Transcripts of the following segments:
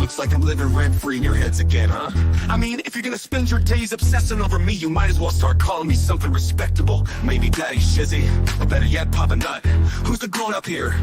Looks like I'm living rent-free in your heads again, huh? I mean, if you're gonna spend your days obsessing over me, you might as well start calling me something respectable. Maybe Daddy Shizzy, or better yet, Papa Nut. Who's the grown-up here?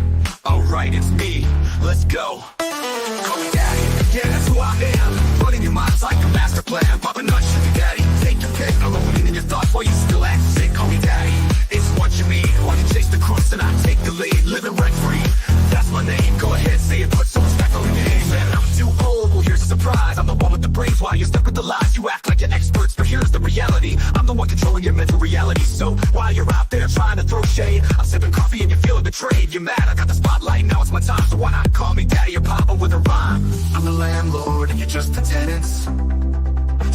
Alright, it's me. Let's go. Call me Daddy, yeah, that's who I am. Running your mind's like a master plan. Papa Nut, Shizzy Daddy, take your pick. Alone in your thoughts while you still act sick. Call me Daddy, it's what you mean. While you chase the crust and I take the lead. Living rent-free, that's my name. Go ahead, say it, put some respect on your name. Man, I'm too old, well here's a surprise. I'm the one with the brains while you're stuck with the lies. You act like you're experts, but here's the reality. I'm the one controlling your mental reality. So while you're out there trying to throw shade, I'm sipping coffee and you're feeling betrayed. You're mad, I got the spotlight, now it's my time. So why not call me Daddy or Papa with a rhyme? I'm the landlord and you're just the tenants,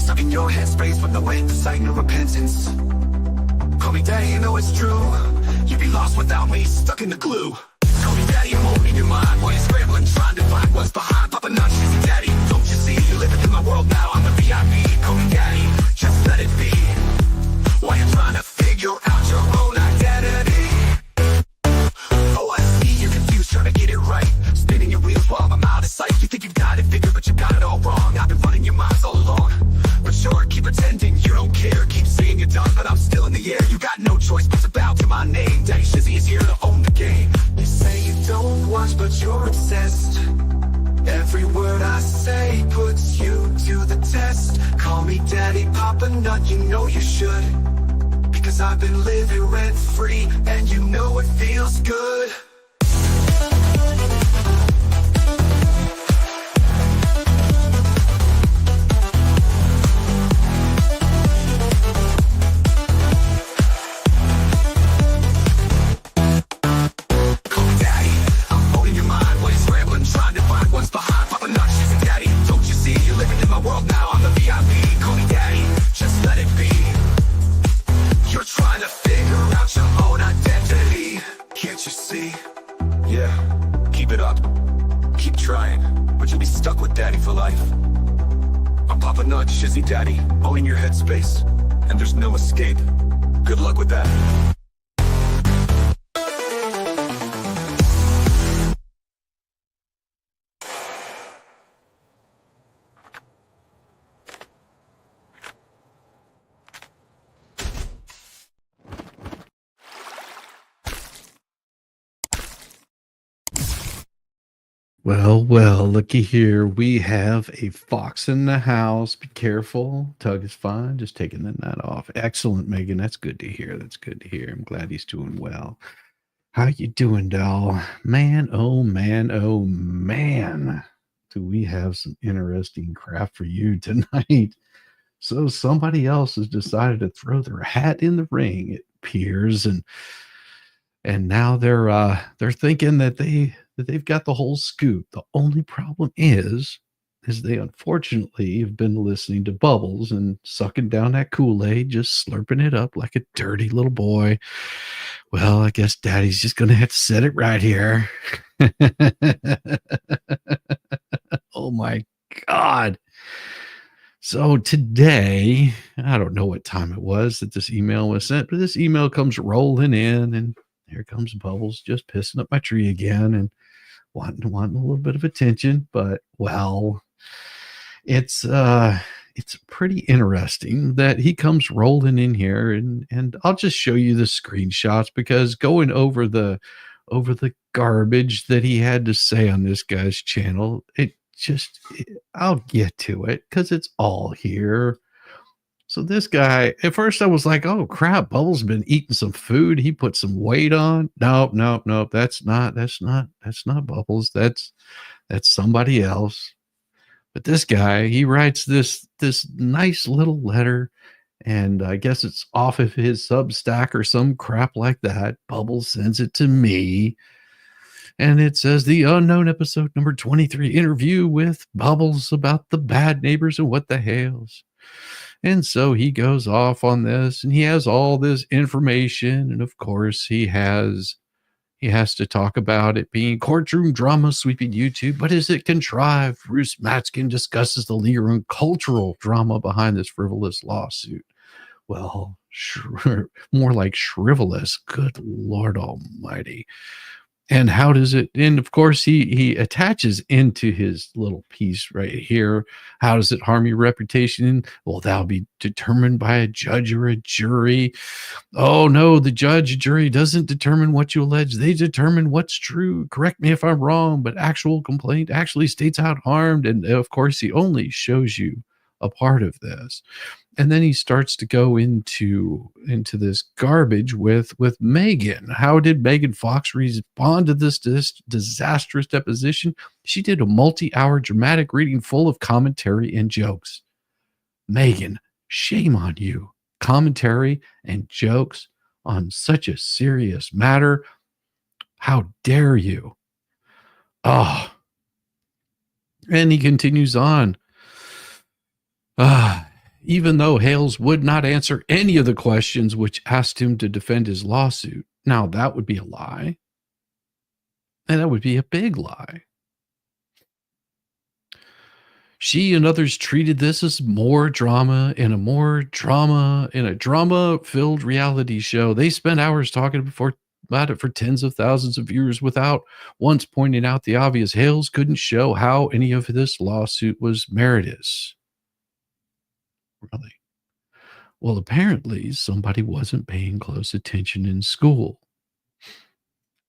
stuck in your headspace with no end to sight, no repentance. Call me Daddy, you know it's true. You'd be lost without me, stuck in the glue. Call me Daddy, I'm holding your mind while you're scrambling, trying to find what's behind. Papa Nut, Shizzy Daddy, don't you see? You're living in my world now, I'm the VIP. Call me Daddy, just let it be. While you're trying to figure out your own identity. Oh, I see you're confused, trying to get it right. Spinning your wheels while I'm out of sight. You think you got it figured, but you got it all wrong. I've been running your minds all along. But sure, keep pretending you don't care. Keep saying you're done, but I'm still in the air. You got no choice but to bow to my name. Daddy Shizzy is here to own the game. You say you don't watch, but you're obsessed. Every word I say puts you to the test. Call me Daddy, Papa Nut, you know you should. Because I've been living rent-free, and you know it feels good. Shizzy Daddy, owning your headspace, and there's no escape. Good luck with that. Well, looky here. We have a fox in the house. Be careful. Tug is fine. Just taking the net off. Excellent, Megan. That's good to hear. That's good to hear. I'm glad he's doing well. How you doing, doll? Man, oh man, oh man. Do we have some interesting crap for you tonight? So somebody else has decided to throw their hat in the ring, it appears, and now they're thinking that they've got the whole scoop. The only problem is they unfortunately have been listening to Bubbles and sucking down that Kool-Aid, just slurping it up like a dirty little boy. Well, I guess Daddy's just going to have to set it right here. Oh my God. So today, I don't know what time it was that this email was sent, but this email comes rolling in, and here comes Bubbles just pissing up my tree again and wanting a little bit of attention. But well, it's pretty interesting that he comes rolling in here, and I'll just show you the screenshots, because going over the garbage that he had to say on this guy's channel, I'll get to it because it's all here. So this guy, at first I was like, oh crap, Bubbles been eating some food. He put some weight on. No. That's not Bubbles. That's somebody else. But this guy, he writes this nice little letter, and I guess it's off of his Substack or some crap like that. Bubbles sends it to me. And it says the unknown episode number 23 interview with Bubbles about the bad neighbors and what the Hales. And so he goes off on this, and he has all this information. And of course he has to talk about it being courtroom drama sweeping YouTube. But is it contrived? Bruce Matzkin discusses the legal and cultural drama behind this frivolous lawsuit. Well, more like shrivelous. Good Lord Almighty. And how does it, and of course he attaches into his little piece right here, how does it harm your reputation? Well, that'll be determined by a judge or a jury. Oh no, the judge, jury doesn't determine what you allege. They determine what's true. Correct me if I'm wrong, but actual complaint actually states how it harmed. And of course, he only shows you a part of this. And then he starts to go into this garbage with Megan. How did Megan Fox respond to this disastrous deposition? She did a multi-hour dramatic reading full of commentary and jokes. Megan, shame on you. Commentary and jokes on such a serious matter. How dare you? Oh. And he continues on. Even though Hales would not answer any of the questions which asked him to defend his lawsuit. Now, that would be a lie. And that would be a big lie. She and others treated this as more drama in a drama-filled reality show. They spent hours talking about it for tens of thousands of viewers without once pointing out the obvious. Hales couldn't show how any of this lawsuit was merited. Really? Well, apparently somebody wasn't paying close attention in school.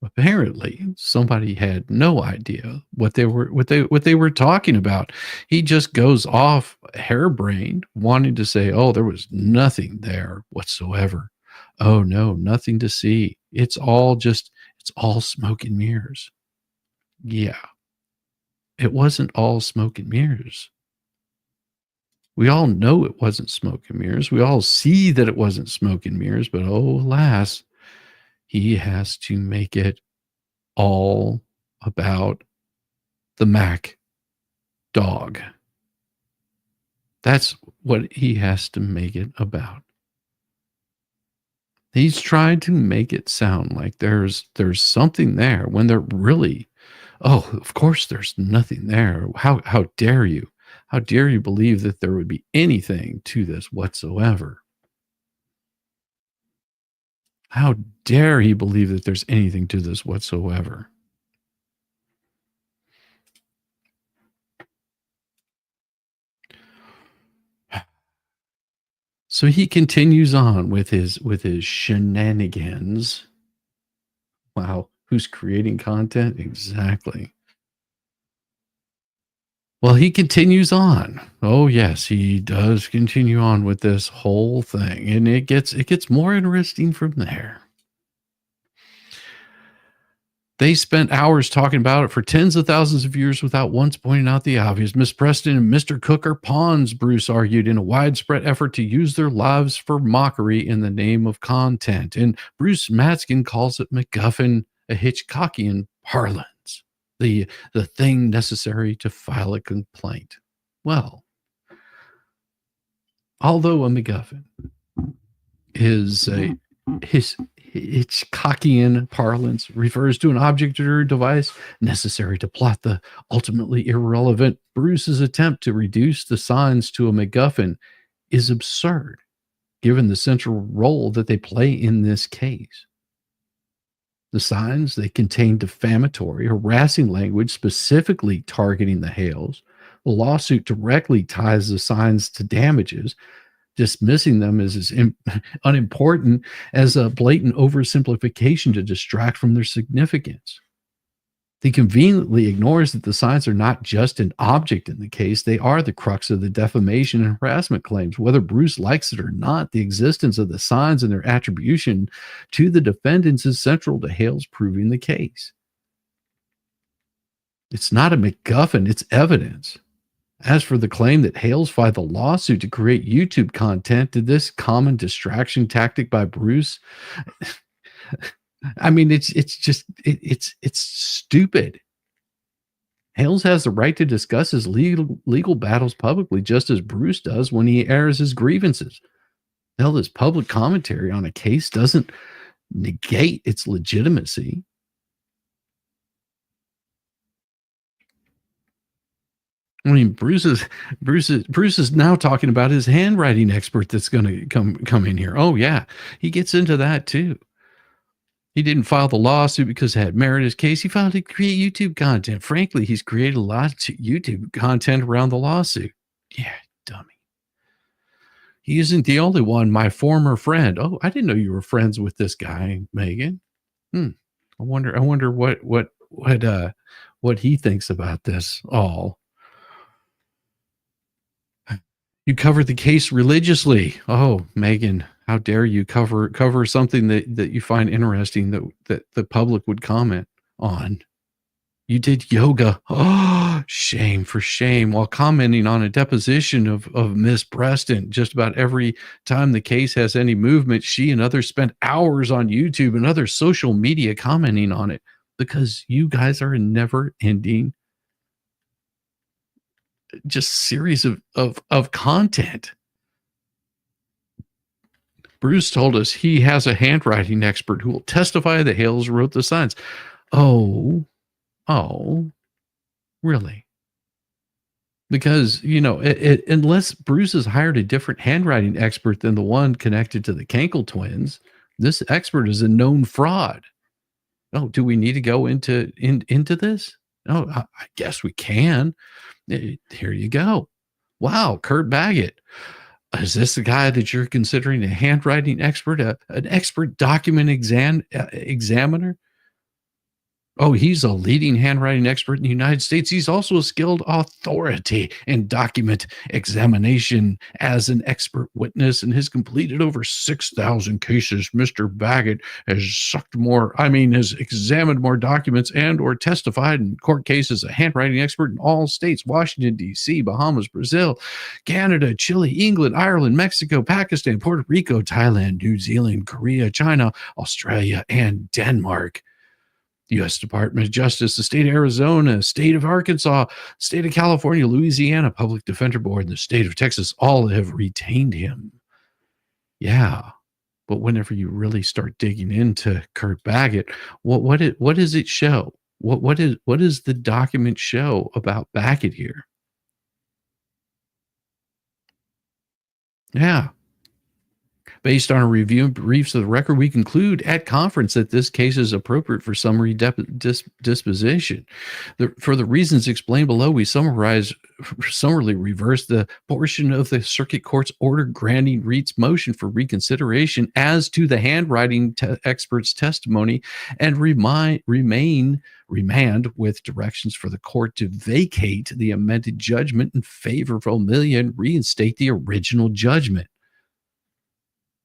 Apparently somebody had no idea what they were talking about. He just goes off harebrained, wanting to say, oh, there was nothing there whatsoever. Oh no, nothing to see. It's all smoke and mirrors. Yeah. It wasn't all smoke and mirrors. We all know it wasn't smoke and mirrors. We all see that it wasn't smoke and mirrors, but oh, alas, he has to make it all about the Mac dog. That's what he has to make it about. He's trying to make it sound like there's something there when there really, oh, of course there's nothing there. How dare you? How dare you believe that there would be anything to this whatsoever? How dare he believe that there's anything to this whatsoever? So he continues on with his shenanigans. Wow, who's creating content? Exactly. Well, he continues on. Oh, yes, he does continue on with this whole thing, and it gets more interesting from there. They spent hours talking about it for tens of thousands of years without once pointing out the obvious. Miss Preston and Mr. Cook are pawns, Bruce argued, in a widespread effort to use their lives for mockery in the name of content. And Bruce Matzkin calls it MacGuffin, a Hitchcockian parlance. The thing necessary to file a complaint. Well, although a MacGuffin is his Hitchcockian parlance refers to an object or device necessary to plot the ultimately irrelevant, Bruce's attempt to reduce the signs to a MacGuffin is absurd, given the central role that they play in this case. The signs, they contain defamatory, harassing language specifically targeting the Hales. The lawsuit directly ties the signs to damages, dismissing them as unimportant as a blatant oversimplification to distract from their significance. He conveniently ignores that the signs are not just an object in the case, they are the crux of the defamation and harassment claims. Whether Bruce likes it or not, the existence of the signs and their attribution to the defendants is central to Hale's proving the case. It's not a MacGuffin, it's evidence. As for the claim that Hales filed the lawsuit to create YouTube content, did this common distraction tactic by Bruce? I mean, it's stupid. Hales has the right to discuss his legal battles publicly, just as Bruce does when he airs his grievances. Hell, his public commentary on a case doesn't negate its legitimacy. I mean, Bruce is now talking about his handwriting expert that's going to come in here. Oh yeah, he gets into that too. He didn't file the lawsuit because it had merit his case. He filed to create YouTube content. Frankly, he's created a lot of YouTube content around the lawsuit. Yeah, dummy. He isn't the only one. My former friend. Oh, I didn't know you were friends with this guy, Megan. I wonder what he thinks about this all. You covered the case religiously. Oh, Megan, how dare you cover something that you find interesting that the public would comment on. You did yoga. Oh, shame for shame. While commenting on a deposition of Miss Preston, just about every time the case has any movement, she and others spent hours on YouTube and other social media commenting on it because you guys are a never-ending just series of content. Bruce told us he has a handwriting expert who will testify that Hales wrote the signs. Oh, really? Because, unless Bruce has hired a different handwriting expert than the one connected to the Kenkel twins, this expert is a known fraud. Oh, do we need to go into this? Oh, I guess we can. Here you go. Wow, Kurt Baggett. Is this the guy that you're considering a handwriting expert, an expert document examiner? Oh, he's a leading handwriting expert in the United States. He's also a skilled authority in document examination as an expert witness and has completed over 6,000 cases. Mr. Baggett has examined more documents and or testified in court cases, a handwriting expert in all states, Washington, D.C., Bahamas, Brazil, Canada, Chile, England, Ireland, Mexico, Pakistan, Puerto Rico, Thailand, New Zealand, Korea, China, Australia, and Denmark. U.S. Department of Justice, the state of Arizona, state of Arkansas, state of California, Louisiana, Public Defender Board, and the state of Texas all have retained him. Yeah, but whenever you really start digging into Kurt Baggett, what does it show? What does the document show about Baggett here? Yeah. Based on a review of briefs of the record, we conclude at conference that this case is appropriate for summary disposition. For the reasons explained below, we summarily reverse the portion of the circuit court's order granting Reed's motion for reconsideration as to the handwriting expert's testimony and remand with directions for the court to vacate the amended judgment in favor of O'Melia and reinstate the original judgment.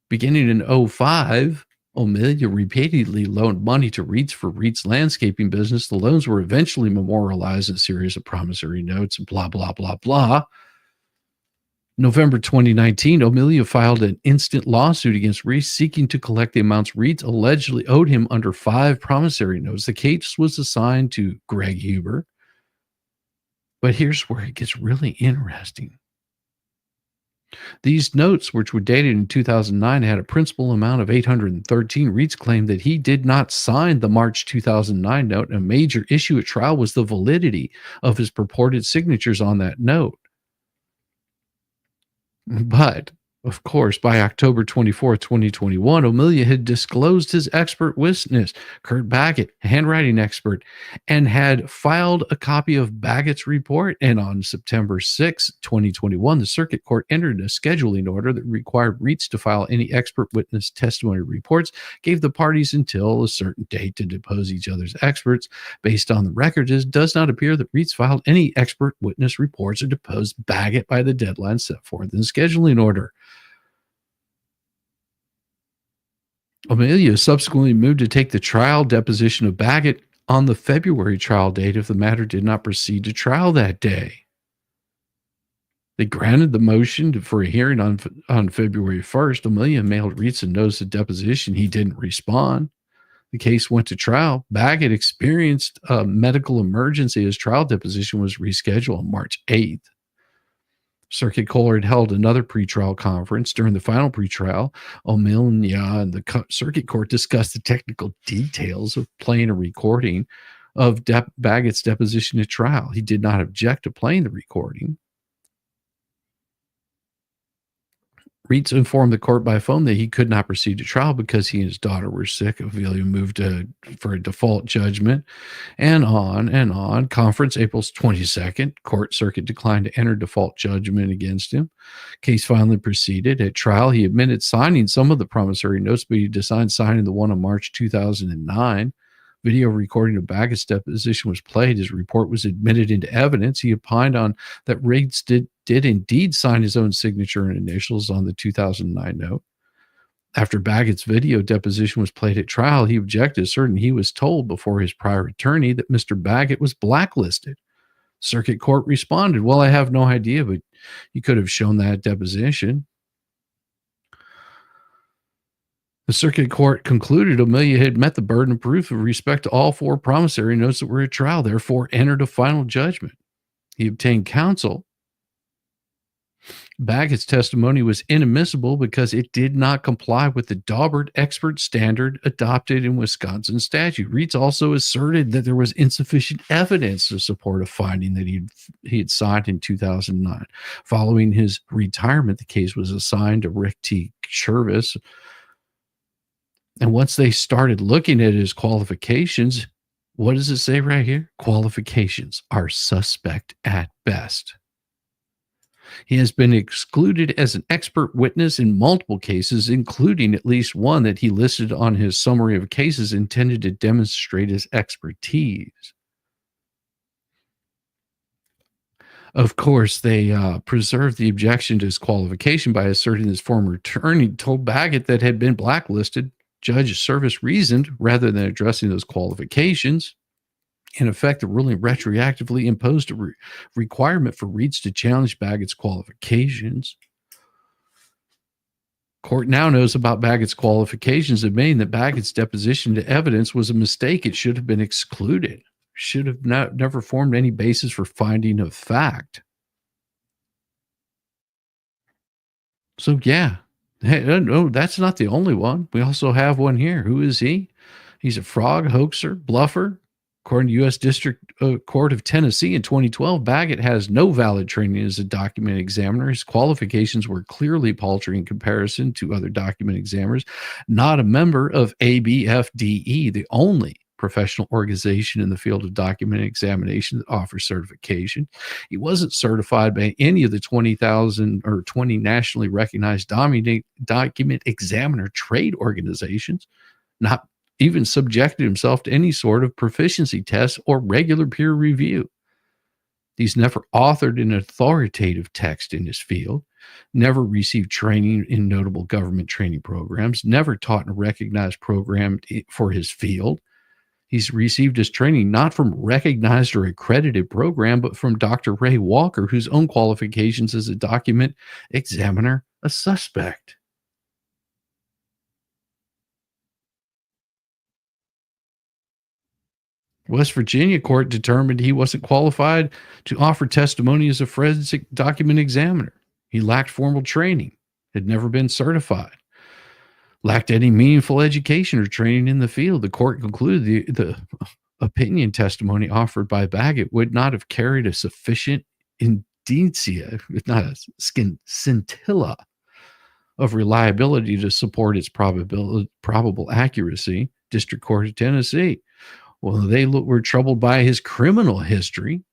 Beginning in 2005, O'Melia repeatedly loaned money to Reeds for Reeds' landscaping business. The loans were eventually memorialized in a series of promissory notes and blah, blah, blah, blah. November 2019, O'Melia filed an instant lawsuit against Reeds seeking to collect the amounts Reeds allegedly owed him under 5 promissory notes. The case was assigned to Greg Huber. But here's where it gets really interesting. These notes, which were dated in 2009, had a principal amount of $813. Reeds claimed that he did not sign the March 2009 note. A major issue at trial was the validity of his purported signatures on that note. But, of course, by October 24, 2021, O'Melia had disclosed his expert witness, Kurt Baggett, a handwriting expert, and had filed a copy of Baggett's report. And on September 6, 2021, the circuit court entered a scheduling order that required Reeds to file any expert witness testimony reports, gave the parties until a certain date to depose each other's experts. Based on the records, it does not appear that Reeds filed any expert witness reports or deposed Baggett by the deadline set forth in the scheduling order. O'Melia subsequently moved to take the trial deposition of Baggett on the February trial date if the matter did not proceed to trial that day. They granted the motion for a hearing on February 1st. O'Melia mailed Reeds a notice of deposition. He didn't respond. The case went to trial. Baggett experienced a medical emergency. His trial deposition was rescheduled on March 8th. Circuit Court held another pretrial conference. During the final pretrial, O'Melia and the Circuit Court discussed the technical details of playing a recording of Baggett's deposition at trial. He did not object to playing the recording. Reitz informed the court by phone that he could not proceed to trial because he and his daughter were sick. Avila moved for a default judgment, and on and on. Conference, April 22nd. Court circuit declined to enter default judgment against him. Case finally proceeded. At trial, he admitted signing some of the promissory notes, but he declined signing the one on March 2009. Video recording of Baggett's deposition was played. His report was admitted into evidence. He opined on that Riggs did indeed sign his own signature and initials on the 2009 note. After Baggett's video deposition was played at trial, he objected, asserting he was told before his prior attorney that Mr. Baggett was blacklisted. Circuit Court responded, "Well, I have no idea, but you could have shown that deposition." The Circuit Court concluded Amelia had met the burden of proof with respect to all 4 promissory notes that were at trial, therefore entered a final judgment. He obtained counsel. Baggett's testimony was inadmissible because it did not comply with the Daubert expert standard adopted in Wisconsin statute. Reitz also asserted that there was insufficient evidence to support a finding that he had signed in 2009. Following his retirement, the case was assigned to Rick T. Chervis. And once they started looking at his qualifications, what does it say right here? Qualifications are suspect at best. He has been excluded as an expert witness in multiple cases, including at least one that he listed on his summary of cases intended to demonstrate his expertise. Of course, they preserved the objection to his qualification by asserting his former attorney told Baggett that had been blacklisted. Judge Service reasoned, rather than addressing those qualifications. In effect, the ruling retroactively imposed a requirement for Reitz to challenge Baggett's qualifications. Court now knows about Baggett's qualifications, admitting that Baggett's deposition to evidence was a mistake. It should have been excluded. Should have never formed any basis for finding of fact. So, yeah. Hey, no, that's not the only one. We also have one here. Who is he? He's a frog, hoaxer, bluffer. According to U.S. District Court of Tennessee in 2012, Baggett has no valid training as a document examiner. His qualifications were clearly paltry in comparison to other document examiners. Not a member of ABFDE, the only professional organization in the field of document examination that offers certification. He wasn't certified by any of the 20,000 or 20 nationally recognized document examiner trade organizations, not even subjected himself to any sort of proficiency test or regular peer review. He's never authored an authoritative text in his field, never received training in notable government training programs, never taught in a recognized program for his field. He's received his training not from recognized or accredited program, but from Dr. Ray Walker, whose own qualifications as a document examiner, a suspect. West Virginia court determined he wasn't qualified to offer testimony as a forensic document examiner. He lacked formal training, had never been certified, lacked any meaningful education or training in the field. The court concluded the opinion testimony offered by Baggett would not have carried a sufficient indicia, if not a scintilla of reliability to support its probable accuracy. District Court of Tennessee. Well, they were troubled by his criminal history.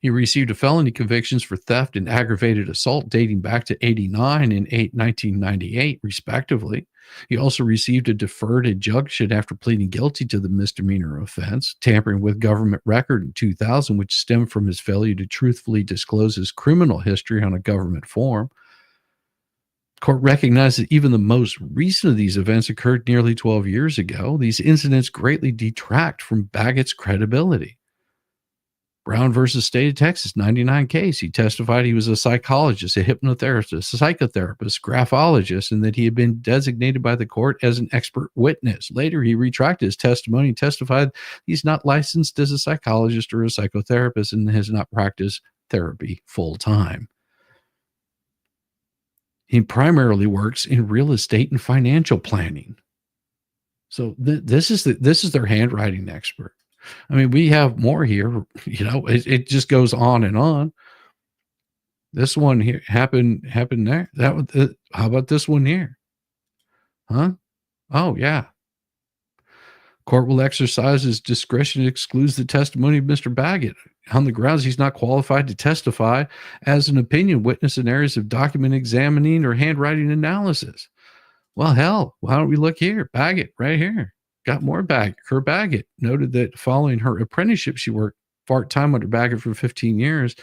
He received a felony convictions for theft and aggravated assault dating back to 89 and 1998, respectively. He also received a deferred injunction after pleading guilty to the misdemeanor offense, tampering with government record in 2000, which stemmed from his failure to truthfully disclose his criminal history on a government form. Court recognized that even the most recent of these events occurred nearly 12 years ago. These incidents greatly detract from Baggett's credibility. Brown versus State of Texas, 99 case. He testified he was a psychologist, a hypnotherapist, a psychotherapist, graphologist, and that he had been designated by the court as an expert witness. Later, he retracted his testimony and testified he's not licensed as a psychologist or a psychotherapist and has not practiced therapy full time. He primarily works in real estate and financial planning. So this is their handwriting expert. I mean, we have more here. You know, it just goes on and on. This one here happened there. How about this one here? Huh? Oh, yeah. Court will exercise his discretion and excludes the testimony of Mr. Baggett on the grounds he's not qualified to testify as an opinion witness in areas of document examining or handwriting analysis. Well, hell, why don't we look here? Baggett, right here. Got more Baggett. Her Baggett noted that following her apprenticeship, she worked part-time under Baggett for 15 years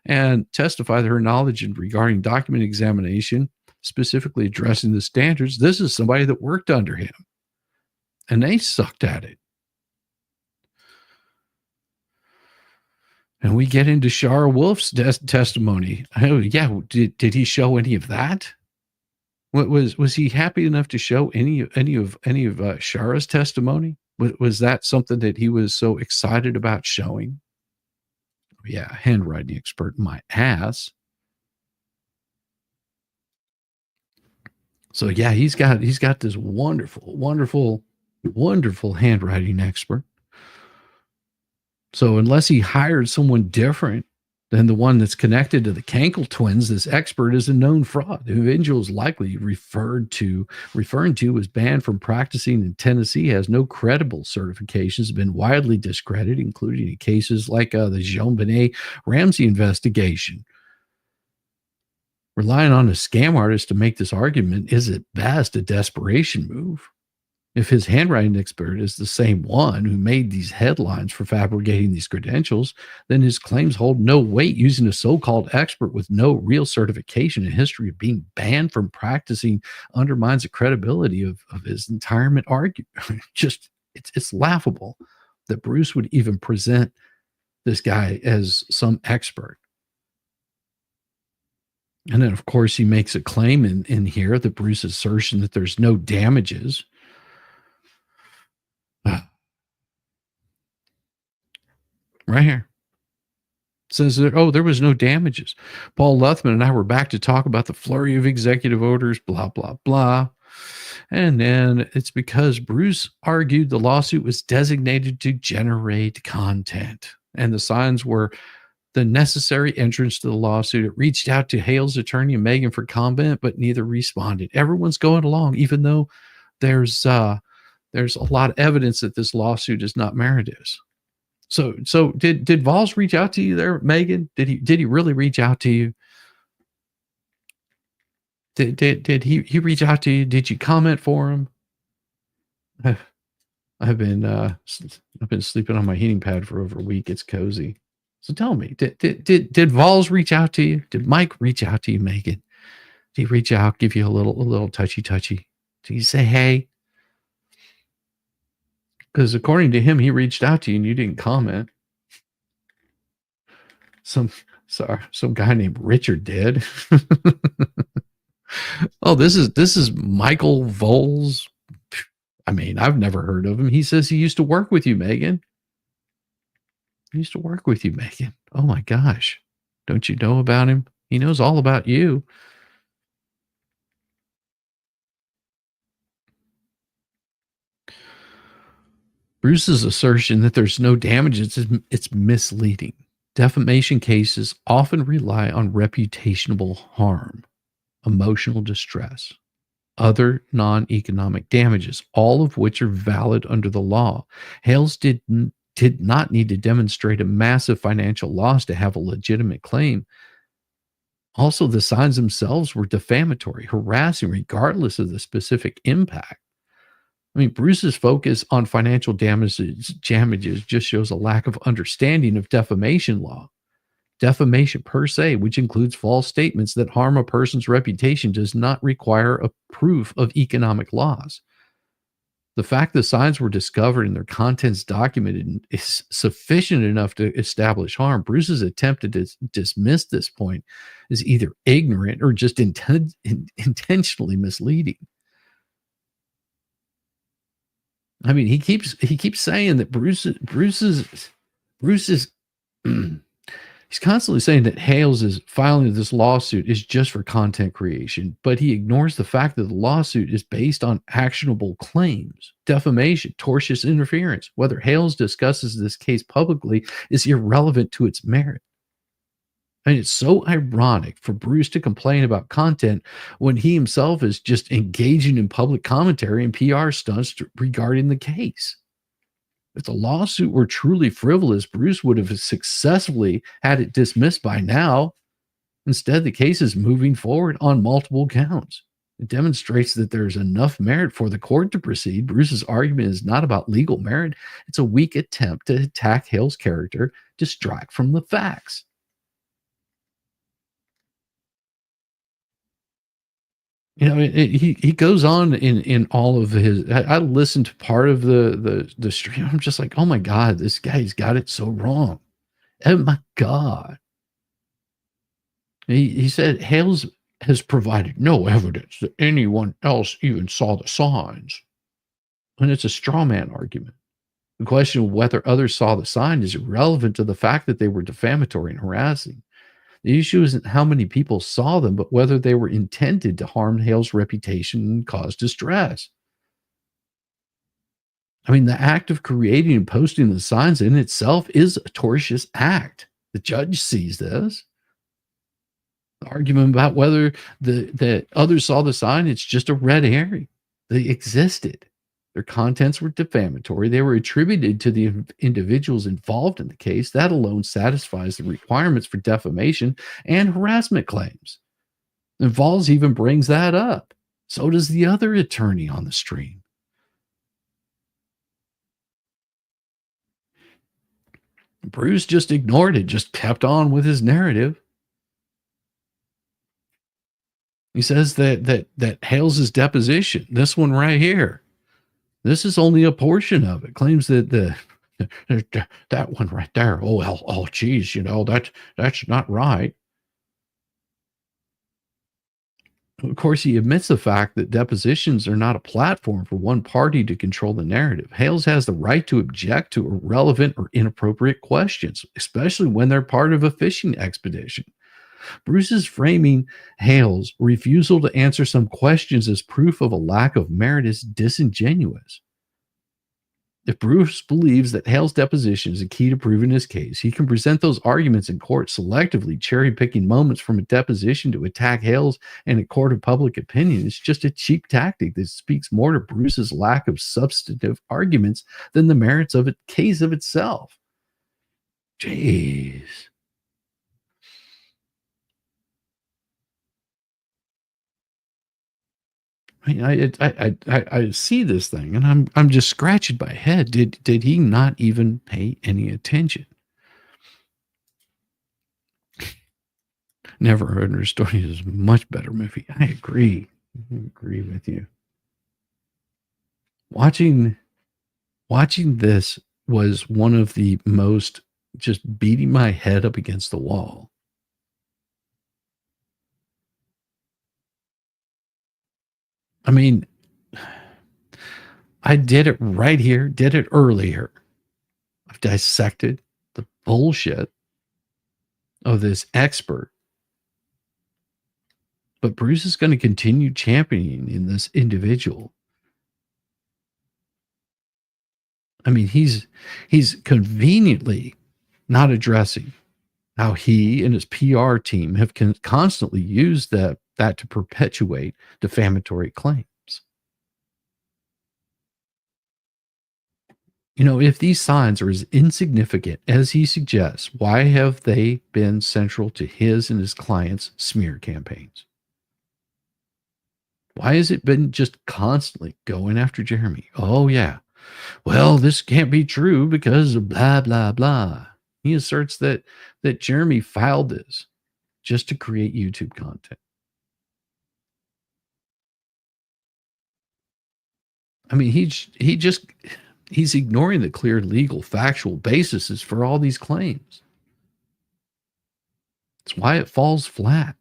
and testified that her knowledge regarding document examination, specifically addressing the standards, this is somebody that worked under him. And they sucked at it. And we get into Shara Wolf's testimony. Oh, yeah. Did he show any of that? Was he happy enough to show any of Shara's testimony? Was that something that he was so excited about showing? Yeah, handwriting expert, my ass. So yeah, he's got this wonderful handwriting expert. So unless he hired someone different than the one that's connected to the Kankle twins, this expert is a known fraud. The individual is likely referring to was banned from practicing in Tennessee, has no credible certifications, been widely discredited, including in cases like the Jean-Benet Ramsey investigation. Relying on a scam artist to make this argument is at best a desperation move. If his handwriting expert is the same one who made these headlines for fabricating these credentials, then his claims hold no weight. Using a so-called expert with no real certification and history of being banned from practicing undermines the credibility of his entire argument. Just, it's laughable that Bruce would even present this guy as some expert. And then, of course, he makes a claim in here that Bruce's assertion that there's no damages. Right here. Says that, there was no damages. Paul Luthman and I were back to talk about the flurry of executive orders, blah, blah, blah. And then it's because Bruce argued the lawsuit was designated to generate content. And the signs were the necessary entrance to the lawsuit. It reached out to Hale's attorney and Megan for comment, but neither responded. Everyone's going along, even though there's a lot of evidence that this lawsuit is not meritorious. So did Vols reach out to you there, Megan? Did he really reach out to you? Did he reach out to you? Did you comment for him? I've been sleeping on my heating pad for over a week. It's cozy. So tell me, did Vols reach out to you? Did Mike reach out to you, Megan? Did he reach out, give you a little touchy? Did you say hey? Because according to him, he reached out to you and you didn't comment. Some guy named Richard did. Oh, this is Michael Vols. I mean, I've never heard of him. He says he used to work with you, Megan. He used to work with you, Megan. Oh my gosh. Don't you know about him? He knows all about you. Bruce's assertion that there's no damages, it's misleading. Defamation cases often rely on reputational harm, emotional distress, other non-economic damages, all of which are valid under the law. Hales did not need to demonstrate a massive financial loss to have a legitimate claim. Also, the signs themselves were defamatory, harassing, regardless of the specific impact. I mean, Bruce's focus on financial damages just shows a lack of understanding of defamation law. Defamation per se, which includes false statements that harm a person's reputation, does not require a proof of economic loss. The fact the signs were discovered and their contents documented is sufficient enough to establish harm. Bruce's attempt to dismiss this point is either ignorant or just intentionally misleading. I mean, he keeps saying that Bruce is he's constantly saying that Hales' filing of this lawsuit is just for content creation, but he ignores the fact that the lawsuit is based on actionable claims, defamation, tortious interference. Whether Hales discusses this case publicly is irrelevant to its merit. And it's so ironic for Bruce to complain about content when he himself is just engaging in public commentary and PR stunts regarding the case. If the lawsuit were truly frivolous, Bruce would have successfully had it dismissed by now. Instead, the case is moving forward on multiple counts. It demonstrates that there's enough merit for the court to proceed. Bruce's argument is not about legal merit. It's a weak attempt to attack Hale's character, distract from the facts. He goes on in all of his. I listened to part of the stream. I'm just like, oh my god, this guy's got it so wrong. Oh my god. He said Hales has provided no evidence that anyone else even saw the signs, and it's a straw man argument. The question of whether others saw the sign is irrelevant to the fact that they were defamatory and harassing. The issue isn't how many people saw them, but whether they were intended to harm Hale's reputation and cause distress. I mean, the act of creating and posting the signs in itself is a tortious act. The judge sees this. The argument about whether the others saw the sign, it's just a red herring. They existed. Their contents were defamatory. They were attributed to the individuals involved in the case. That alone satisfies the requirements for defamation and harassment claims. And Valls even brings that up. So does the other attorney on the stream. Bruce just ignored it, just kept on with his narrative. He says that Hales' deposition, this one right here, this is only a portion of it. Claims that that one right there. Oh, geez, that's not right. Of course, he admits the fact that depositions are not a platform for one party to control the narrative. Hales has the right to object to irrelevant or inappropriate questions, especially when they're part of a fishing expedition. Bruce is framing Hale's refusal to answer some questions as proof of a lack of merit is disingenuous. If Bruce believes that Hale's deposition is a key to proving his case, he can present those arguments in court, selectively cherry-picking moments from a deposition to attack Hale's and a court of public opinion. It's just a cheap tactic that speaks more to Bruce's lack of substantive arguments than the merits of a case of itself. Jeez. I mean, I see this thing and I'm just scratching my head. Did he not even pay any attention? Never Understood is a much better movie. I agree. I agree with you. Watching this was one of the most just beating my head up against the wall. I mean, I did it right here, did it earlier. I've dissected the bullshit of this expert. But Bruce is going to continue championing in this individual. I mean, he's conveniently not addressing how he and his PR team have constantly used that to perpetuate defamatory claims. If these signs are as insignificant as he suggests, why have they been central to his and his clients' smear campaigns? Why has it been just constantly going after Jeremy? Oh, yeah. Well, this can't be true because of blah, blah, blah. He asserts that Jeremy filed this just to create YouTube content. I mean, he's ignoring the clear legal factual basis for all these claims. That's why it falls flat.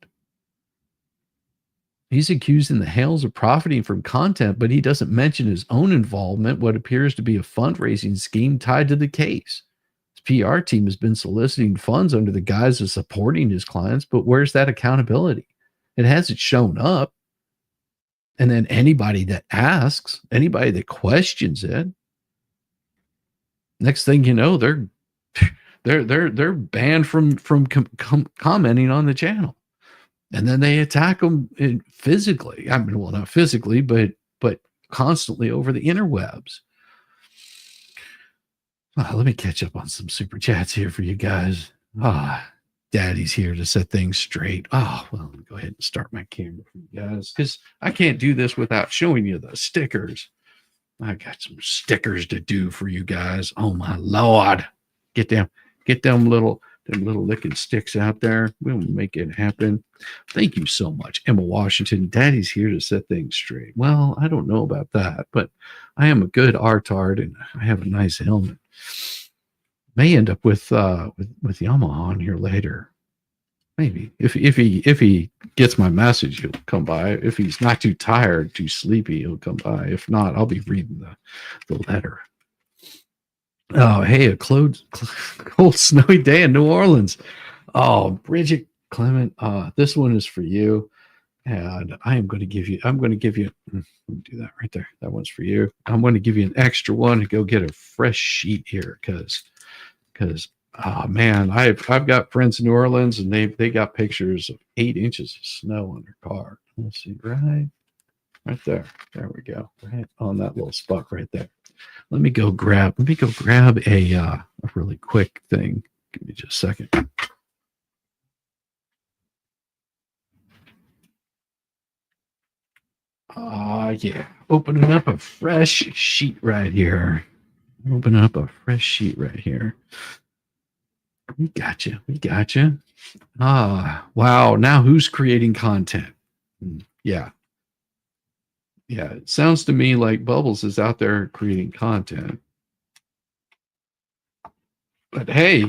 He's accusing the Hales of profiting from content, but he doesn't mention his own involvement, what appears to be a fundraising scheme tied to the case. His PR team has been soliciting funds under the guise of supporting his clients, but where's that accountability? It hasn't shown up. And then anybody that asks, anybody that questions it, next thing you know, they're they're banned from commenting on the channel, and then they attack them physically. I mean, well, not physically, but constantly over the interwebs. Let me catch up on some super chats here for you guys. Daddy's here to set things straight. Well, let me go ahead and start my camera for you guys, because I can't do this without showing you the stickers. I got some stickers to do for you guys. Oh my Lord. Get them little licking sticks out there. We'll make it happen. Thank you so much, Emma Washington. Daddy's here to set things straight. Well, I don't know about that, but I am a good artard and I have a nice helmet. May end up with Yamaha on here later. Maybe if he gets my message, he'll come by. If he's not too tired, too sleepy, he'll come by. If not, I'll be reading the letter. Oh, hey, a cold snowy day in New Orleans. Oh, Bridget Clement, this one is for you. And I'm going to give you, let me do that right there. That one's for you. I'm going to give you an extra one to go get a fresh sheet here because oh man, I've got friends in New Orleans and they got pictures of 8 inches of snow on their car. Let's see, right there. There we go. Right on that little spot right there. Let me go grab a really quick thing. Give me just a second. Yeah. Opening up a fresh sheet right here. Open up a fresh sheet right here. We got you. Wow. Now who's creating content? Yeah. It sounds to me like Bubbles is out there creating content. But hey,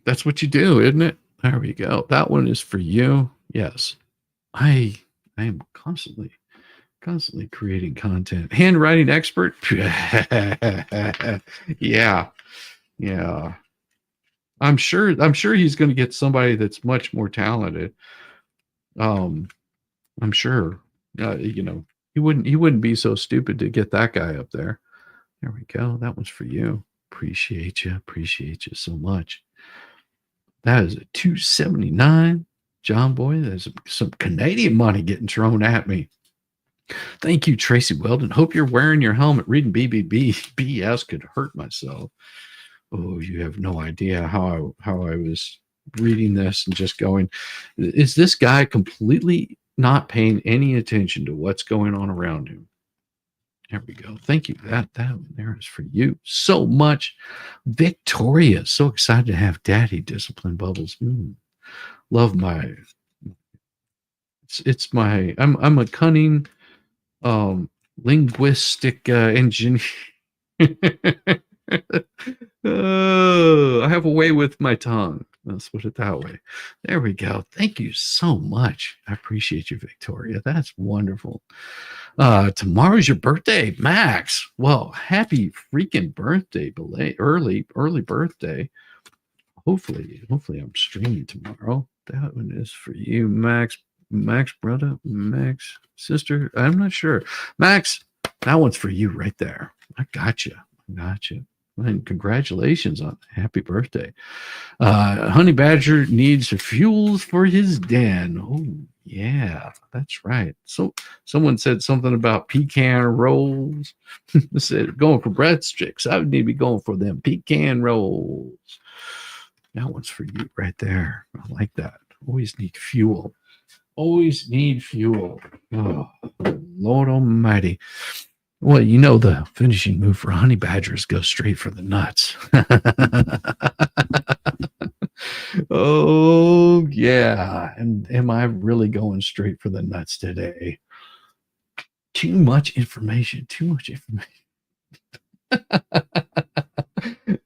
that's what you do, isn't it? There we go. That one is for you. Yes. I am constantly creating content. Handwriting expert. Yeah. I'm sure he's going to get somebody that's much more talented. I'm sure, he wouldn't be so stupid to get that guy up there. There we go. That one's for you. Appreciate you so much. That is a 279. John Boy, there's some Canadian money getting thrown at me. Thank you, Tracy Weldon. Hope you're wearing your helmet. Reading BBB BS could hurt myself. Oh, you have no idea how I was reading this and just going, is this guy completely not paying any attention to what's going on around him? There we go. Thank you. That there is for you so much. Victoria, so excited to have Daddy discipline Bubbles. Love my. It's my. I'm a cunning, linguistic engineer. I have a way with my tongue. Let's put it that way. There we go. Thank you so much. I appreciate you, Victoria. That's wonderful. Tomorrow's your birthday, Max. Well, happy freaking birthday, early birthday. Hopefully I'm streaming tomorrow. That one is for you, Max. Max brother, Max sister. I'm not sure. Max, that one's for you right there. I got you. And congratulations on happy birthday. Honey Badger needs fuels for his den. Oh, yeah, that's right. So someone said something about pecan rolls. They said going for breadsticks. I would need to be going for them pecan rolls. That one's for you right there. I like that. Always need fuel. Oh, Lord Almighty. Well, the finishing move for honey badgers goes straight for the nuts. Oh, yeah. And am I really going straight for the nuts today? Too much information. Happy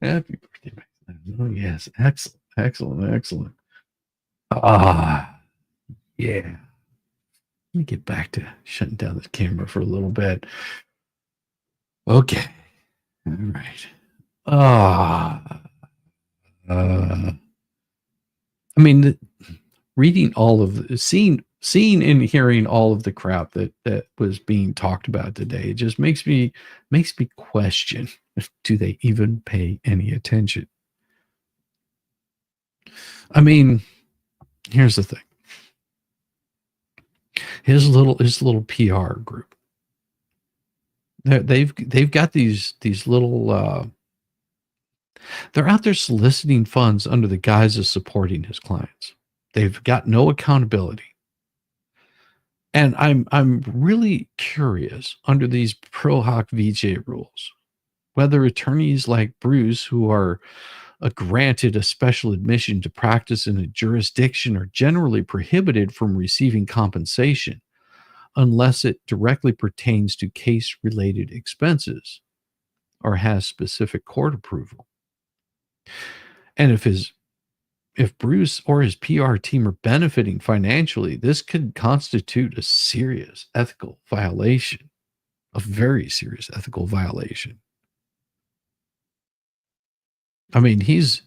birthday. Oh, yes. Excellent. Yeah. Let me get back to shutting down this camera for a little bit. Okay. All right. Reading all of the seeing and hearing all of the crap that was being talked about today just makes me question, do they even pay any attention? I mean, here's the thing. His little PR group. They've got these little they're out there soliciting funds under the guise of supporting his clients. They've got no accountability. And I'm really curious under these pro hoc VJ rules, whether attorneys like Bruce, who are granted a special admission to practice in a jurisdiction, are generally prohibited from receiving compensation unless it directly pertains to case related expenses or has specific court approval. And if Bruce or his PR team are benefiting financially, this could constitute a serious ethical violation, a very serious ethical violation. I mean, his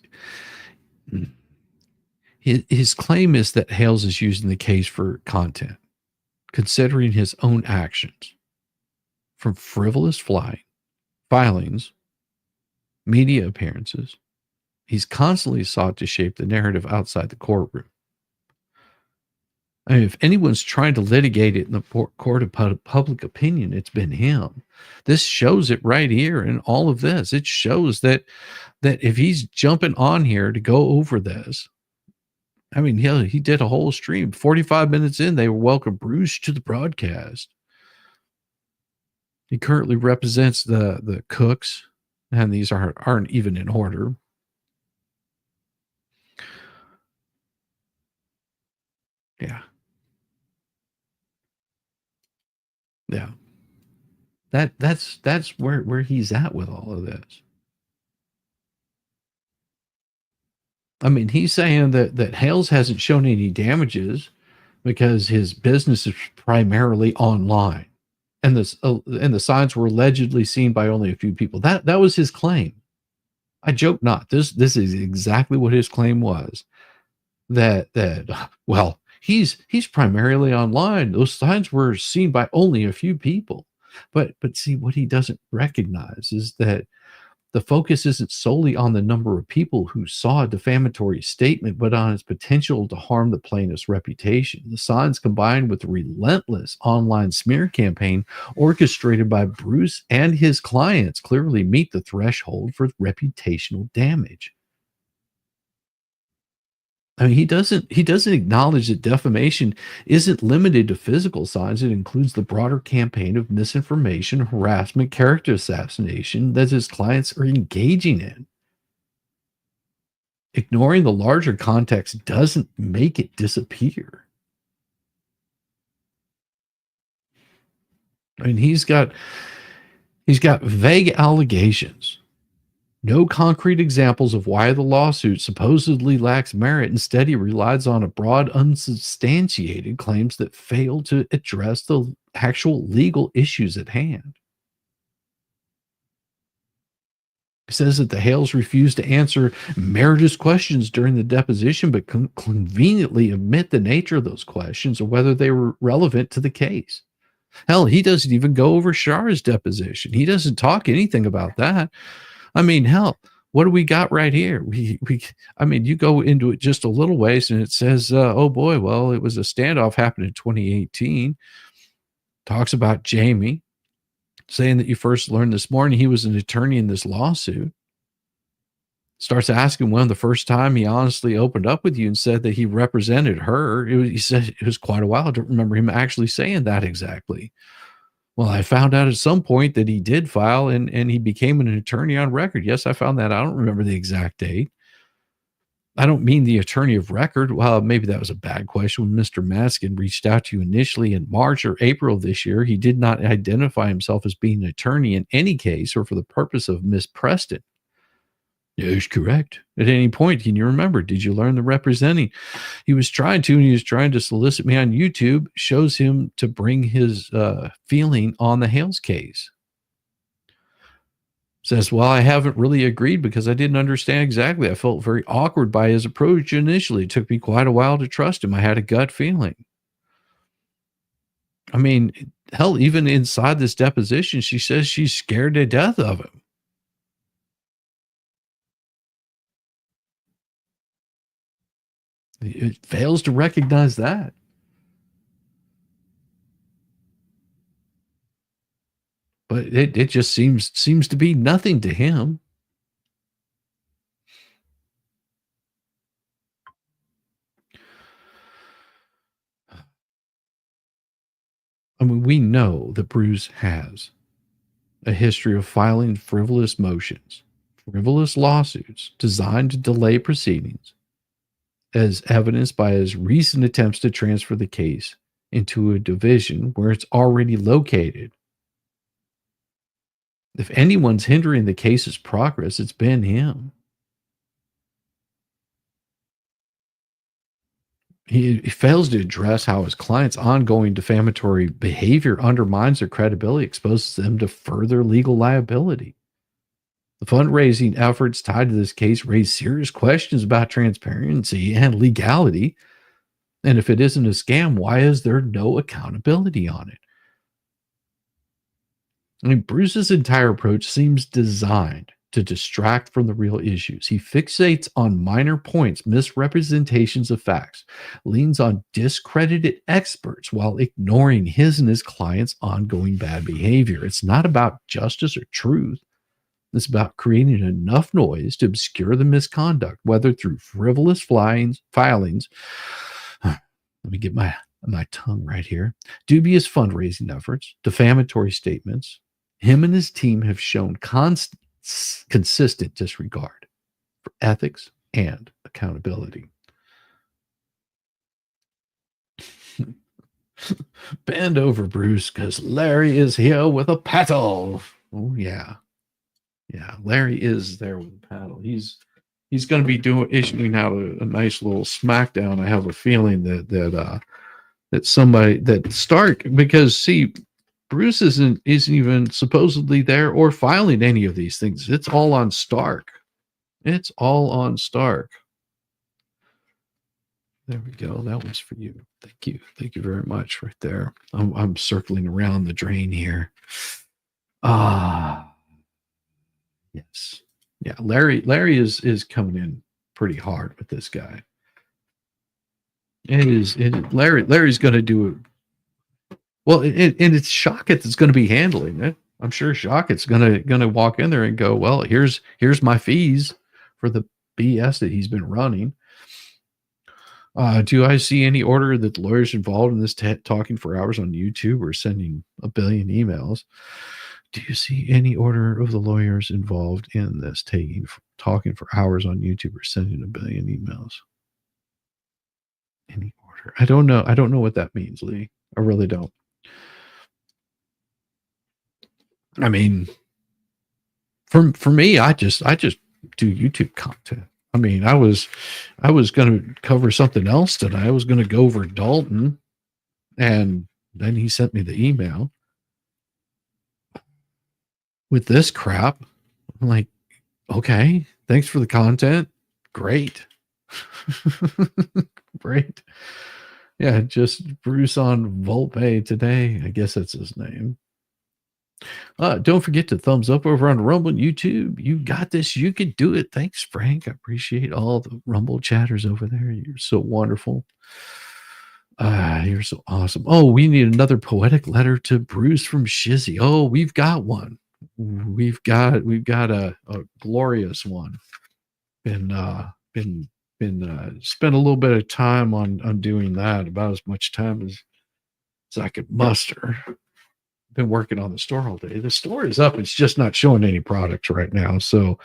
claim is that Hales is using the case for content, considering his own actions from frivolous filings, media appearances. He's constantly sought to shape the narrative outside the courtroom. I mean, if anyone's trying to litigate it in the court of public opinion, it's been him. This shows it right here in all of this. It shows that if he's jumping on here to go over this, I mean, he did a whole stream. 45 minutes in, they welcome Bruce to the broadcast. He currently represents the Cooks, and these aren't even in order. Yeah. Yeah. That's where he's at with all of this. I mean, he's saying that Hales hasn't shown any damages because his business is primarily online, and the signs were allegedly seen by only a few people. That was his claim. I joke not. This is exactly what his claim was. That well, he's primarily online. Those signs were seen by only a few people. But see, what he doesn't recognize is that the focus isn't solely on the number of people who saw a defamatory statement, but on its potential to harm the plaintiff's reputation. The signs, combined with the relentless online smear campaign orchestrated by Bruce and his clients, clearly meet the threshold for reputational damage. I mean, he doesn't acknowledge that defamation isn't limited to physical signs. It includes the broader campaign of misinformation, harassment, character assassination that his clients are engaging in. Ignoring the larger context doesn't make it disappear. I mean, he's got vague allegations, no concrete examples of why the lawsuit supposedly lacks merit. Instead, he relies on a broad, unsubstantiated claims that fail to address the actual legal issues at hand. He says that the Hales refused to answer Meredith's questions during the deposition, but conveniently omit the nature of those questions or whether they were relevant to the case. Hell, he doesn't even go over Shara's deposition. He doesn't talk anything about that. I mean, hell, what do we got right here? I mean, you go into it just a little ways and it says, oh boy, well, it was a standoff happened in 2018. Talks about Jamie saying that you first learned this morning he was an attorney in this lawsuit. Starts asking when the first time he honestly opened up with you and said that he represented her. He said it was quite a while. I don't remember him actually saying that exactly. Well, I found out at some point that he did file and he became an attorney on record. Yes, I found that. I don't remember the exact date. I don't mean the attorney of record. Well, maybe that was a bad question. When Mr. Matzkin reached out to you initially in March or April of this year, he did not identify himself as being an attorney in any case or for the purpose of Miss Preston. Yes, correct. At any point, can you remember? Did you learn the representing? He was trying to solicit me on YouTube, shows him to bring his feeling on the Hales case. Says, well, I haven't really agreed because I didn't understand exactly. I felt very awkward by his approach initially. It took me quite a while to trust him. I had a gut feeling. I mean, hell, even inside this deposition, she says she's scared to death of him. It fails to recognize that. But it just seems to be nothing to him. I mean, we know that Bruce has a history of filing frivolous motions, frivolous lawsuits designed to delay proceedings, as evidenced by his recent attempts to transfer the case into a division where it's already located. If anyone's hindering the case's progress, it's been him. He fails to address how his client's ongoing defamatory behavior undermines their credibility, exposes them to further legal liability. The fundraising efforts tied to this case raise serious questions about transparency and legality. And if it isn't a scam, why is there no accountability on it? I mean, Bruce's entire approach seems designed to distract from the real issues. He fixates on minor points, misrepresentations of facts, leans on discredited experts while ignoring his and his clients' ongoing bad behavior. It's not about justice or truth. It's about creating enough noise to obscure the misconduct, whether through frivolous filings. Let me get my tongue right here. Dubious fundraising efforts, defamatory statements. Him and his team have shown consistent disregard for ethics and accountability. Bend over, Bruce, because Larry is here with a paddle. Oh, yeah. Yeah, Larry is there with a paddle. He's going to be issuing out a nice little smackdown. I have a feeling that somebody that Stark, because see, Bruce isn't even supposedly there or filing any of these things. It's all on Stark. It's all on Stark. There we go. That one's for you. Thank you. Thank you very much. Right there. I'm circling around the drain here. Yes. Yeah. Larry is coming in pretty hard with this guy. Larry's going to do it. Well, and it's Shockett that's going to be handling it. I'm sure Shockett's going to walk in there and go, well, here's my fees for the BS that he's been running. Do I see any order that the lawyers involved in this talking for hours on YouTube or sending a billion emails? Do you see any order of the lawyers involved in this talking for hours on YouTube or sending a billion emails? Any order? I don't know. I don't know what that means, Lee. I really don't. I mean, for me, I just do YouTube content. I mean, I was going to cover something else today. I was going to go over Dalton, and then he sent me the email with this crap. I'm like, okay, thanks for the content. Great. Great. Yeah, just Bruce on Volpe today. I guess that's his name. Don't forget to thumbs up over on Rumble and YouTube. You got this. You can do it. Thanks, Frank. I appreciate all the Rumble chatters over there. You're so wonderful. You're so awesome. Oh, we need another poetic letter to Bruce from Shizzy. Oh, we've got one. We've got a glorious one. Been spent a little bit of time on doing that, about as much time as I could muster. Been working on the store all day. The store is up. It's just not showing any products right now. So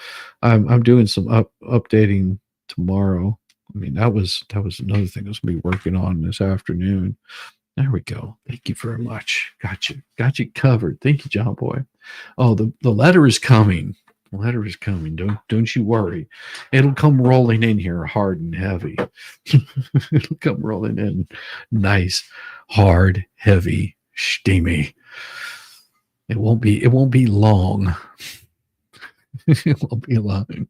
I'm doing some updating tomorrow. I mean, that was another thing I was going to be working on this afternoon. There we go. Thank you very much. Got you covered. Thank you, John Boy. Oh, the letter is coming. The letter is coming. Don't you worry. It'll come rolling in here hard and heavy. It'll come rolling in nice, hard, heavy, steamy. It won't be long. It won't be long.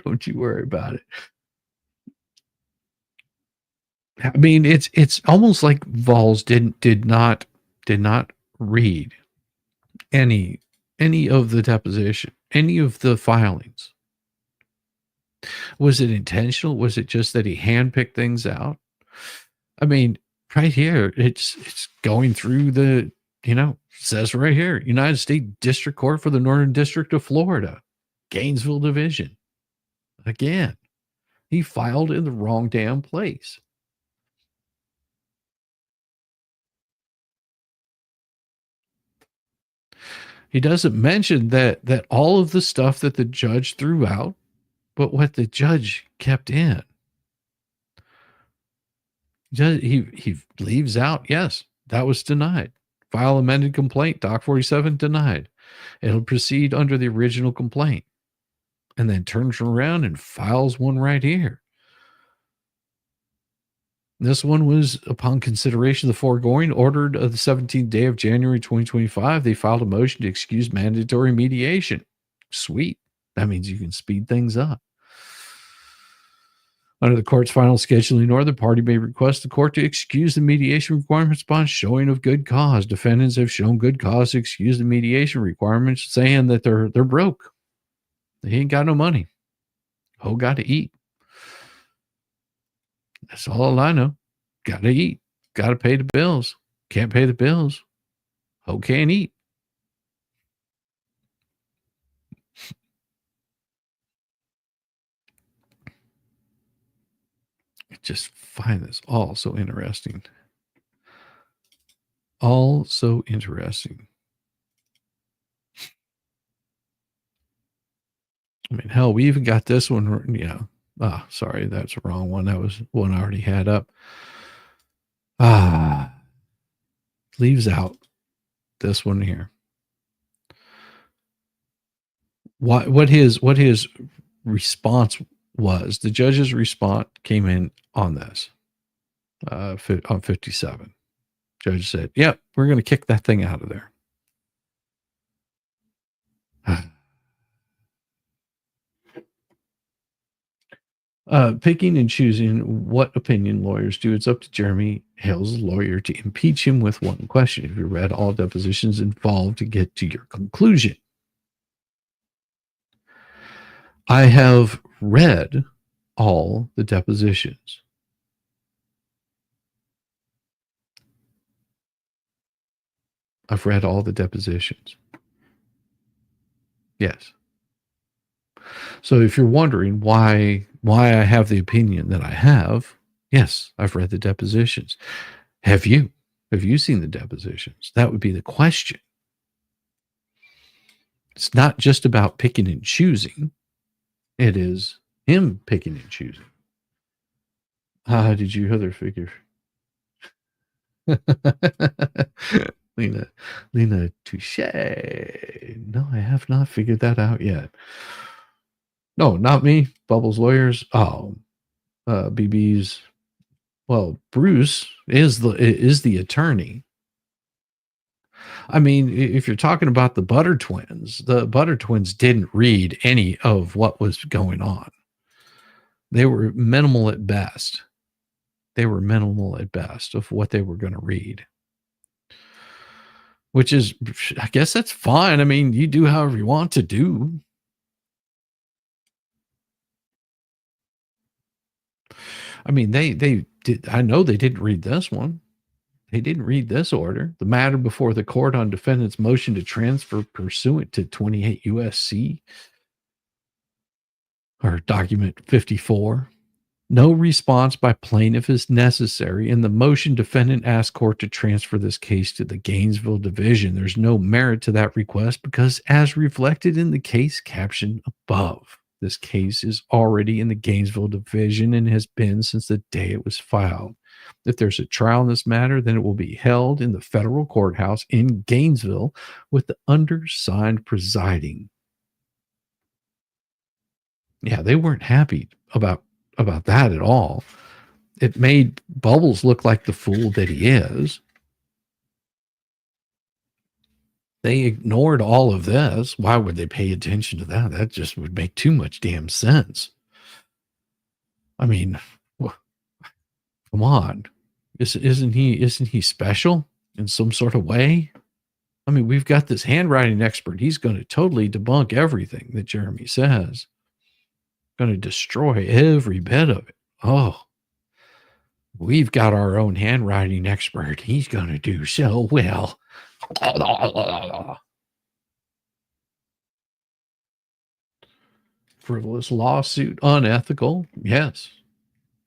Don't you worry about it. I mean, it's almost like Vols did not read any of the deposition, any of the filings. Was it intentional? Was it just that he handpicked things out? I mean, right here, it's going through the, says right here, United States District Court for the Northern District of Florida, Gainesville Division. Again, he filed in the wrong damn place. He doesn't mention that all of the stuff that the judge threw out, but what the judge kept in. He leaves out, yes, that was denied. File amended complaint, Doc 47 denied. It'll proceed under the original complaint. And then turns around and files one right here. This one was upon consideration of the foregoing, ordered of the 17th day of January 2025. They filed a motion to excuse mandatory mediation. Sweet. That means you can speed things up. Under the court's final scheduling order, the party may request the court to excuse the mediation requirements upon showing of good cause. Defendants have shown good cause to excuse the mediation requirements, saying that they're broke. They ain't got no money. Ho got to eat. That's all I know. Got to eat. Got to pay the bills. Can't pay the bills. Ho can't eat. I just find this all so interesting. All so interesting. I mean, hell, we even got this one. Yeah. Sorry, that's the wrong one. That was one I already had up. Leaves out this one here. What his response was, the judge's response came in on this, on 57. Judge said, yep, we're going to kick that thing out of there. Picking and choosing what opinion lawyers do. It's up to Jeremy Hale's lawyer to impeach him with one question. If you read all depositions involved to get to your conclusion. I have read all the depositions. I've read all the depositions. Yes. So if you're wondering why I have the opinion that I have, yes, I've read the depositions. Have you? Have you seen the depositions? That would be the question. It's not just about picking and choosing. It is him picking and choosing. Did you hear their figure? Lena, touche. No, I have not figured that out yet. No, not me. Bubbles lawyers. BB's. Well, Bruce is the attorney. I mean, if you're talking about the Butter Twins didn't read any of what was going on. They were minimal at best. Of what they were going to read. Which is, I guess that's fine. I mean, you do however you want to do. I mean, they did. I know they didn't read this one. They didn't read this order. The matter before the court on defendant's motion to transfer pursuant to 28 USC or document 54. No response by plaintiff is necessary. In the motion, defendant asked court to transfer this case to the Gainesville Division. There's no merit to that request because, as reflected in the case caption above, this case is already in the Gainesville Division and has been since the day it was filed. If there's a trial in this matter, then it will be held in the federal courthouse in Gainesville with the undersigned presiding. Yeah, they weren't happy about that at all. It made Bubbles look like the fool that he is. They ignored all of this. Why would they pay attention to that? That just would make too much damn sense. I mean, come on. Isn't he special in some sort of way? I mean, we've got this handwriting expert. He's going to totally debunk everything that Jeremy says. Going to destroy every bit of it. Oh, we've got our own handwriting expert. He's going to do so well. Frivolous lawsuit, unethical. Yes,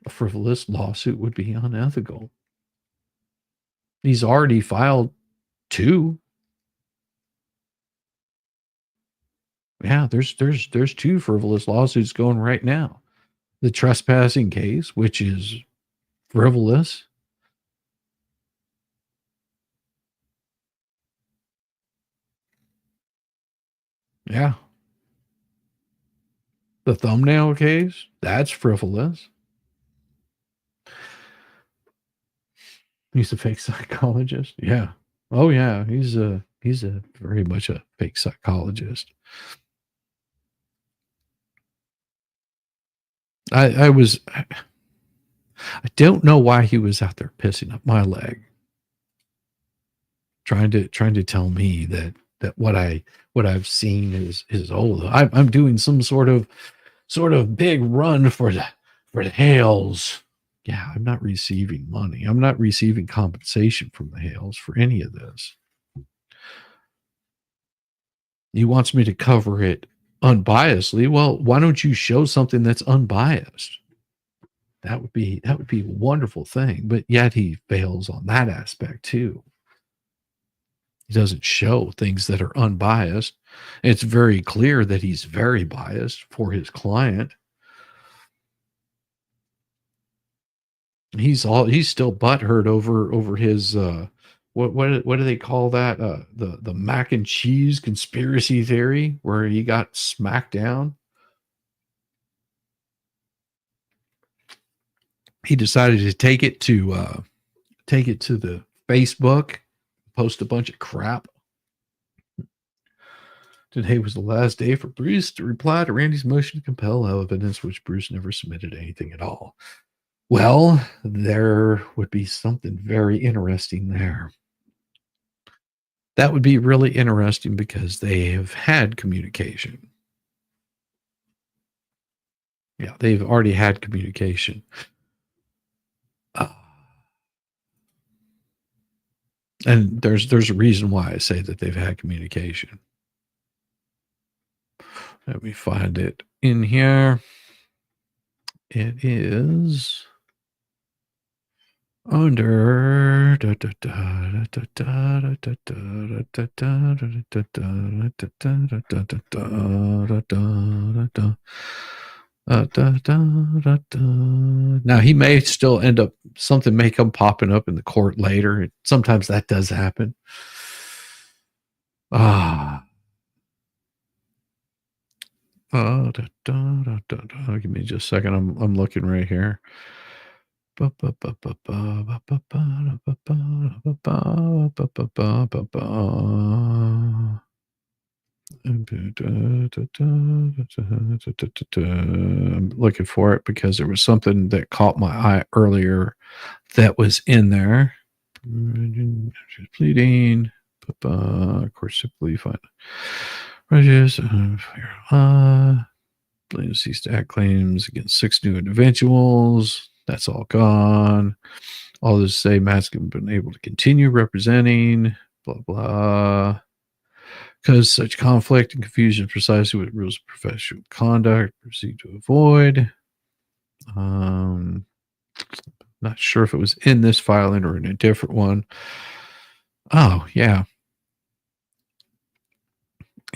a frivolous lawsuit would be unethical. He's already filed 2. Yeah, there's 2 frivolous lawsuits going right now. The trespassing case, which is frivolous. Yeah. The thumbnail case, that's frivolous. He's a fake psychologist. Yeah. Oh yeah, he's a very much a fake psychologist. I don't know why he was out there pissing up my leg, trying to tell me that what I've seen is old. I'm doing some sort of big run for the Hales. Yeah, I'm not receiving money. I'm not receiving compensation from the Hales for any of this. He wants me to cover it unbiasedly. Well, why don't you show something that's unbiased? That would be a wonderful thing. But yet he fails on that aspect too. He doesn't show things that are unbiased. It's very clear that he's very biased for his client. He's still butthurt over his what do they call that? The mac and cheese conspiracy theory where he got smacked down. He decided to take it to the Facebook, post a bunch of crap. Today was the last day for Bruce to reply to Randy's motion to compel evidence, which Bruce never submitted anything at all. Well, there would be something very interesting there. That would be really interesting because they have had communication. Yeah, they've already had communication. And there's a reason why I say that they've had communication. Let me find it in here. It is under now he may still end up, something may come popping up in the court later. Sometimes that does happen. Give me just a second. I'm looking right here. I'm looking for it because there was something that caught my eye earlier that was in there. Pleading, of course, simply fine. Prejudice, plaintiff ceased to act claims against 6 new individuals. That's all gone. All this say Matzkin been able to continue representing, blah, blah. Because such conflict and confusion precisely what rules of professional conduct proceed to avoid. Not sure if it was in this filing or in a different one. Oh, yeah.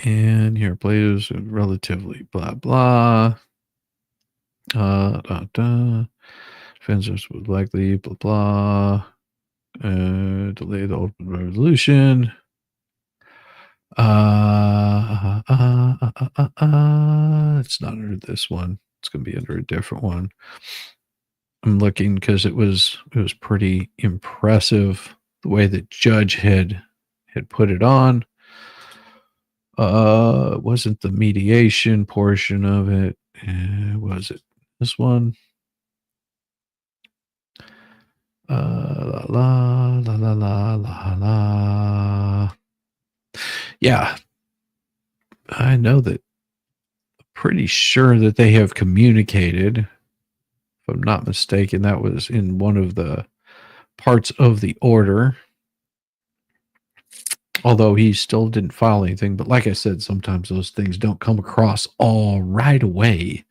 And here, players relatively blah, blah. Defenders would likely blah, blah. Delay the ultimate resolution. It's not under this one. It's going to be under a different one. I'm looking because it was pretty impressive the way that Judge had put it on. It wasn't the mediation portion of it. Was it this one? La la la la la la la. Yeah, I know that pretty sure that they have communicated. If I'm not mistaken, that was in one of the parts of the order. Although he still didn't file anything. But like I said, sometimes those things don't come across all right away.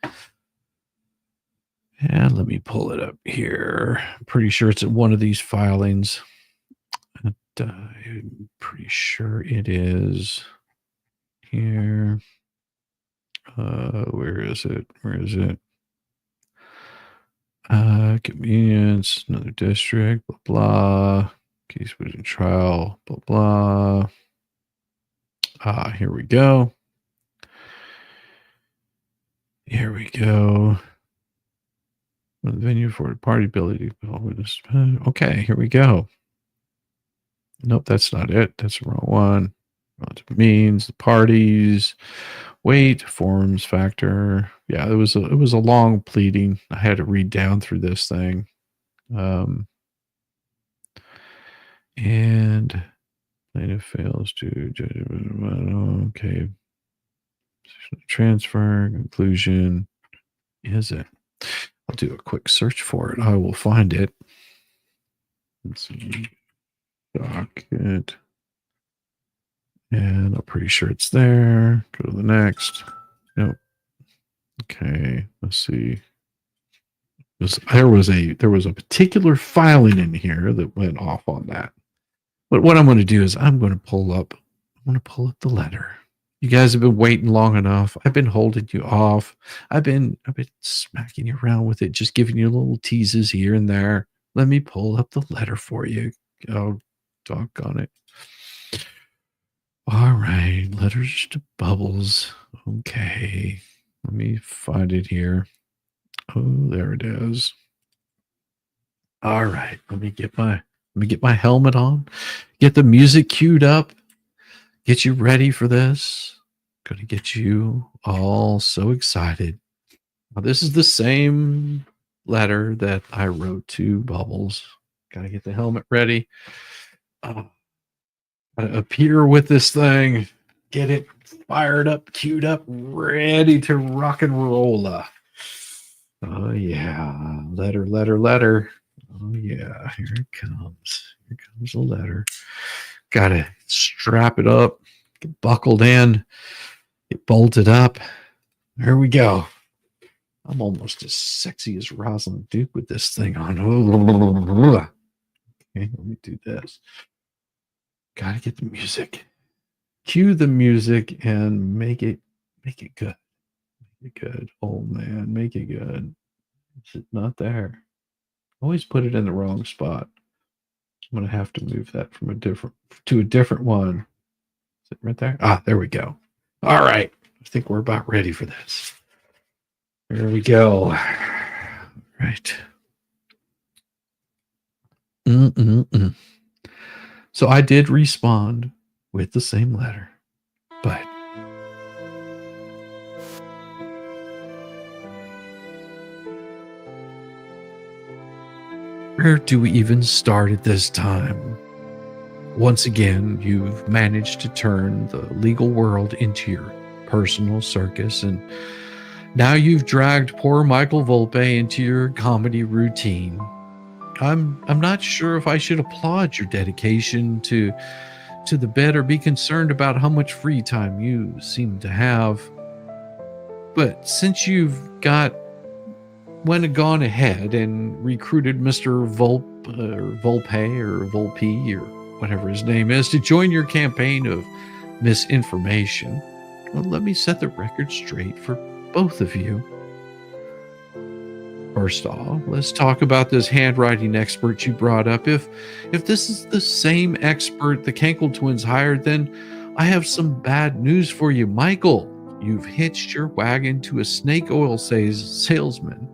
And let me pull it up here. I'm pretty sure it's at one of these filings. I'm pretty sure it is here. Where is it? Where is it? Convenience, another district, blah, blah. Case was in trial, blah, blah. Here we go. Here we go. The venue for the party ability. Okay, here we go. Nope, that's not it. That's the wrong one. Means the parties, weight, forms, factor. Yeah, it was a long pleading. I had to read down through this thing. And plaintiff fails to judge. Okay. Transfer, conclusion. Is it? I'll do a quick search for it. I will find it. Let's see. Docket. And I'm pretty sure it's there. Go to the next. Nope. Okay. Let's see. There was a particular filing in here that went off on that. But what I'm going to do is I'm going to pull up the letter. You guys have been waiting long enough. I've been holding you off. I've been smacking you around with it, just giving you little teases here and there. Let me pull up the letter for you. Oh, doggone it. All right, letters to Bubbles. Okay, let me find it here. Oh, there it is. All right, let me get my helmet on, get the music queued up, get you ready for this. Gonna get you all so excited. Now, this is the same letter that I wrote to Bubbles. Gotta get the helmet ready. Appear with this thing, get it fired up, queued up, ready to rock and roll. Oh yeah, letter. Oh yeah, here it comes. Here comes the letter. Gotta strap it up, get buckled in, get bolted up. There we go. I'm almost as sexy as Rosalind Duke with this thing on. Okay, let me do this. Gotta get the music. Cue the music and make it good. Make it good. Oh man, make it good. Is it not there? Always put it in the wrong spot. I'm gonna have to move that from a different one. Is it right there? Ah, there we go. All right. I think we're about ready for this. There we go. Right. So I did respond with the same letter, but where do we even start at this time? Once again, you've managed to turn the legal world into your personal circus, and now you've dragged poor Michael Volpe into your comedy routine. I'm not sure if I should applaud your dedication to the bit or be concerned about how much free time you seem to have. But since you've gone ahead and recruited Mr. Volpe or whatever his name is to join your campaign of misinformation, well, let me set the record straight for both of you. First off, let's talk about this handwriting expert you brought up. If this is the same expert the Kenkel twins hired, then I have some bad news for you. Michael, you've hitched your wagon to a snake oil salesman,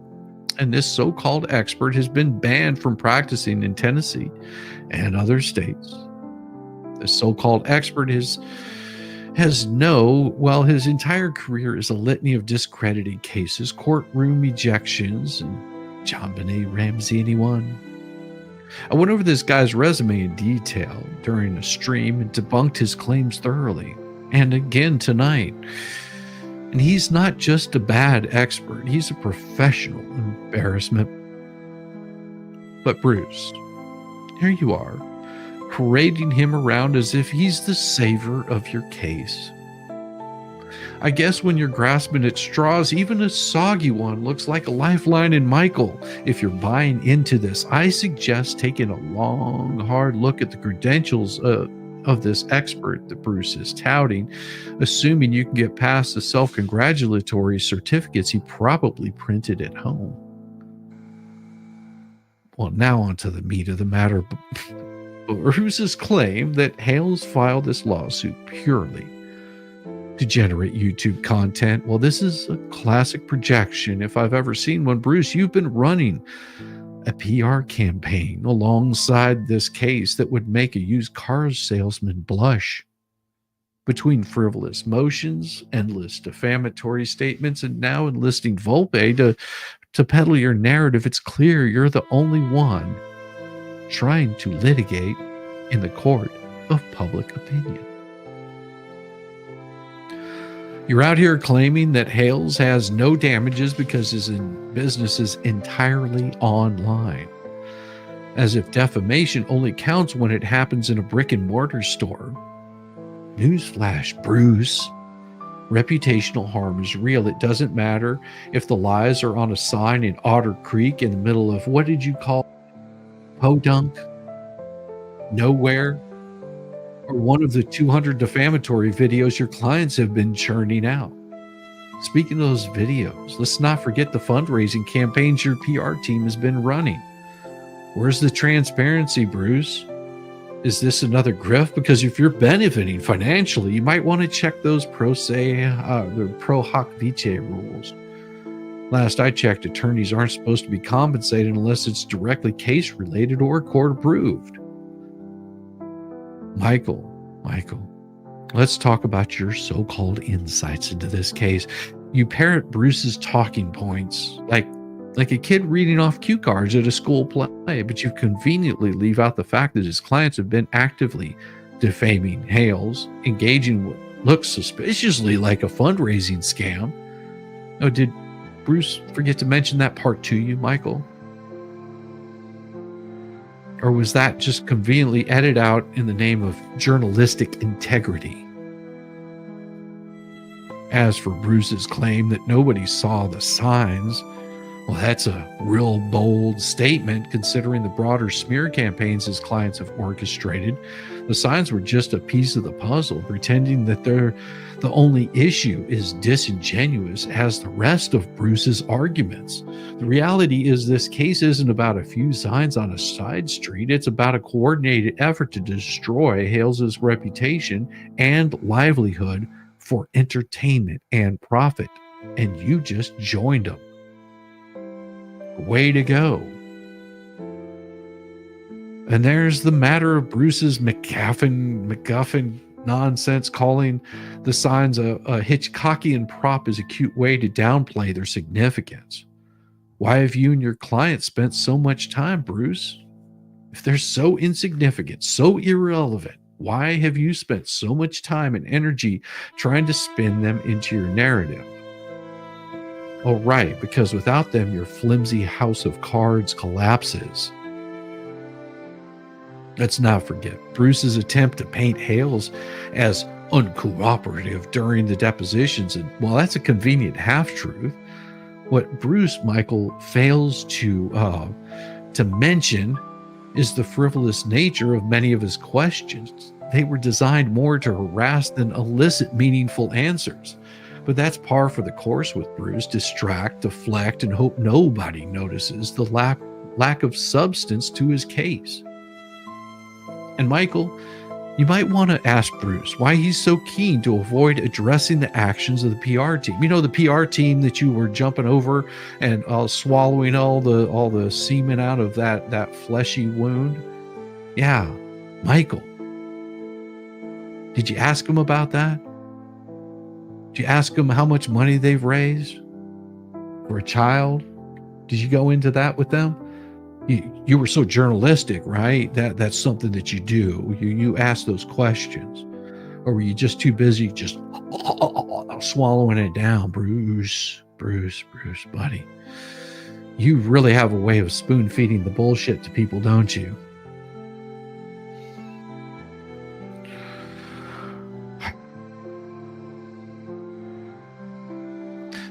and this so-called expert has been banned from practicing in Tennessee and other states. This so-called expert his entire career is a litany of discredited cases, courtroom ejections, and John Benet Ramsey anyone. I went over this guy's resume in detail during a stream and debunked his claims thoroughly, and again tonight. And he's not just a bad expert, he's a professional embarrassment. But Bruce, here you are, parading him around as if he's the savior of your case. I guess when you're grasping at straws, even a soggy one looks like a lifeline. And Michael, if you're buying into this, I suggest taking a long, hard look at the credentials of this expert that Bruce is touting, assuming you can get past the self-congratulatory certificates he probably printed at home. Well, now on to the meat of the matter. Bruce's claim that Hales filed this lawsuit purely to generate YouTube content. Well, this is a classic projection if I've ever seen one. Bruce, you've been running a PR campaign alongside this case that would make a used car salesman blush. Between frivolous motions, endless defamatory statements, and now enlisting Volpe to peddle your narrative, it's clear you're the only one trying to litigate in the court of public opinion. You're out here claiming that Hales has no damages because his business is entirely online, as if defamation only counts when it happens in a brick and mortar store. Newsflash, Bruce. Reputational harm is real. It doesn't matter if the lies are on a sign in Otter Creek in the middle of, what did you call it? Podunk? Nowhere? Or one of the 200 defamatory videos your clients have been churning out. Speaking of those videos, let's not forget the fundraising campaigns your PR team has been running. Where's the transparency, Bruce? Is this another grift? Because if you're benefiting financially, you might want to check those the pro hoc vitae rules. Last I checked, attorneys aren't supposed to be compensated unless it's directly case related or court approved. Michael, let's talk about your so-called insights into this case. You parrot Bruce's talking points like a kid reading off cue cards at a school play, but you conveniently leave out the fact that his clients have been actively defaming Hales, engaging what looks suspiciously like a fundraising scam. Oh, did Bruce forget to mention that part to you, Michael? Or was that just conveniently edited out in the name of journalistic integrity? As for Bruce's claim that nobody saw the signs, well, that's a real bold statement considering the broader smear campaigns his clients have orchestrated. The signs were just a piece of the puzzle, pretending that the only issue is disingenuous as the rest of Bruce's arguments. The reality is this case isn't about a few signs on a side street. It's about a coordinated effort to destroy Hales's reputation and livelihood for entertainment and profit. And you just joined them. Way to go. And there's the matter of Bruce's MacGuffin nonsense, calling the signs a Hitchcockian prop is a cute way to downplay their significance. Why have you and your client spent so much time, Bruce? If they're so insignificant, so irrelevant, why have you spent so much time and energy trying to spin them into your narrative? Oh, right, because without them, your flimsy house of cards collapses. Let's not forget Bruce's attempt to paint Hales as uncooperative during the depositions. And while that's a convenient half-truth, what Bruce, Michael, fails to mention is the frivolous nature of many of his questions. They were designed more to harass than elicit meaningful answers. But that's par for the course with Bruce. Distract, deflect, and hope nobody notices the lack of substance to his case. And Michael, you might want to ask Bruce why he's so keen to avoid addressing the actions of the PR team. You know, the PR team that you were jumping over and swallowing all the semen out of that fleshy wound. Yeah, Michael. Did you ask him about that? Did you ask them how much money they've raised for a child? Did you go into that with them? You were so journalistic, right? That's something that you do. You ask those questions. Or were you just too busy just swallowing it down? Bruce, buddy. You really have a way of spoon feeding the bullshit to people, don't you?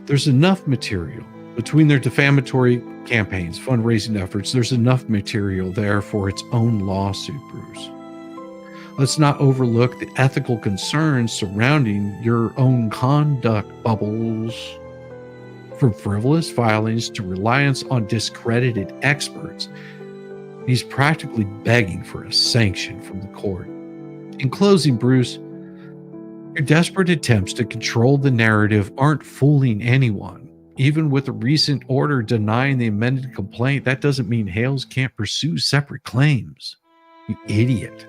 There's enough material between their defamatory campaigns, fundraising efforts. There's enough material there for its own lawsuit, Bruce. Let's not overlook the ethical concerns surrounding your own conduct, Bubbles. From frivolous filings to reliance on discredited experts, he's practically begging for a sanction from the court. In closing, Bruce, your desperate attempts to control the narrative aren't fooling anyone. Even with a recent order denying the amended complaint, that doesn't mean Hales can't pursue separate claims. You idiot.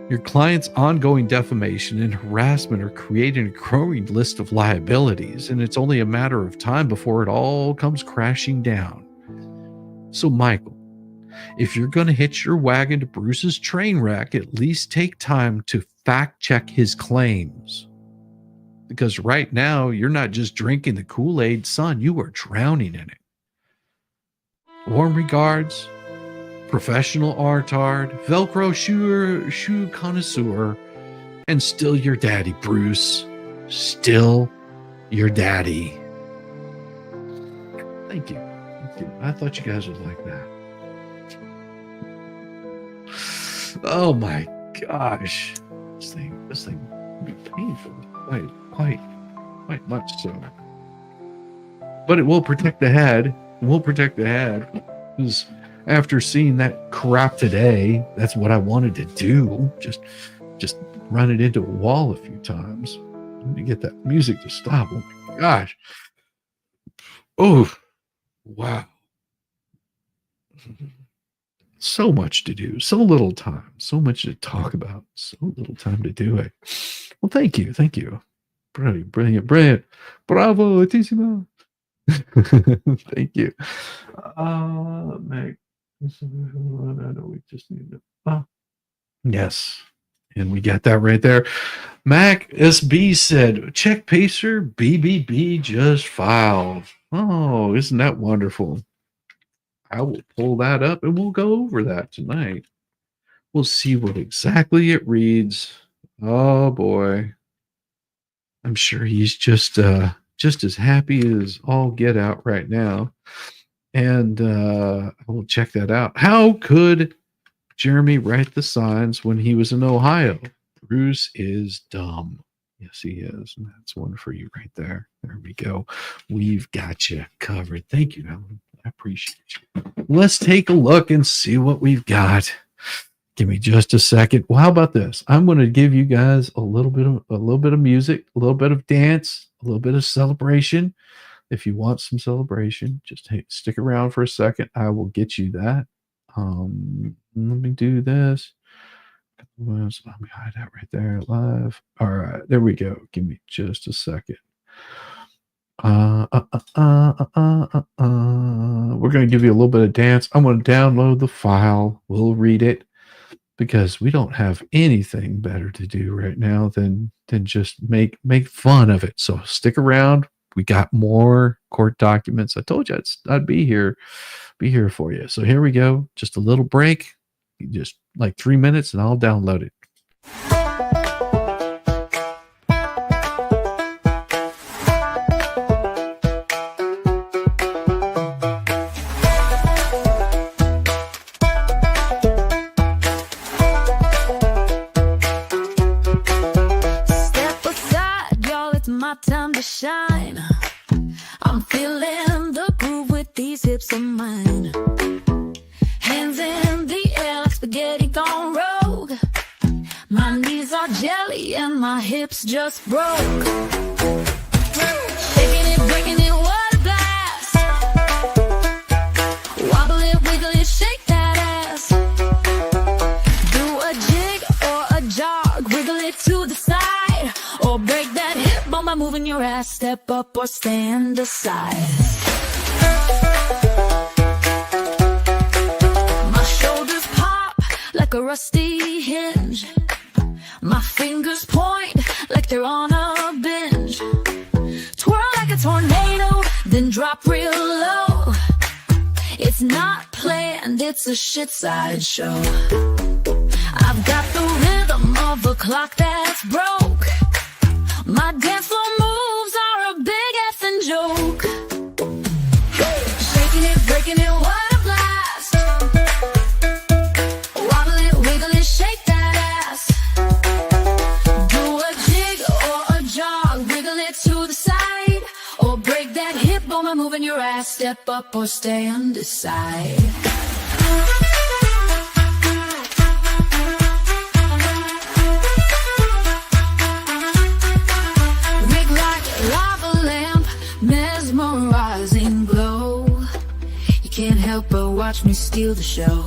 Your client's ongoing defamation and harassment are creating a growing list of liabilities, and it's only a matter of time before it all comes crashing down. So, Michael, if you're going to hitch your wagon to Bruce's train wreck, at least take time to fact check his claims. Because right now, you're not just drinking the Kool-Aid, son, you are drowning in it. Warm regards, professional artard, Velcro shoe connoisseur, and still your daddy, Bruce. Still your daddy. Thank you. Thank you. I thought you guys would like that. Oh my gosh. This thing would be painful. Quite much so. But it will protect the head. It will protect the head. Because after seeing that crap today, that's what I wanted to do. Just run it into a wall a few times. Let me get that music to stop. Oh my gosh. Oh, wow. So much to do, so little time, so much to talk about, so little time to do it. Well, thank you. Brilliant. Bravo, Tissimo. Thank you. Meg. I know we just need to. Yes. And we got that right there. Mac SB said, check Pacer, BBB just filed. Oh, isn't that wonderful? I will pull that up and we'll go over that tonight. We'll see what exactly it reads. Oh boy. I'm sure he's just as happy as all get out right now. And I will check that out. How could Jeremy write the signs when he was in Ohio? Bruce is dumb. Yes, he is. And that's one for you right there. There we go. We've got you covered. Thank you, Ellen. I appreciate you. Let's take a look and see what we've got. Give me just a second. Well, how about this? I'm going to give you guys a little bit of music, a little bit of dance, a little bit of celebration. If you want some celebration, just stick around for a second. I will get you that. Let me do this. Let me hide that right there live. All right, there we go. Give me just a second. We're going to give you a little bit of dance. I'm going to download the file. We'll read it because we don't have anything better to do right now than just make fun of it. So stick around. We got more court documents. I told you I'd be here for you. So here we go. Just a little break. Just like 3 minutes and I'll download it. Step aside, y'all, it's my time to shine. I'm feeling the groove with these hips of mine. Hands in the air like spaghetti gone rogue. My knees are jelly and my hips just broke. Shaking it, breaking it, what a blast. Wobble it, wiggle it, shake that ass. Do a jig or a jog, wiggle it to the side. Or break that hip bone by moving your ass. Step up or stand aside. Like a rusty hinge. My fingers point like they're on a binge. Twirl like a tornado, then drop real low. It's not planned, it's a shit sideshow. I've got the rhythm of a clock that's broke. My dance floor moves are a big effing joke. Shaking it, breaking it, what a blast. Wobble it, wiggle it, shake that ass. Do a jig or a jog, wiggle it to the side. Or break that hip bone by moving your ass. Step up or stand aside. Rig like lava lamp, mesmerizing glow. You can't help but watch me steal the show.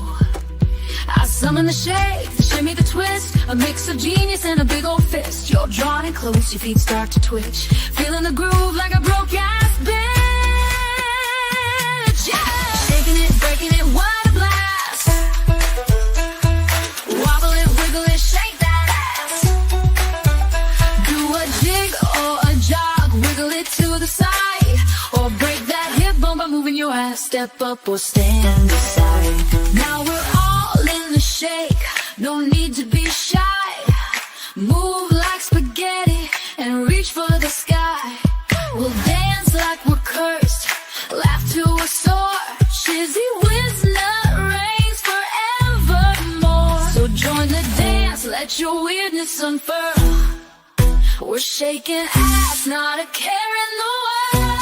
I summon the shake, the shimmy, the twist, a mix of genius and a big old fist. You're drawn in close, your feet start to twitch, feeling the groove like a broke ass bitch. Yeah, shaking it, breaking it, what a blast. Wobble it, wiggle it, shake that ass. Do a jig or a jog, wiggle it to the side, or break that hip bone by moving your ass. Step up or stand aside. Now we're all in the shake, no need to be shy. Move like spaghetti and reach for the sky. We'll dance like we're cursed, laugh to a sore. Chizzy whiz nut reigns forevermore. So join the dance, let your weirdness unfurl. We're shaking ass, not a care in the world.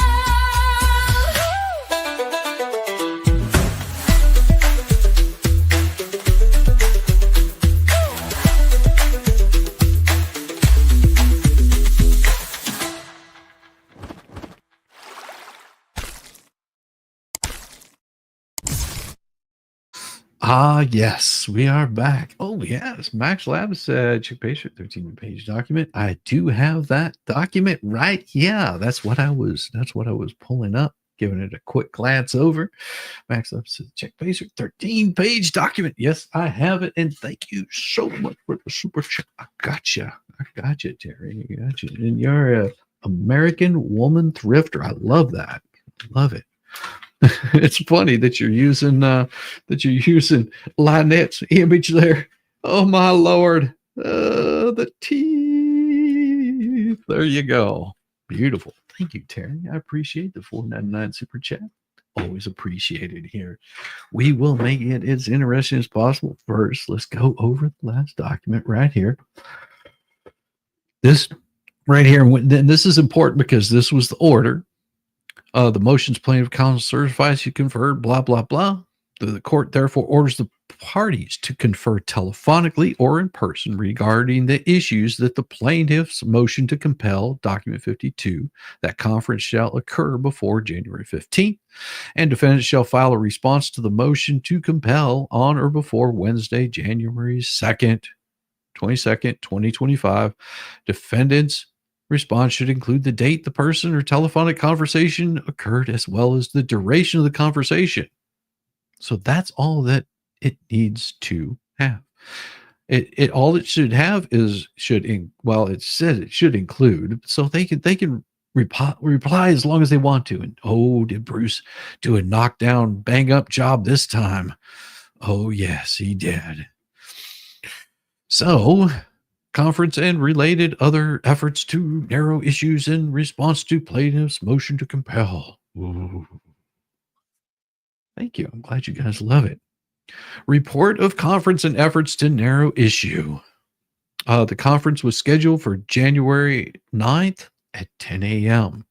Ah, yes, we are back. Oh, yes. Max Labs check page 13-page document. I do have that document right. Yeah, that's what I was pulling up, giving it a quick glance over. Max Labs says check page 13-page document. Yes, I have it, and thank you so much for the super chat. I gotcha, Terry. I gotcha. And you're a American woman thrifter. I love that. Love it. It's funny that you're using Lynette's image there. Oh my Lord, the teeth. There you go. Beautiful. Thank you, Terry. I appreciate the $4.99 super chat. Always appreciated here. We will make it as interesting as possible. First, let's go over the last document right here. This right here, and this is important because this was the order. The motions plaintiff counsel certifies you conferred, blah, blah, blah. The court therefore orders the parties to confer telephonically or in person regarding the issues that the plaintiff's motion to compel, document 52, that conference shall occur before January 15th, and defendants shall file a response to the motion to compel on or before Wednesday, January 2nd, 2025. Defendants' response should include the date the person or telephonic conversation occurred, as well as the duration of the conversation. So that's all that it needs to have. It all it should have is it says it should include, so they can reply as long as they want to. And oh, did Bruce do a knockdown, bang up job this time? Oh yes, he did. So, conference and related other efforts to narrow issues in response to plaintiff's motion to compel. Ooh. Thank you. I'm glad you guys love it. Report of conference and efforts to narrow issue. The conference was scheduled for January 9th at 10 a.m.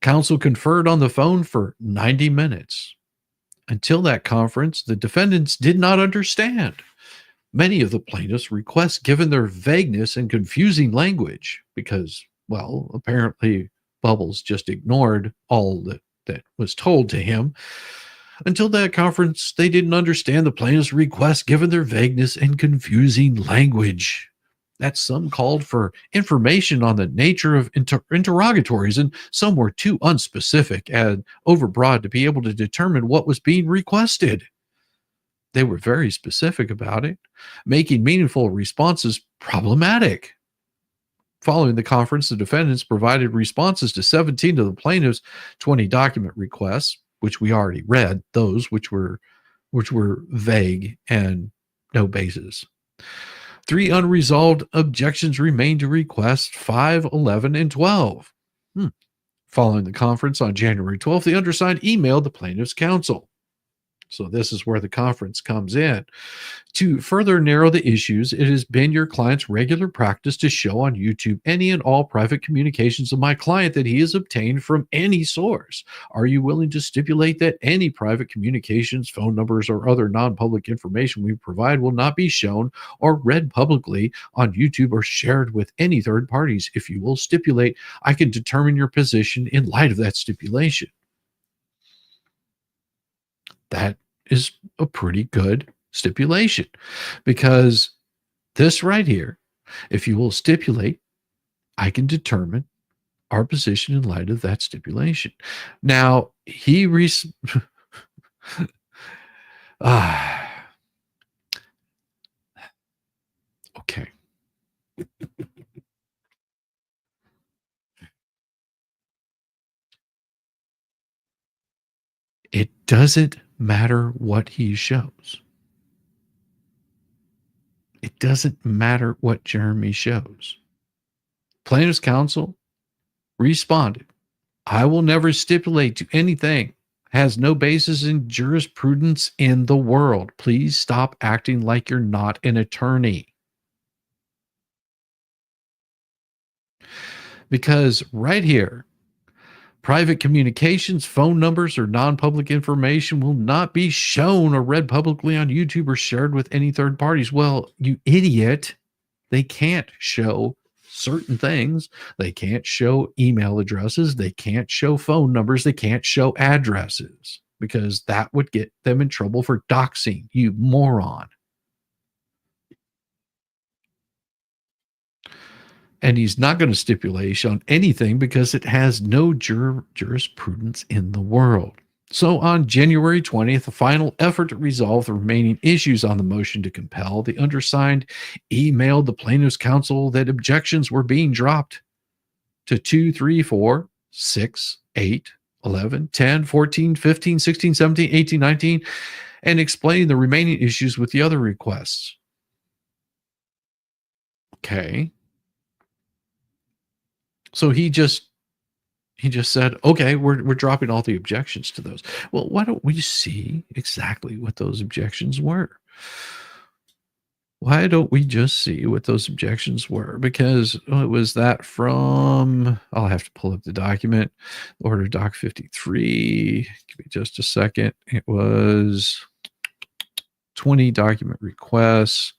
Counsel conferred on the phone for 90 minutes. Until that conference, the defendants did not understand many of the plaintiffs' requests, given their vagueness and confusing language, because, well, apparently Bubbles just ignored all that was told to him. Until that conference, they didn't understand the plaintiffs' requests, given their vagueness and confusing language. That some called for information on the nature of interrogatories, and some were too unspecific and overbroad to be able to determine what was being requested. They were very specific about it, making meaningful responses problematic. Following the conference, the defendants provided responses to 17 of the plaintiffs' 20 document requests, which we already read, those which were vague and no basis. 3 unresolved objections remained to requests 5, 11, and 12. Following the conference on January 12th, the undersigned emailed the plaintiff's counsel. So this is where the conference comes in. To further narrow the issues, it has been your client's regular practice to show on YouTube any and all private communications of my client that he has obtained from any source. Are you willing to stipulate that any private communications, phone numbers, or other non-public information we provide will not be shown or read publicly on YouTube or shared with any third parties? If you will stipulate, I can determine your position in light of that stipulation. That is a pretty good stipulation, because this right here, if you will stipulate, I can determine our position in light of that stipulation. Now, okay. It doesn't matter what he shows. It doesn't matter what Jeremy shows. Plaintiff's counsel responded, I will never stipulate to anything. Has no basis in jurisprudence in the world. Please stop acting like you're not an attorney. Because right here, private communications, phone numbers, or non-public information will not be shown or read publicly on YouTube or shared with any third parties. Well, you idiot. They can't show certain things. They can't show email addresses. They can't show phone numbers. They can't show addresses, because that would get them in trouble for doxing, you moron. And he's not going to stipulate on anything because it has no jurisprudence in the world. So on January 20th, the final effort to resolve the remaining issues on the motion to compel, the undersigned emailed the plaintiff's counsel that objections were being dropped to 2, 3, 4, 6, 8, 11, 10, 14, 15, 16, 17, 18, 19, and explained the remaining issues with the other requests. Okay. So he just said, okay, we're dropping all the objections to those. Well, why don't we see exactly what those objections were? Why don't we just see what those objections were? Because it was that from, I'll have to pull up the document, order doc 53. Give me just a second. It was 20 document requests.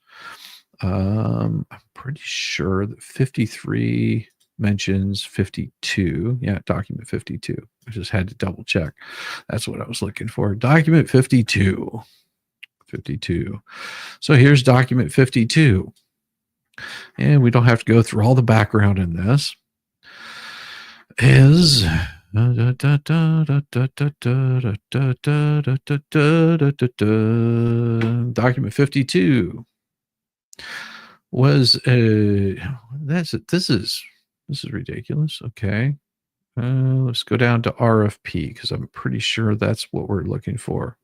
I'm pretty sure that 53 mentions 52. Yeah, document 52. I just had to double check. That's what I was looking for. Document 52. 52. So here's document 52. And we don't have to go through all the background in this. Is document 52 was this is ridiculous. Okay. Let's go down to RFP, because I'm pretty sure that's what we're looking for.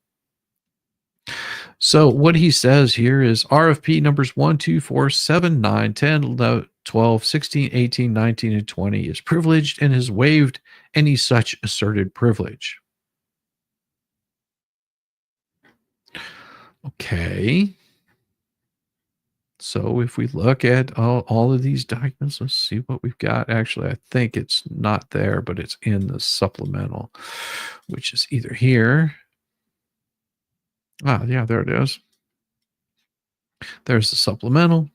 So what he says here is RFP numbers 1, 2, 4, 7, 9, 10, 11, 12, 16, 18, 19, and 20 is privileged and has waived any such asserted privilege. Okay. So if we look at all of these documents, let's see what we've got. Actually, I think it's not there, but it's in the supplemental, which is either here. Ah, yeah, there it is. There's the supplemental.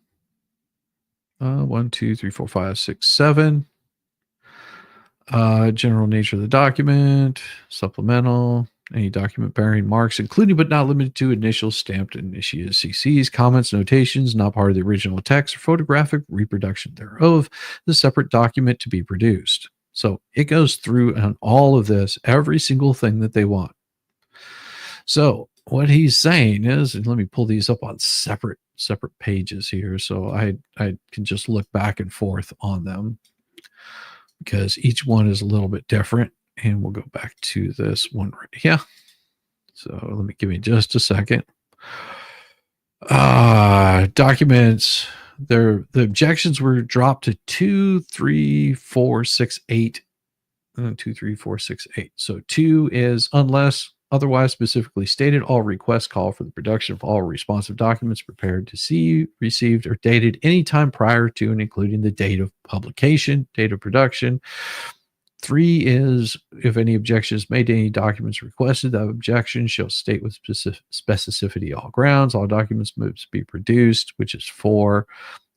1, 2, 3, 4, 5, 6, 7. General nature of the document, supplemental. Any document bearing marks, including but not limited to initials, stamped, initiated CCs, comments, notations, not part of the original text, or photographic reproduction thereof, the separate document to be produced. So it goes through on all of this, every single thing that they want. So what he's saying is, and let me pull these up on separate pages here, so I can just look back and forth on them, because each one is a little bit different. And we'll go back to this one right here. So give me just a second. Documents. The objections were dropped to 2, 3, 4, 6, 8. 2, 3, 4, 6, 8. So 2 is unless otherwise specifically stated, all requests call for the production of all responsive documents prepared to see, received, or dated any time prior to and including the date of publication, date of production. 3 is if any objection is made to any documents requested, that objection shall state with specificity all grounds. All documents must be produced, which is 4,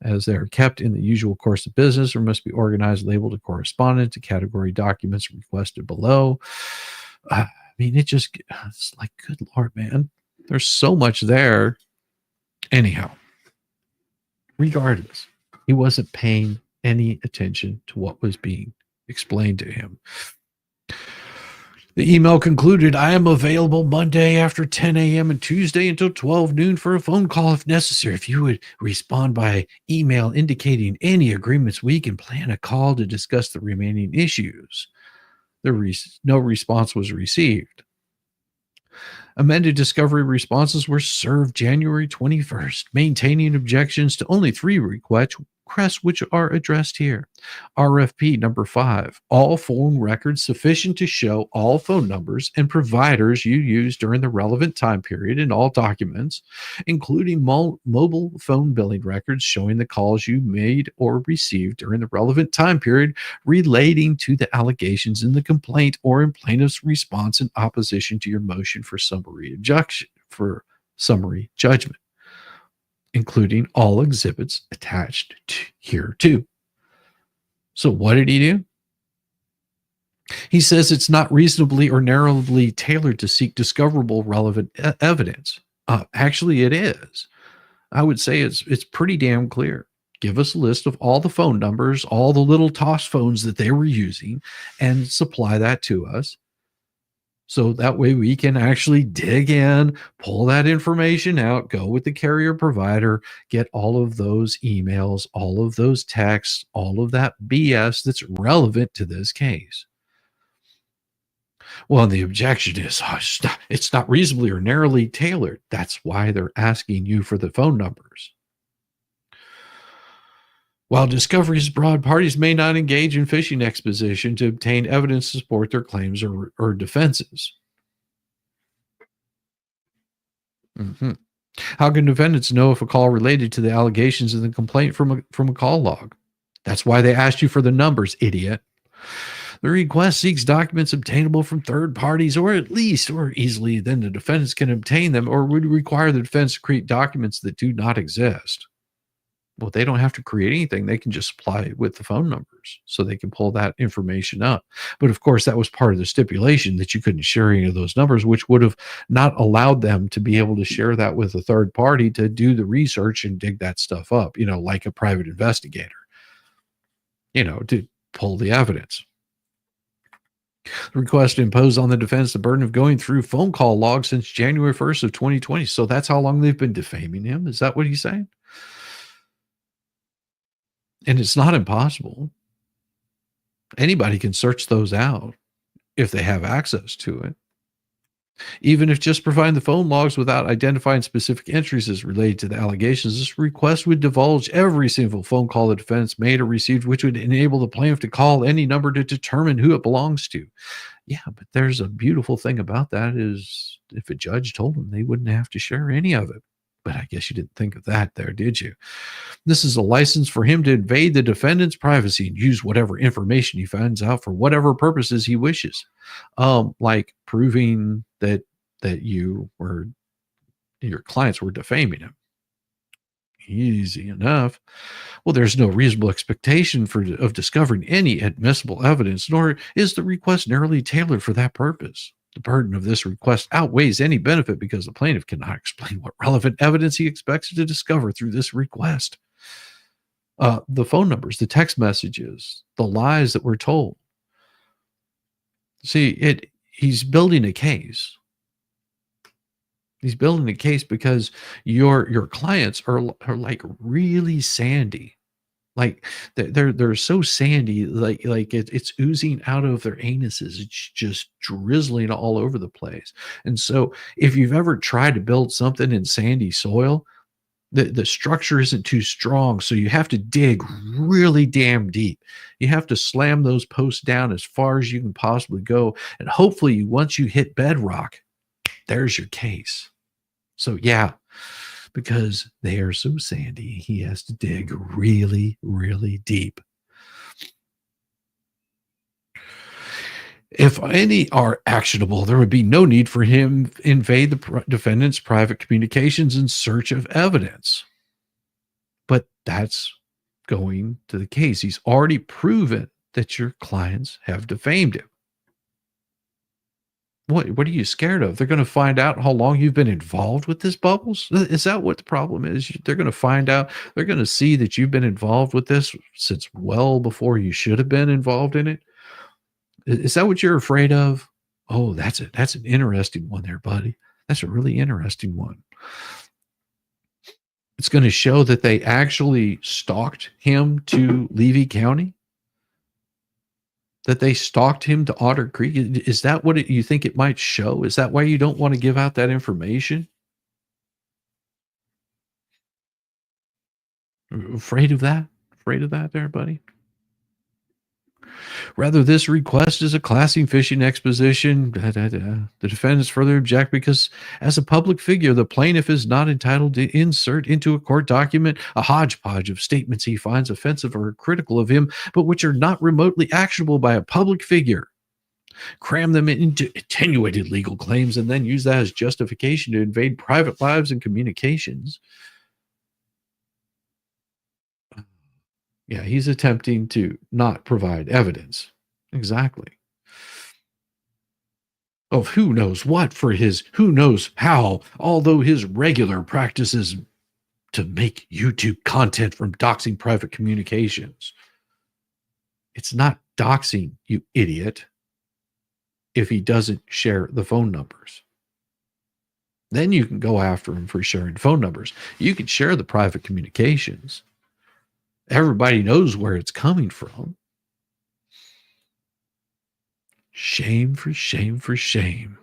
as they are kept in the usual course of business or must be organized, labeled, and correspondent to category documents requested below. I mean, it's like, good Lord, man. There's so much there. Anyhow, regardless, he wasn't paying any attention to what was being explained to him. The email concluded, I am available Monday after 10 a.m. and Tuesday until 12 noon for a phone call if necessary. If you would respond by email indicating any agreements, we can plan a call to discuss the remaining issues. No response was received. Amended discovery responses were served January 21st, maintaining objections to only 3 requests which are addressed here. RFP number 5, all phone records sufficient to show all phone numbers and providers you used during the relevant time period in all documents, including mobile phone billing records showing the calls you made or received during the relevant time period relating to the allegations in the complaint or in plaintiff's response in opposition to your motion for summary judgment, including all exhibits attached here too. So what did he do? He says it's not reasonably or narrowly tailored to seek discoverable relevant evidence. Actually, it is. I would say it's pretty damn clear. Give us a list of all the phone numbers, all the little toss phones that they were using, and supply that to us. So that way we can actually dig in, pull that information out, go with the carrier provider, get all of those emails, all of those texts, all of that BS that's relevant to this case. Well, the objection is, it's not reasonably or narrowly tailored. That's why they're asking you for the phone numbers. While discovery is broad, parties may not engage in fishing expedition to obtain evidence to support their claims or defenses. How can defendants know if a call related to the allegations in the complaint from a call log? That's why they asked you for the numbers, idiot. The request seeks documents obtainable from third parties or easily then the defendants can obtain them, or would require the defense to create documents that do not exist. Well, they don't have to create anything. They can just supply it with the phone numbers so they can pull that information up. But of course, that was part of the stipulation that you couldn't share any of those numbers, which would have not allowed them to be able to share that with a third party to do the research and dig that stuff up, like a private investigator, to pull the evidence. The request imposed on the defense the burden of going through phone call logs since January 1st of 2020. So that's how long they've been defaming him. Is that what he's saying? And it's not impossible. Anybody can search those out if they have access to it. Even if just providing the phone logs without identifying specific entries as related to the allegations, this request would divulge every single phone call the defense made or received, which would enable the plaintiff to call any number to determine who it belongs to. Yeah, but there's a beautiful thing about that is if a judge told them, they wouldn't have to share any of it. But I guess you didn't think of that there, did you? This is a license for him to invade the defendant's privacy and use whatever information he finds out for whatever purposes he wishes. Like proving that your clients were defaming him. Easy enough. Well, there's no reasonable expectation of discovering any admissible evidence, nor is the request narrowly tailored for that purpose. The burden of this request outweighs any benefit because the plaintiff cannot explain what relevant evidence he expects to discover through this request. The phone numbers, the text messages, the lies that were told. See, he's building a case. He's building a case because your clients are like really sandy. Like they're so sandy, like it's oozing out of their anuses. It's just drizzling all over the place. And so if you've ever tried to build something in sandy soil, the structure isn't too strong. So you have to dig really damn deep. You have to slam those posts down as far as you can possibly go. And hopefully once you hit bedrock, there's your case. So yeah, because they are so sandy, he has to dig really, really deep. If any are actionable, there would be no need for him to invade the defendant's private communications in search of evidence. But that's going to the case. He's already proven that your clients have defamed him. What are you scared of? They're going to find out how long you've been involved with this, Bubbles? Is that what the problem is? They're going to find out. They're going to see that you've been involved with this since well before you should have been involved in it. Is that what you're afraid of? Oh, that's an interesting one there, buddy. That's a really interesting one. It's going to show that they actually stalked him to Levy County. That they stalked him to Otter Creek? Is that what you think it might show? Is that why you don't want to give out that information? Afraid of that? Afraid of that there, buddy? Rather, this request is a classy fishing exposition. The defendants further object because, as a public figure, the plaintiff is not entitled to insert into a court document a hodgepodge of statements he finds offensive or critical of him, but which are not remotely actionable by a public figure. Cram them into attenuated legal claims and then use that as justification to invade private lives and communications. Yeah, he's attempting to not provide evidence. Exactly. Of who knows what for his who knows how, although his regular practice is to make YouTube content from doxing private communications. It's not doxing, you idiot, if he doesn't share the phone numbers. Then you can go after him for sharing phone numbers. You can share the private communications. Everybody knows where it's coming from. Shame for shame for shame.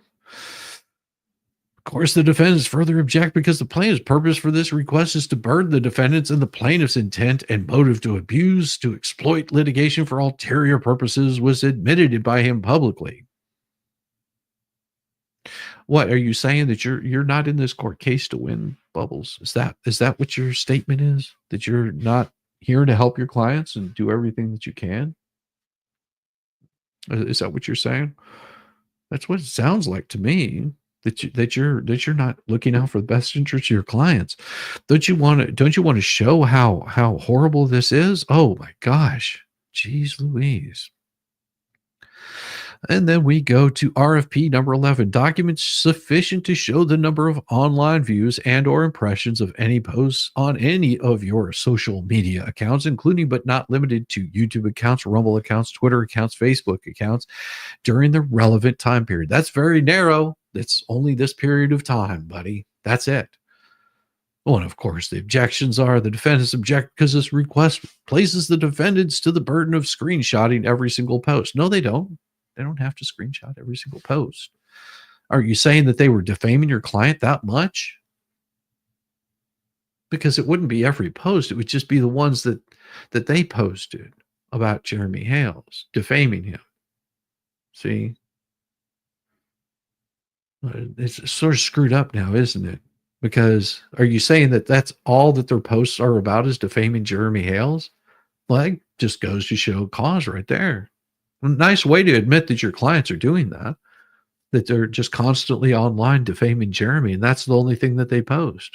Of course, the defendants further object because the plaintiff's purpose for this request is to burden the defendants, and the plaintiff's intent and motive to abuse, to exploit litigation for ulterior purposes was admitted by him publicly. What are you saying, that you're not in this court case to win, Bubbles? Is that what your statement is? That you're not here to help your clients and do everything that you can? Is that what you're saying? That's what it sounds like to me. That you're not looking out for the best interest of your clients. Don't you want to show how horrible this is? Oh my gosh, geez Louise. And then we go to RFP number 11, documents sufficient to show the number of online views and or impressions of any posts on any of your social media accounts, including but not limited to YouTube accounts, Rumble accounts, Twitter accounts, Facebook accounts during the relevant time period. That's very narrow. It's only this period of time, buddy. That's it. Well, and of course, the objections are the defendants object because this request places the defendants to the burden of screenshotting every single post. No, they don't. They don't have to screenshot every single post. Are you saying that they were defaming your client that much? Because it wouldn't be every post. It would just be the ones that they posted about Jeremy Hales, defaming him. See? It's sort of screwed up now, isn't it? Because are you saying that that's all that their posts are about, is defaming Jeremy Hales? Well, that just goes to show cause right there. A nice way to admit that your clients are doing that they're just constantly online defaming Jeremy, and that's the only thing that they post.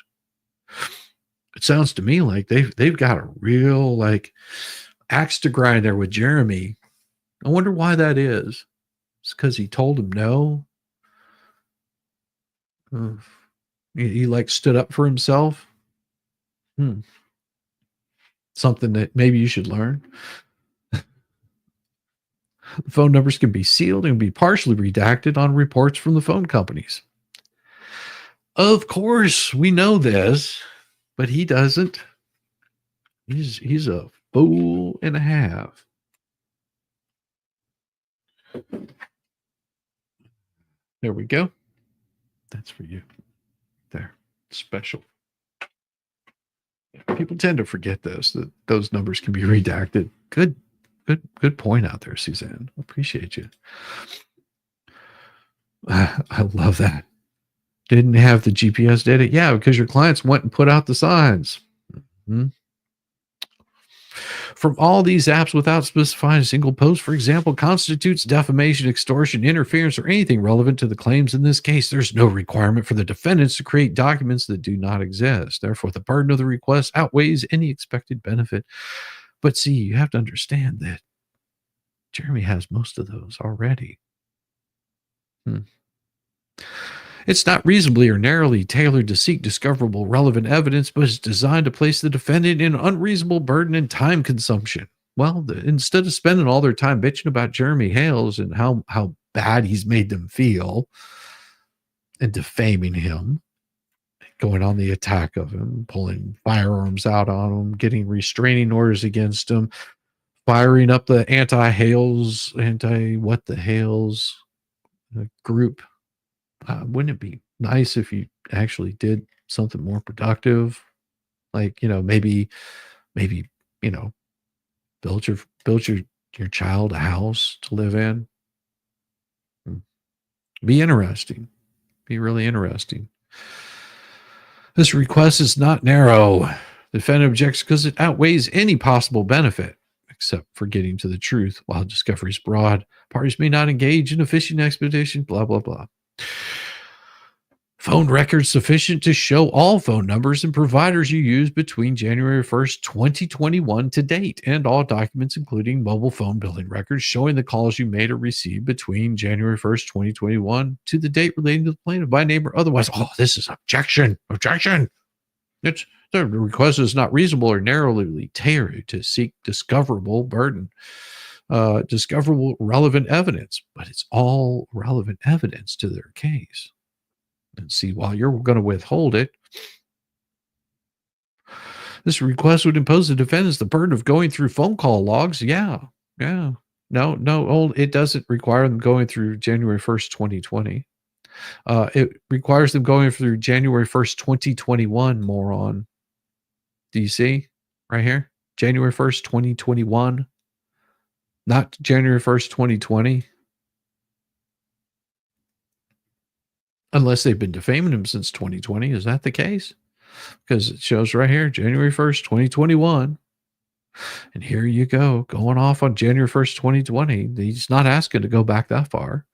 It sounds to me like they've got a real like axe to grind there with Jeremy. I wonder why that is. It's because he told him no. He like stood up for himself. Something that maybe you should learn. The phone numbers can be sealed and be partially redacted on reports from the phone companies. Of course, we know this, but he doesn't. He's a fool and a half. There we go. That's for you. There. Special. People tend to forget this, that those numbers can be redacted. Good point out there, Suzanne. Appreciate you. I love that. Didn't have the GPS data? Yeah, because your clients went and put out the signs. Mm-hmm. From all these apps without specifying a single post, for example, constitutes defamation, extortion, interference, or anything relevant to the claims in this case. There's no requirement for the defendants to create documents that do not exist. Therefore, the burden of the request outweighs any expected benefit. But see, you have to understand that Jeremy has most of those already. It's not reasonably or narrowly tailored to seek discoverable relevant evidence, but is designed to place the defendant in unreasonable burden and time consumption. Well, instead of spending all their time bitching about Jeremy Hales and how bad he's made them feel and defaming him, going on the attack of him, pulling firearms out on him, getting restraining orders against him, firing up the Anti-Hales, Anti-What the Hales group. Wouldn't it be nice if you actually did something more productive? Like, maybe, build your child a house to live in. Be interesting. Be really interesting. This request is not narrow. The defendant objects because it outweighs any possible benefit, except for getting to the truth. While discovery is broad, parties may not engage in a fishing expedition, blah, blah, blah. Phone records sufficient to show all phone numbers and providers you used between January 1st, 2021 to date, and all documents, including mobile phone billing records showing the calls you made or received between January 1st, 2021 to the date relating to the plaintiff by name or otherwise. Oh, this is objection. The request is not reasonable or narrowly tailored to seek discoverable relevant evidence, but it's all relevant evidence to their case. And see, while you're going to withhold it, this request would impose the defendants the burden of going through phone call logs. Yeah. No, it doesn't require them going through January 1st, 2020. It requires them going through January 1st, 2021, moron. Do you see right here? January 1st, 2021, not January 1st, 2020. Unless they've been defaming him since 2020. Is that the case? Because it shows right here, January 1st, 2021. And here you go, going off on January 1st, 2020. He's not asking to go back that far.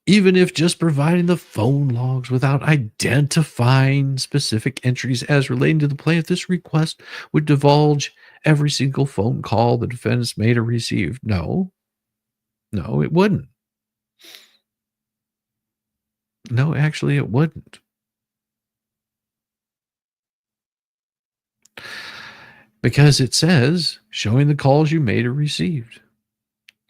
Even if just providing the phone logs without identifying specific entries as relating to the plaintiff, this request would divulge every single phone call the defendants made or received. No, it wouldn't. No, actually, it wouldn't. Because it says, showing the calls you made or received.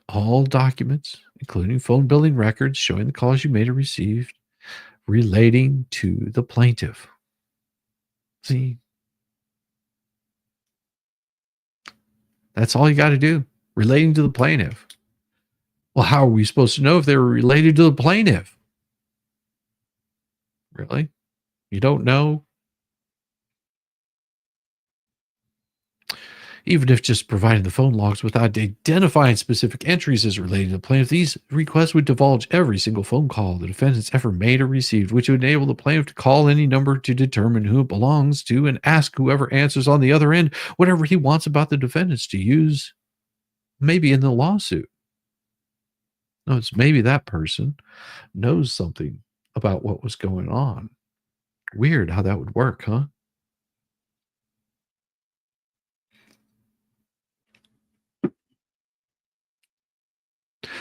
All documents, including phone billing records, showing the calls you made or received, relating to the plaintiff. See? That's all you got to do. Relating to the plaintiff. Well, how are we supposed to know if they were related to the plaintiff? Really? You don't know? Even if just providing the phone logs without identifying specific entries as related to the plaintiff, these requests would divulge every single phone call the defendants ever made or received, which would enable the plaintiff to call any number to determine who it belongs to and ask whoever answers on the other end whatever he wants about the defendants to use, maybe in the lawsuit. No, it's maybe that person knows something about what was going on. Weird how that would work, huh?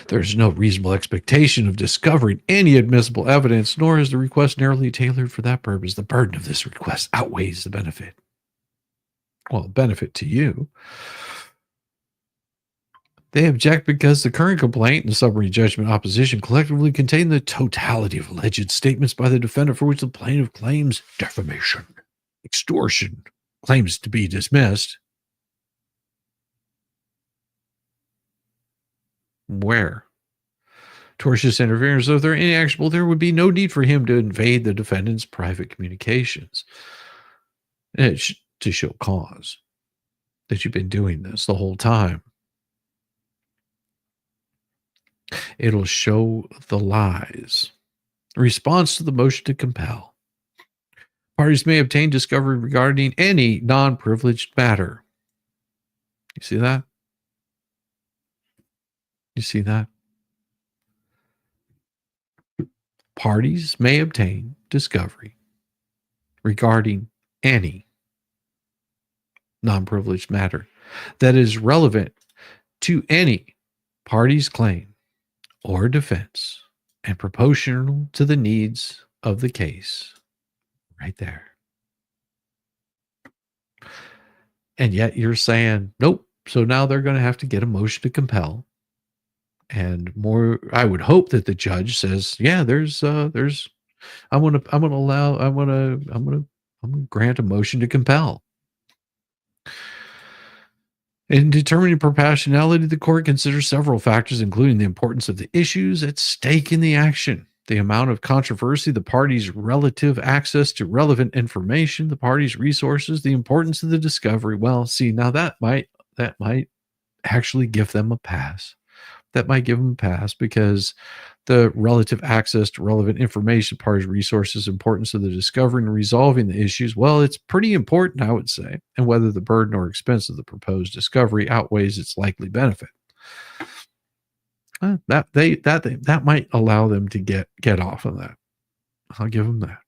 There's no reasonable expectation of discovering any admissible evidence, nor is the request narrowly tailored for that purpose. The burden of this request outweighs the benefit. Well, benefit to you. They object because the current complaint and the summary judgment opposition collectively contain the totality of alleged statements by the defendant for which the plaintiff claims defamation, extortion, claims to be dismissed. Where? Tortious interference. So if they're inactionable, there would be no need for him to invade the defendant's private communications. To show cause that you've been doing this the whole time. It'll show the lies. Response to the motion to compel. Parties may obtain discovery regarding any non-privileged matter. You see that? You see that? Parties may obtain discovery regarding any non-privileged matter that is relevant to any party's claim or defense and proportional to the needs of the case. Right there. And yet you're saying, nope. So now they're going to have to get a motion to compel. And more, I would hope that the judge says, yeah, I'm going to grant a motion to compel. In determining proportionality, the court considers several factors, including the importance of the issues at stake in the action, the amount of controversy, the parties' relative access to relevant information, the parties' resources, the importance of the discovery. Well, see, now that might actually give them a pass. That might give them a pass because the relative access to relevant information, parties' resources, importance of the discovery and resolving the issues. Well, it's pretty important, I would say, and whether the burden or expense of the proposed discovery outweighs its likely benefit. That might allow them to get off of that. I'll give them that.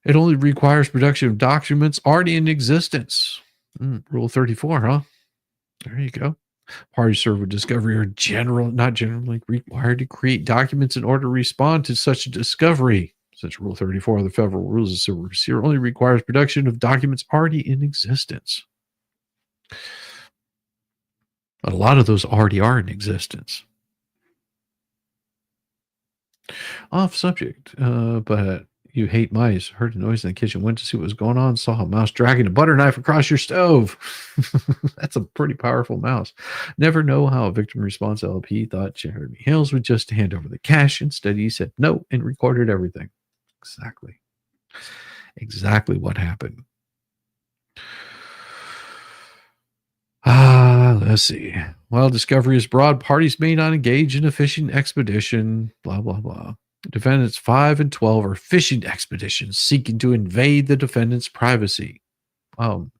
It only requires production of documents already in existence. Rule 34, huh? There you go. Parties served with discovery are not generally required to create documents in order to respond to such a discovery. Such Rule 34 of the Federal Rules of Civil Procedure only requires production of documents already in existence. But a lot of those already are in existence. Off subject, but you hate mice. Heard a noise in the kitchen, went to see what was going on, saw a mouse dragging a butter knife across your stove. That's a pretty powerful mouse. Never know how a victim response LP thought Jeremy Hales would just hand over the cash. Instead, he said no and recorded everything. Exactly what happened. Let's see. While discovery is broad, parties may not engage in a fishing expedition, blah, blah, blah. Defendants 5 and 12 are fishing expeditions seeking to invade the defendant's privacy. No.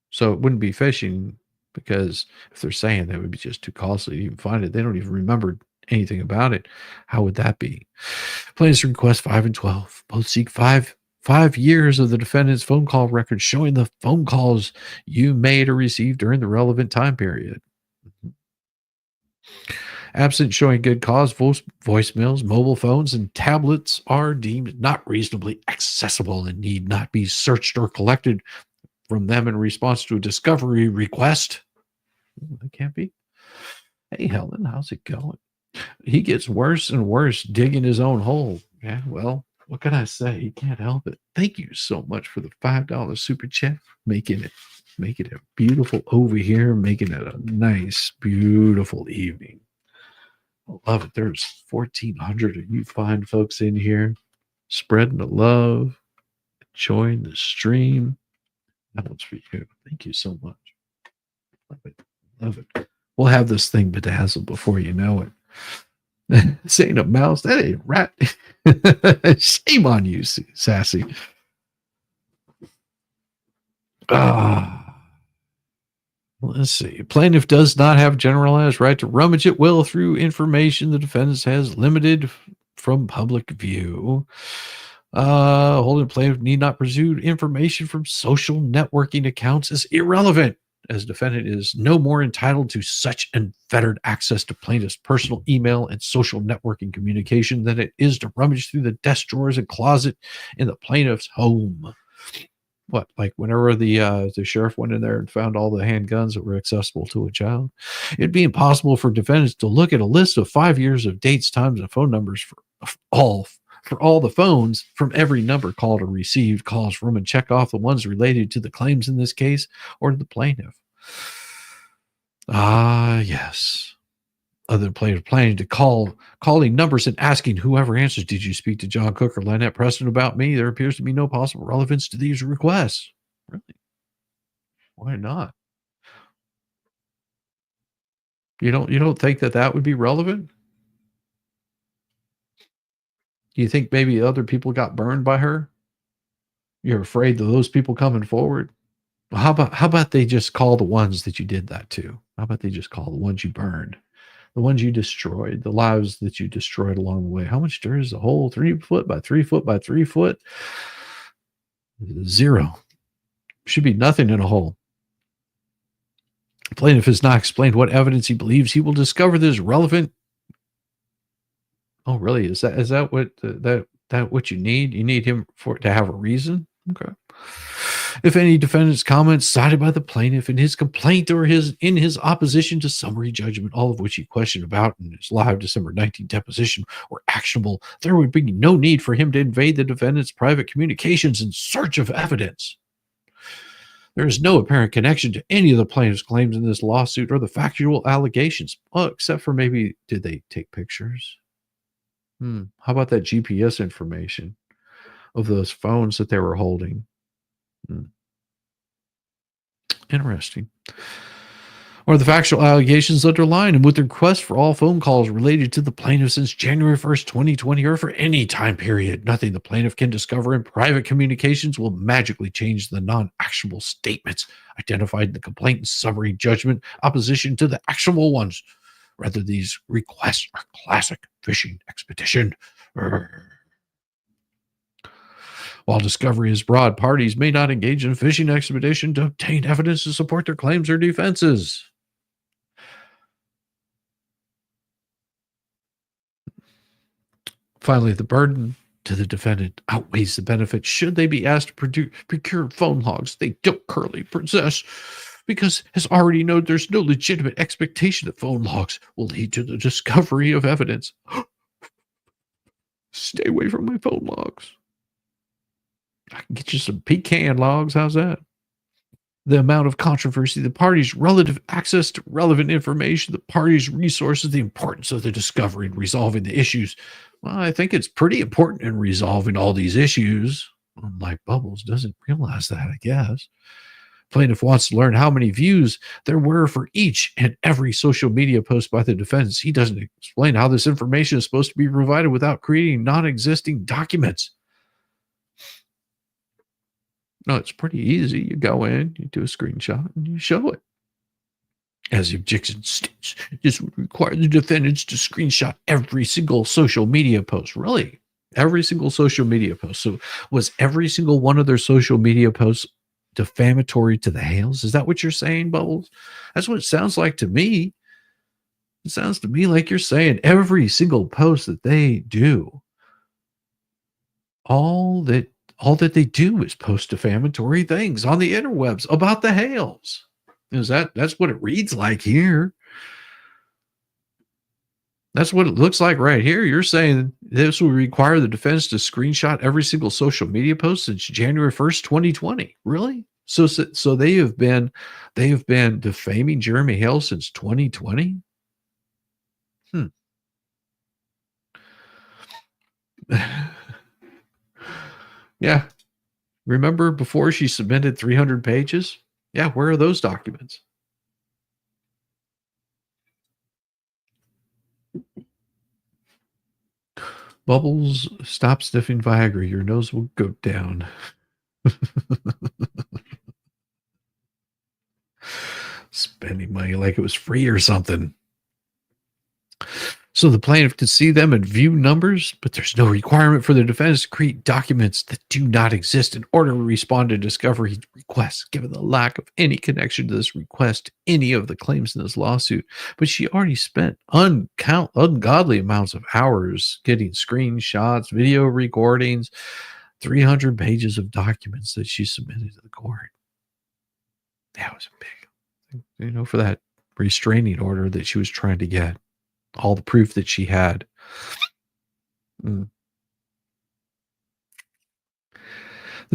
So it wouldn't be fishing because if they're saying that would be just too costly to even find it, they don't even remember anything about it. How would that be? Plaintiffs request 5 and 12. Both seek 5 years of the defendant's phone call record showing the phone calls you made or received during the relevant time period. Absent showing good cause, voicemails, mobile phones, and tablets are deemed not reasonably accessible and need not be searched or collected from them in response to a discovery request. That can't be. Hey, Helen, how's it going? He gets worse and worse digging his own hole. Yeah, well, what can I say? He can't help it. Thank you so much for the $5 super chat, making it beautiful over here, making it a nice, beautiful evening. I love it. There's 1,400 of you fine folks in here, spreading the love, enjoying the stream. That one's for you. Thank you so much. Love it. We'll have this thing bedazzled before you know it. This ain't a mouse. That ain't a rat. Shame on you, Sassy. Let's see. Plaintiff does not have generalized right to rummage at will through information the defendant has limited from public view. Holding plaintiff need not pursue information from social networking accounts is irrelevant, as defendant is no more entitled to such unfettered access to plaintiff's personal email and social networking communication than it is to rummage through the desk drawers and closet in the plaintiff's home. What, like whenever the sheriff went in there and found all the handguns that were accessible to a child, it'd be impossible for defendants to look at a list of 5 years of dates, times, and phone numbers for all the phones from every number called or received calls from and check off the ones related to the claims in this case or to the plaintiff. Yes. Other plaintiff planning to calling numbers and asking whoever answers, did you speak to John Cook or Lynette Preston about me? There appears to be no possible relevance to these requests. Really? Why not? You don't think that would be relevant? Do you think maybe other people got burned by her? You're afraid of those people coming forward? Well, how about they just call the ones that you did that to? How about they just call the ones you burned? The ones you destroyed, the lives that you destroyed along the way. How much dirt is a hole? 3 foot by 3 foot by 3 foot? 0. Should be nothing in a hole. The plaintiff has not explained what evidence he believes he will discover that is relevant. Oh, really? Is that what you need? You need him to have a reason? Okay. If any defendant's comments cited by the plaintiff in his complaint or in his opposition to summary judgment, all of which he questioned about in his live December 19 deposition, were actionable, there would be no need for him to invade the defendant's private communications in search of evidence. There is no apparent connection to any of the plaintiff's claims in this lawsuit or the factual allegations, well, except for maybe, did they take pictures? How about that GPS information of those phones that they were holding? Interesting. Or the factual allegations underlined and with the request for all phone calls related to the plaintiff since January 1st, 2020, or for any time period. Nothing the plaintiff can discover in private communications will magically change the non-actionable statements identified in the complaint and summary judgment opposition to the actionable ones. Rather, these requests are classic fishing expedition. While discovery is broad, parties may not engage in a fishing expedition to obtain evidence to support their claims or defenses. Finally, the burden to the defendant outweighs the benefit should they be asked to procure phone logs they don't currently possess, because as already noted, there's no legitimate expectation that phone logs will lead to the discovery of evidence. Stay away from my phone logs. I can get you some pecan logs. How's that? The amount of controversy, the parties' relative access to relevant information, the parties' resources, the importance of the discovery and resolving the issues. Well, I think it's pretty important in resolving all these issues. Unlike Bubbles doesn't realize that, I guess. Plaintiff wants to learn how many views there were for each and every social media post by the defendants. He doesn't explain how this information is supposed to be provided without creating non-existing documents. No, it's pretty easy. You go in, you do a screenshot, and you show it. As the objection states, this would require the defendants to screenshot every single social media post. Really? Every single social media post. So was every single one of their social media posts defamatory to the Hales? Is that what you're saying, Bubbles? That's what it sounds like to me. It sounds to me like you're saying every single post that they do, all that they do is post defamatory things on the interwebs about the Hales. That's what it reads like here. That's what it looks like right here. You're saying this will require the defense to screenshot every single social media post since January 1st, 2020. Really? So they have been defaming Jeremy Hale since 2020? Yeah. Remember before she submitted 300 pages? Yeah, where are those documents? Bubbles, stop sniffing Viagra. Your nose will go down. Spending money like it was free or something. So the plaintiff could see them and view numbers, but there's no requirement for the defendants to create documents that do not exist in order to respond to discovery requests, given the lack of any connection to this request to any of the claims in this lawsuit. But she already spent ungodly amounts of hours getting screenshots, video recordings, 300 pages of documents that she submitted to the court. That was a big, for that restraining order that she was trying to get. All the proof that she had. The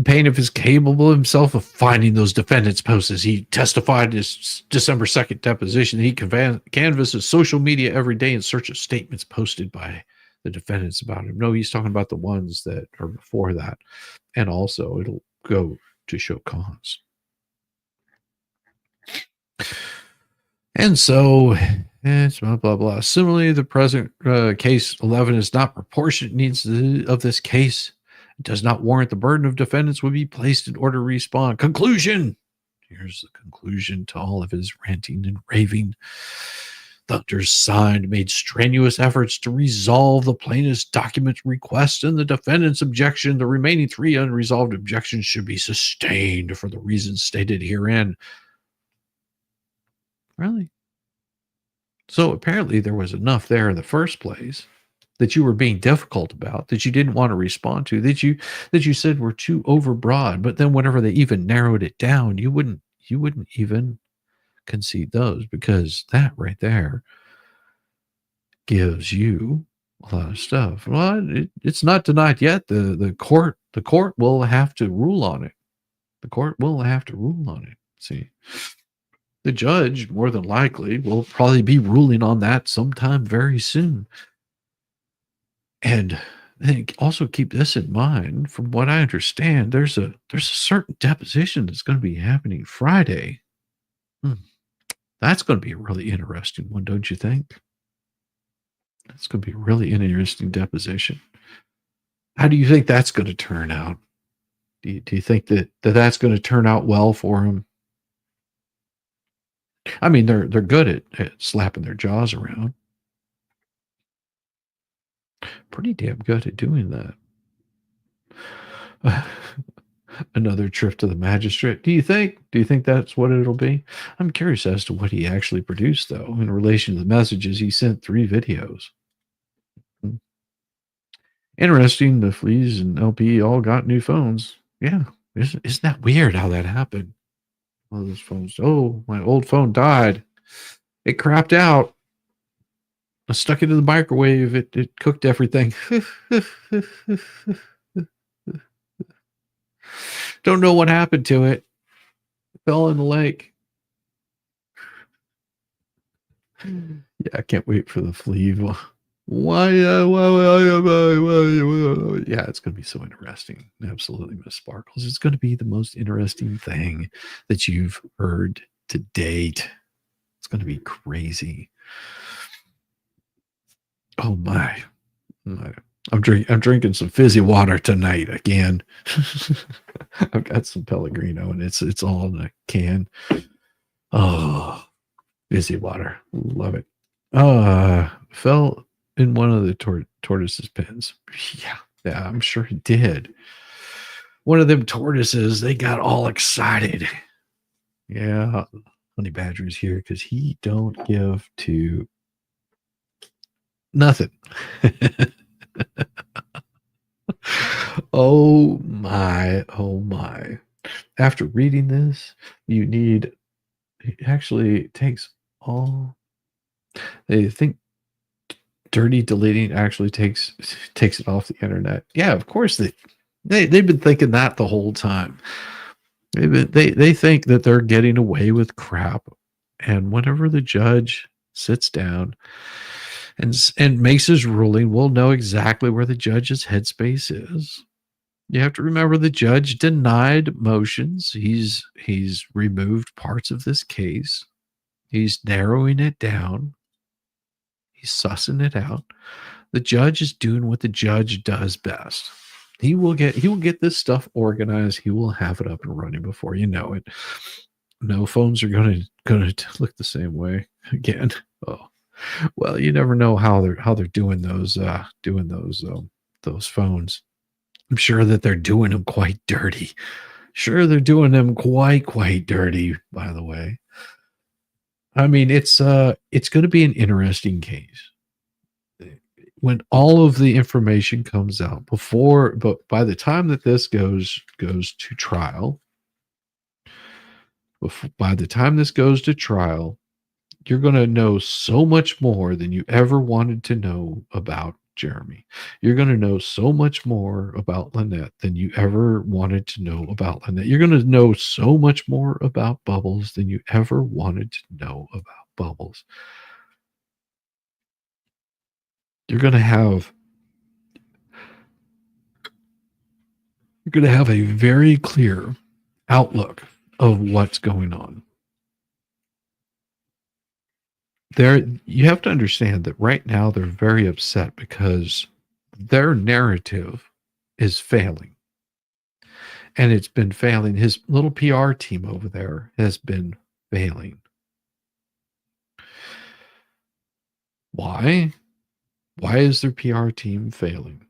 plaintiff is capable himself of finding those defendants' posts. As he testified in his December 2nd deposition, he canvasses social media every day in search of statements posted by the defendants about him. No, he's talking about the ones that are before that. And also, it'll go to show cause. And so, it's blah, blah, blah. Similarly, the present case 11 is not proportionate needs of this case. It does not warrant the burden of defendants would be placed in order to respond. Conclusion. Here's the conclusion to all of his ranting and raving. The undersigned made strenuous efforts to resolve the plaintiff's document request and the defendant's objection. The remaining 3 unresolved objections should be sustained for the reasons stated herein. Really? So apparently there was enough there in the first place that you were being difficult about, that you didn't want to respond to, that you said were too overbroad. But then whenever they even narrowed it down, you wouldn't even concede those, because that right there gives you a lot of stuff. Well, it's not denied yet. The court will have to rule on it. The court will have to rule on it. See, the judge more than likely will probably be ruling on that sometime very soon. And I think also keep this in mind. From what I understand, there's a certain deposition that's going to be happening Friday. That's going to be a really interesting one, don't you think? That's going to be a really interesting deposition. How do you think that's going to turn out? Do you think that's going to turn out well for him? I mean, they're good at slapping their jaws around. Pretty damn good at doing that. Another trip to the magistrate. Do you think that's what it'll be? I'm curious as to what he actually produced, though, in relation to the messages. He sent 3 videos. Interesting. The Fleas and LP all got new phones. Yeah. Isn't that weird how that happened? All those phones. Oh, my old phone died. It crapped out. I stuck it in the microwave. It cooked everything. Don't know what happened to it. It fell in the lake. Yeah, I can't wait for the Flea. Why? Yeah, it's going to be so interesting. Absolutely, Miss Sparkles. It's going to be the most interesting thing that you've heard to date. It's going to be crazy. Oh my. I'm drinking some fizzy water tonight again. I've got some Pellegrino and it's all in a can. Oh, fizzy water. Love it. Fell in one of the tortoise's pens. Yeah, I'm sure he did. One of them tortoises, they got all excited. Yeah, Honey Badger's here because he don't give to nothing. Oh my. After reading this, it actually takes all, they think dirty deleting actually takes it off the internet. Yeah, of course they've been thinking that the whole time. They think that they're getting away with crap, and whenever the judge sits down and makes his ruling, we'll know exactly where the judge's headspace is. You have to remember the judge denied motions. He's removed parts of this case. He's narrowing it down. He's sussing it out. The judge is doing what the judge does best. He will get this stuff organized. He will have it up and running before you know it. No phones are going to look the same way again. Oh, well, you never know how they're doing those phones. I'm sure that they're doing them quite dirty. Sure, they're doing them quite dirty, by the way. I mean, it's going to be an interesting case. when all of the information comes out but by the time that this goes to trial, by the time this goes to trial, you're going to know so much more than you ever wanted to know about Jeremy. You're going to know so much more about Lynette than you ever wanted to know about Lynette. You're going to know so much more about Bubbles than you ever wanted to know about Bubbles. You're going to have a very clear outlook of what's going on. You have to understand that right now they're very upset because their narrative is failing. And it's been failing. His little PR team over there has been failing. Why? Why is their PR team failing?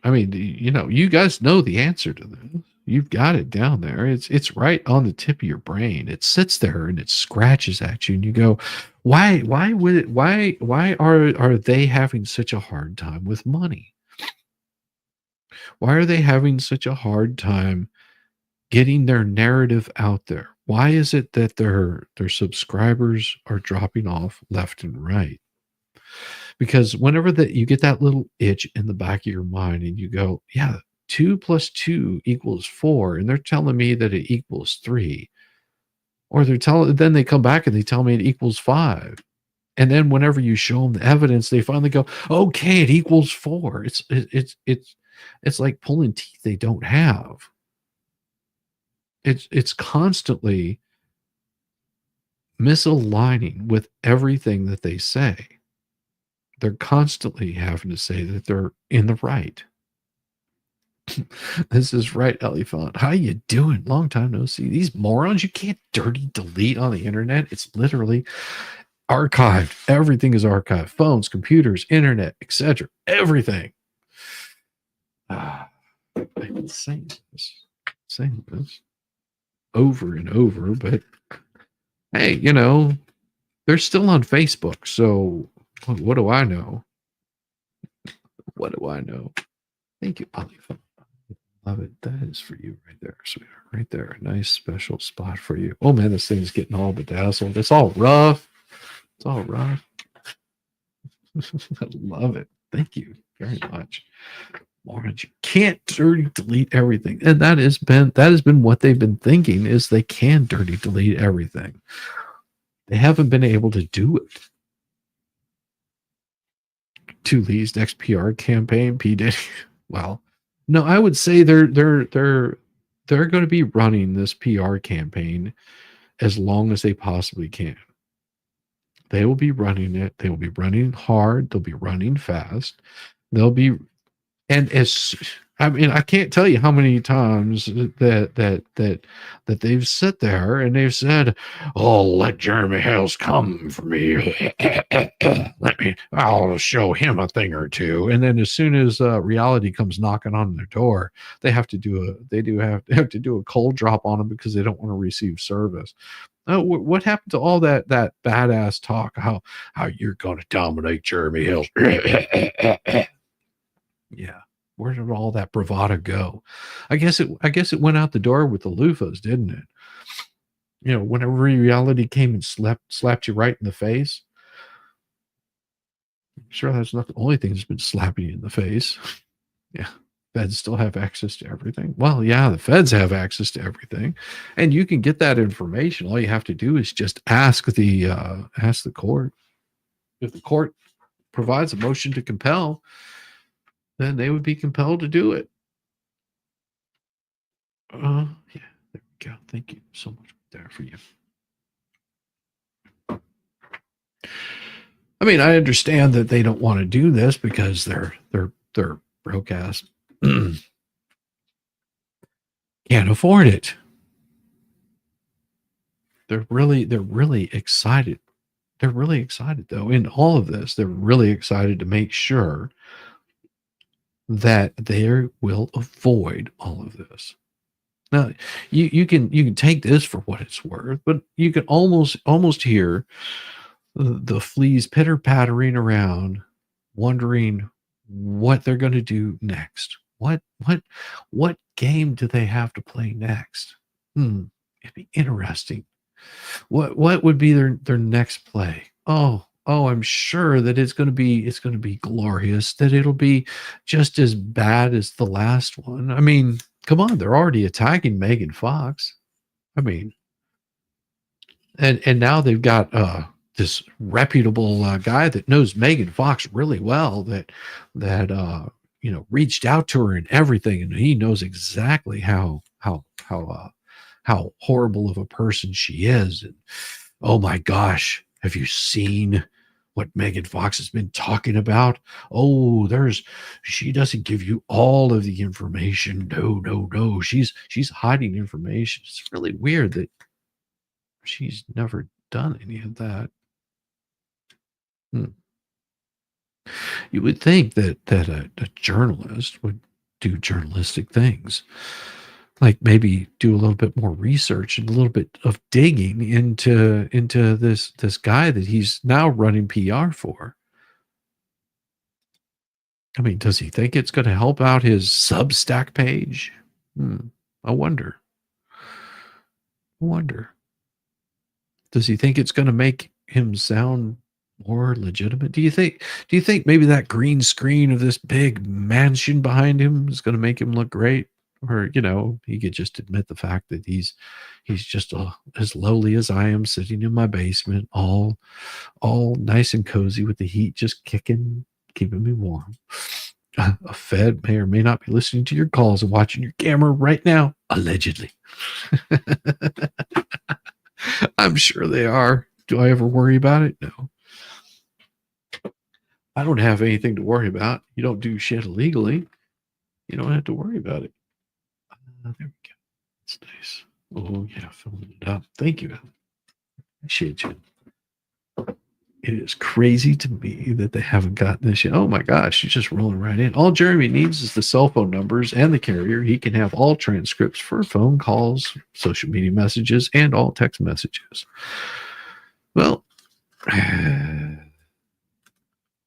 I mean, you guys know the answer to this. You've got it down there. It's right on the tip of your brain. It sits there and it scratches at you, and you go, why are they having such a hard time with money? Why are they having such a hard time getting their narrative out there? Why is it that their subscribers are dropping off left and right? Because whenever you get that little itch in the back of your mind and you go, yeah, 2 + 2 = 4, and they're telling me that it equals 3. Or then they come back and they tell me it equals 5. And then whenever you show them the evidence, they finally go, okay, it equals 4. It's like pulling teeth they don't have. It's constantly misaligning with everything that they say. They're constantly having to say that they're in the right. This is right, Elephant. How you doing? Long time no see. These morons, you can't dirty delete on the internet. It's literally archived. Everything is archived. Phones, computers, internet, etc. Everything. I've been saying this over and over, but hey, they're still on Facebook. So what do I know? What do I know? Thank you, Elephant. Love it. That is for you right there, sweetheart. Right there. A nice special spot for you. Oh man, this thing's getting all bedazzled. It's all rough. It's all rough. I love it. Thank you very much. Lawrence, you can't dirty delete everything. And that has been what they've been thinking, is they can dirty delete everything. They haven't been able to do it. To Lee's next PR campaign, P. Diddy. Well, no, I would say they're going to be running this PR campaign as long as they possibly can. They will be running it. They will be running hard. They'll be running fast. I can't tell you how many times that they've sit there and they've said, "Oh, let Jeremy Hales come for me. I'll show him a thing or two." And then as soon as reality comes knocking on their door, they have to do a cold drop on them because they don't want to receive service. What happened to all that badass talk? How you're going to dominate Jeremy Hales? Yeah. Where did all that bravado go? I guess it went out the door with the loofahs, didn't it? Whenever reality came and slapped you right in the face. I'm sure that's not the only thing that's been slapping you in the face. Yeah. Feds still have access to everything. Well, yeah, the feds have access to everything. And you can get that information. All you have to do is just ask the court. If the court provides a motion to compel, then they would be compelled to do it. Yeah, there we go. Thank you so much there for you. I mean, I understand that they don't want to do this because they're broke ass. Can't afford it. They're really excited. They're really excited though. In all of this, they're really excited to make sure that they will avoid all of this. Now, you can take this for what it's worth, but you can almost hear the fleas pitter-pattering around, wondering what they're going to do next. What game do they have to play next? It'd be interesting. What would be their next play? Oh, I'm sure that it's going to be glorious, that it'll be just as bad as the last one. I mean, come on, they're already attacking Megan Fox. I mean, and now they've got this reputable guy that knows Megan Fox really well, that reached out to her and everything, and he knows exactly how horrible of a person she is. And oh my gosh, have you seen what Megan Fox has been talking about? Oh, she doesn't give you all of the information. No. She's hiding information. It's really weird that she's never done any of that. You would think that a journalist would do journalistic things, like maybe do a little bit more research and a little bit of digging into this guy that he's now running PR for. I mean, does he think it's going to help out his Substack page? I wonder. Does he think it's going to make him sound more legitimate? Do you think maybe that green screen of this big mansion behind him is going to make him look great? Or, he could just admit the fact that he's just as lowly as I am, sitting in my basement, all nice and cozy with the heat just kicking, keeping me warm. A Fed may or may not be listening to your calls and watching your camera right now, allegedly. I'm sure they are. Do I ever worry about it? No. I don't have anything to worry about. You don't do shit illegally. You don't have to worry about it. There we go. That's nice. Oh, yeah, filling it up. Thank you. Appreciate you. It is crazy to me that they haven't gotten this yet. Oh my gosh, she's just rolling right in. All Jeremy needs is the cell phone numbers and the carrier. He can have all transcripts for phone calls, social media messages, and all text messages. Well,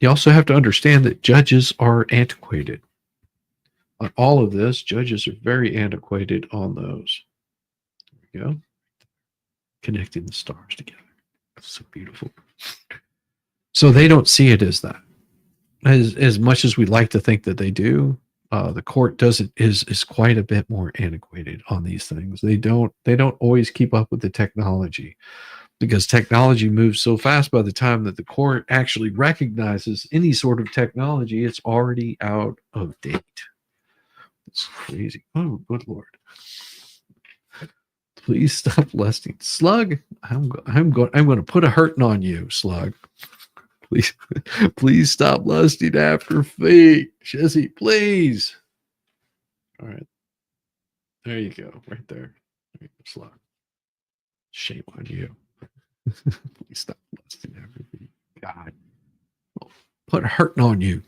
you also have to understand that judges are antiquated. On all of this, judges are very antiquated on those. There we go. Connecting the stars together. So beautiful. So they don't see it as that. As much as we like to think that they do, the court is quite a bit more antiquated on these things. They don't always keep up with the technology, because technology moves so fast. By the time that the court actually recognizes any sort of technology, it's already out of date. It's crazy. Oh, good Lord. Please stop lusting. Slug, I'm going to put a hurting on you, Slug. Please stop lusting after feet. Shizzy, please. All right. There you go. Right there. There you go, Slug. Shame on you. Please stop lusting after feet. God. I'll put a hurting on you.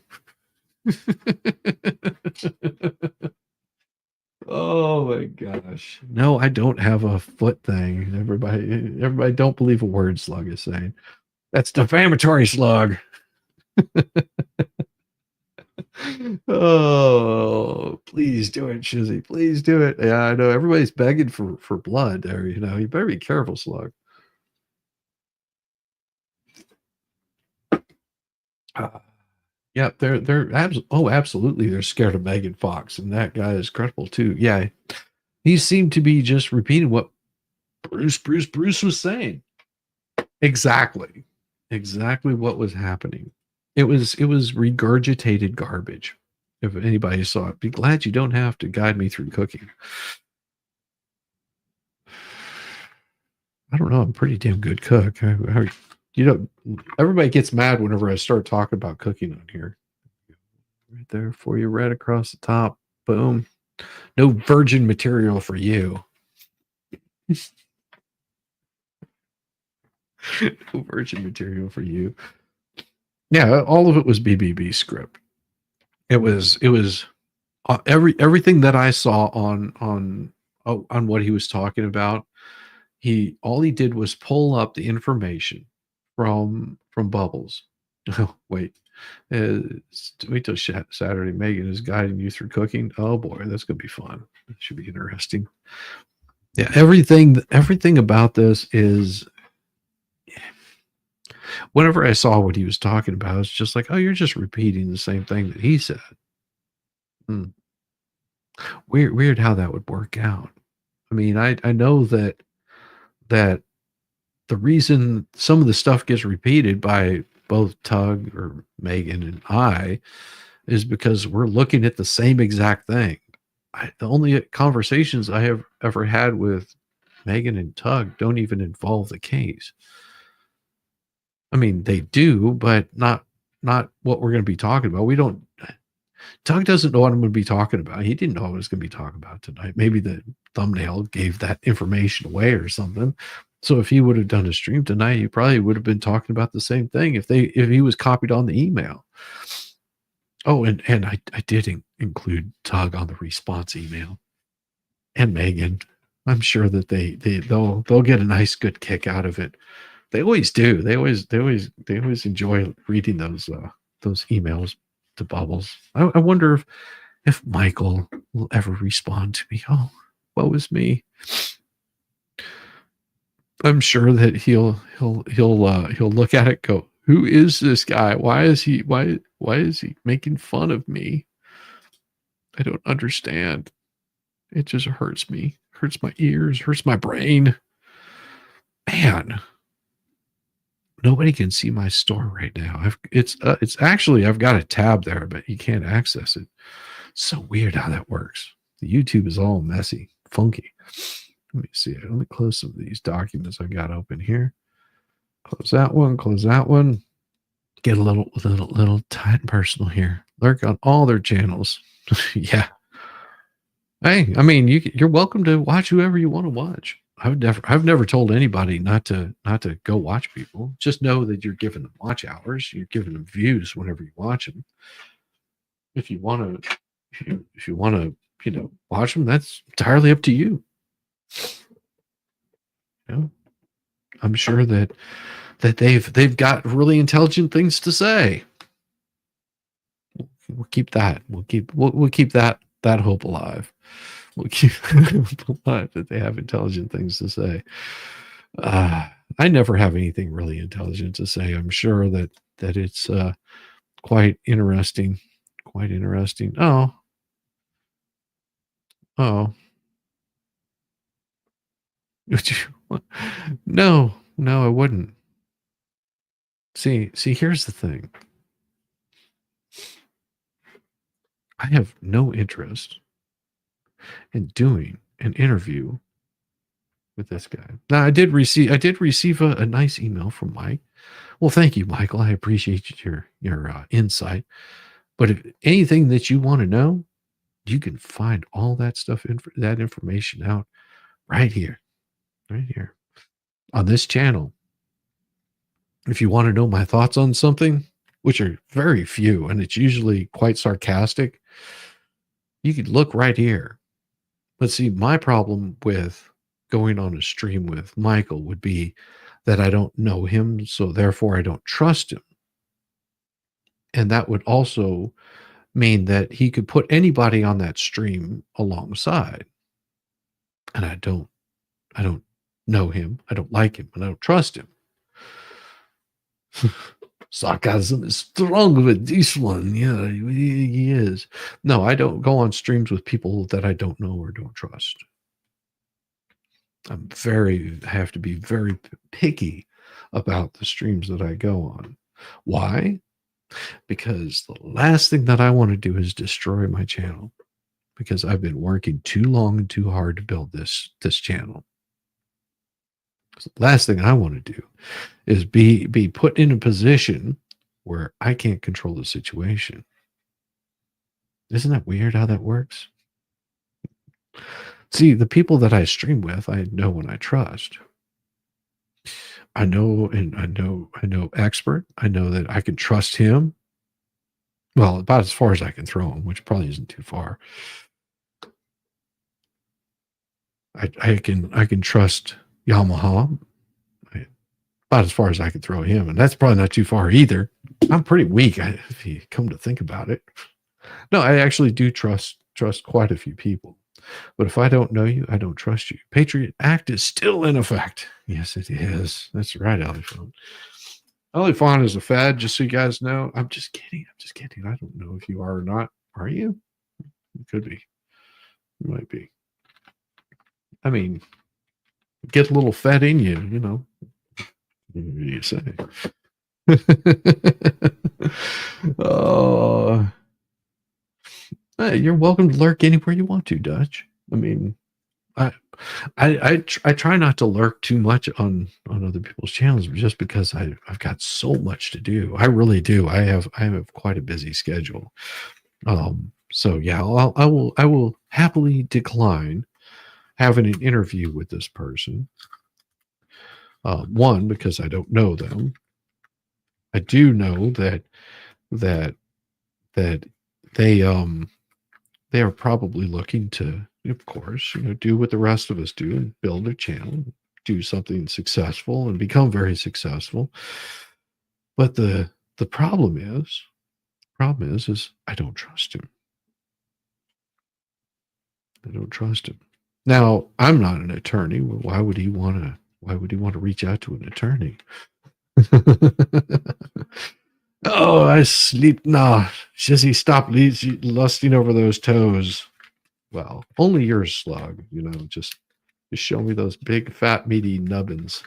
Oh my gosh. No, I don't have a foot thing. Everybody don't believe a word Slug is saying. That's defamatory, Slug. Oh, please do it, Shizzy. Please do it. Yeah, I know everybody's begging for blood there. You better be careful, Slug. Yeah, they're absolutely. They're scared of Megan Fox, and that guy is credible too. Yeah, he seemed to be just repeating what Bruce was saying. Exactly what was happening. It was regurgitated garbage. If anybody saw it, be glad you don't have to guide me through cooking. I don't know. I'm a pretty damn good cook. Everybody gets mad whenever I start talking about cooking on here. Right there for you, right across the top. Boom. No virgin material for you. No virgin material for you. Yeah, all of it was BBB script. It was everything that I saw on what he was talking about. All he did was pull up the information from Bubbles. Oh, wait. Wait till Saturday. Megan is guiding you through cooking. Oh boy, that's gonna be fun. It should be interesting. Yeah, everything about this is. Whenever I saw what he was talking about, it's just like, oh, you're just repeating the same thing that he said. Hmm. Weird how that would work out. I mean, I know that the reason some of the stuff gets repeated by both Tug or Megan and I is because we're looking at the same exact thing. The only conversations I have ever had with Megan and Tug don't even involve the case. I mean, they do, but not what we're going to be talking about. We don't. Tug doesn't know what I'm going to be talking about. He didn't know what I was going to be talking about tonight. Maybe the thumbnail gave that information away or something. So if he would have done a stream tonight, he probably would have been talking about the same thing if he was copied on the email. Oh, and I did include Tug on the response email, and Megan. I'm sure that they'll get a nice good kick out of it. They always do. They always enjoy reading those emails to Bubbles. I wonder if Michael will ever respond to me. Oh, woe is me. I'm sure that he'll look at it, go, who is this guy? Why is he making fun of me? I don't understand. It just hurts me. Hurts my ears, hurts my brain. Man. Nobody can see my store right now. It's actually, I've got a tab there, but you can't access it. So weird how that works. The YouTube is all messy, funky. Let me see. Let me close some of these documents I got open here. Close that one. Close that one. Get a little tight and personal here. Lurk on all their channels. Yeah. Hey, I mean, you're welcome to watch whoever you want to watch. I've never told anybody not to go watch people. Just know that you're giving them watch hours. You're giving them views whenever you watch them. If you want to, watch them, that's entirely up to you. I'm sure that they've got really intelligent things to say. We'll keep that. We'll keep that hope alive. We'll keep alive that they have intelligent things to say. I never have anything really intelligent to say. I'm sure that it's quite interesting. Quite interesting. Oh. No, I wouldn't. See, here's the thing. I have no interest in doing an interview with this guy. Now, I did receive a nice email from Mike. Well, thank you, Michael. I appreciate your insight. But if anything that you want to know, you can find all that stuff, that information out right here on this channel. If you want to know my thoughts on something, which are very few, and it's usually quite sarcastic, you could look right here. But see, my problem with going on a stream with Michael would be that I don't know him, so therefore I don't trust him. And that would also mean that he could put anybody on that stream alongside. And I don't know him, I don't like him, and I don't trust him. Sarcasm is strong with this one. Yeah, he is. No, I don't go on streams with people that I don't know or don't trust. I have to be very picky about the streams that I go on. Why? Because the last thing that I want to do is destroy my channel, because I've been working too long and too hard to build this channel. So the last thing I want to do is be put in a position where I can't control the situation. Isn't that weird how that works? See, the people that I stream with, I know and I trust. I know Expert. I know that I can trust him. Well, about as far as I can throw him, which probably isn't too far. I can trust Yamaha. about as far as I could throw him, and that's probably not too far either. I'm pretty weak, if you come to think about it. No, I actually do trust quite a few people. But if I don't know you, I don't trust you. Patriot Act is still in effect. Yes, it is. That's right, Oliphant. Oliphant is a fad, just so you guys know. I'm just kidding. I'm just kidding. I don't know if you are or not. Are you? You could be. You might be. I mean, get a little fat in you, you know. What do you say? Oh. Hey, you're welcome to lurk anywhere you want to, Dutch. I mean, I try not to lurk too much on other people's channels just because I've got so much to do. I really do. I have quite a busy schedule. So yeah, I will happily decline having an interview with this person. One, because I don't know them. I do know that they are probably looking to, of course, do what the rest of us do and build a channel, do something successful and become very successful. But the problem is I don't trust him. I don't trust him. Now, I'm not an attorney. Well, why would he want to reach out to an attorney? Oh, I sleep not. Shizzy, stop lusting over those toes. Well, only yours, Slug. Just show me those big, fat, meaty nubbins.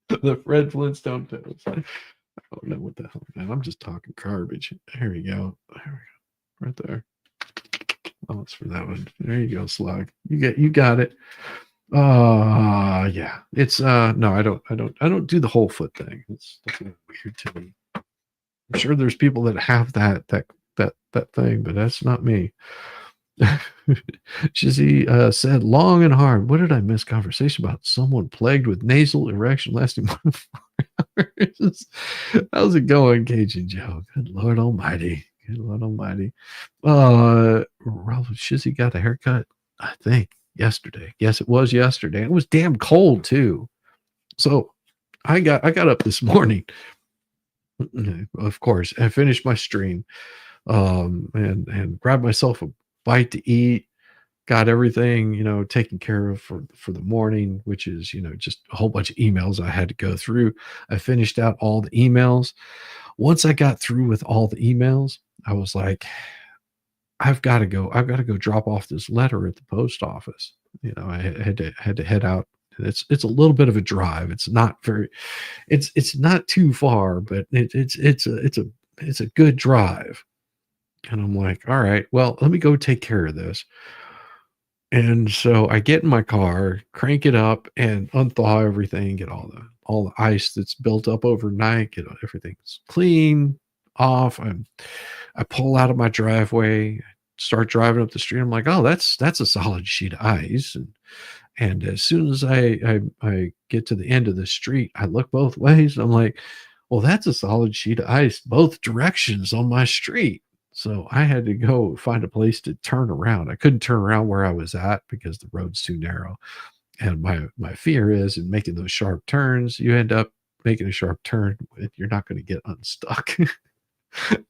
The Fred Flintstone toes. I don't know what the hell, man. I'm just talking garbage. There we go. Right there. Oh, it's for that one. There you go, Slug. You got it. Yeah. It's no, I don't do the whole foot thing. It's weird to me. I'm sure there's people that have that thing, but that's not me. Shizzy said long and hard. What did I miss? Conversation about someone plagued with nasal erection lasting more than 4 hours. How's it going, Cajun Joe? Good Lord Almighty. Good Lord Almighty. Ralph Shizzy got a haircut, I think, yesterday. Yes, it was yesterday. It was damn cold too. So I got up this morning. Of course, I finished my stream, and grabbed myself a bite to eat. Got everything, taken care of for the morning, which is, just a whole bunch of emails I had to go through. I finished out all the emails. Once I got through with all the emails, I was like, I've got to go drop off this letter at the post office. I had to head out. It's a little bit of a drive. It's not too far, but it's a good drive. And I'm like, all right, well, let me go take care of this. And so I get in my car, crank it up, and unthaw everything, get all the ice that's built up overnight, get everything's clean off. I pull out of my driveway, start driving up the street. I'm like, oh, that's a solid sheet of ice. And as soon as I get to the end of the street, I look both ways. I'm like, well, that's a solid sheet of ice both directions on my street. So I had to go find a place to turn around. I couldn't turn around where I was at because the road's too narrow. And my fear is in making those sharp turns, you end up making a sharp turn, you're not going to get unstuck.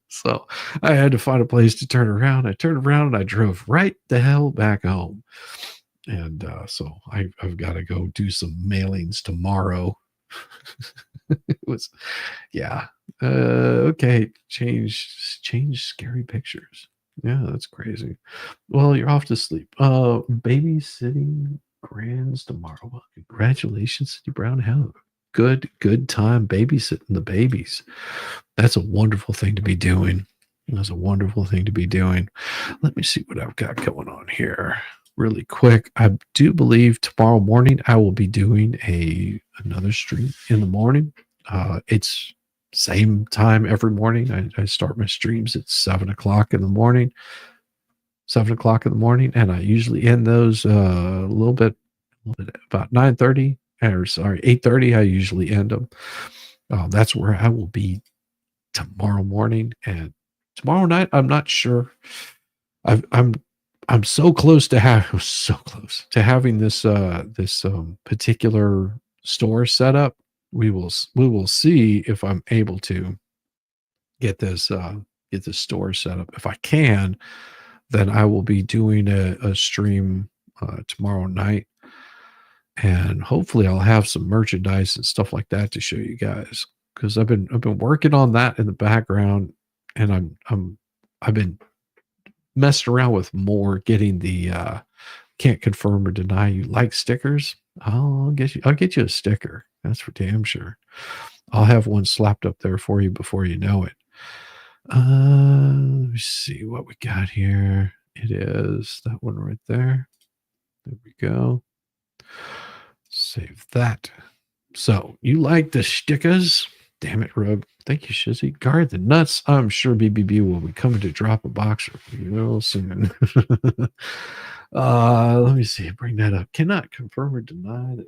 So I had to find a place to turn around. I turned around and I drove right the hell back home. And so I've got to go do some mailings tomorrow. It was, yeah. Okay. Change scary pictures. Yeah, that's crazy. Well, you're off to sleep. Babysitting grands tomorrow. Well, congratulations, City Brown. Have a good time babysitting the babies. That's a wonderful thing to be doing. That's a wonderful thing to be doing. Let me see what I've got going on here really quick. I do believe tomorrow morning I will be doing another stream in the morning. It's same time every morning. I start my streams at 7 o'clock in the morning. 7 o'clock in the morning, and I usually end those a little bit about 9:30, or sorry, 8:30. I usually end them. That's where I will be tomorrow morning, and tomorrow night I'm not sure. I'm so close to having this particular store set up, we will see if I'm able to get this store set up. If I can, then I will be doing a stream tomorrow night, and hopefully I'll have some merchandise and stuff like that to show you guys, because I've been working on that in the background, and I've been messing around with more getting the can't confirm or deny you like stickers. I'll get you a sticker. That's for damn sure. I'll have one slapped up there for you before you know it. Let me see what we got here. It is that one right there. There we go. Save that. So you like the stickers? Damn it, Rub. Thank you, Shizzy. Guard the nuts. I'm sure BBB will be coming to drop a box real soon. Let me see. Bring that up. Cannot confirm or deny that.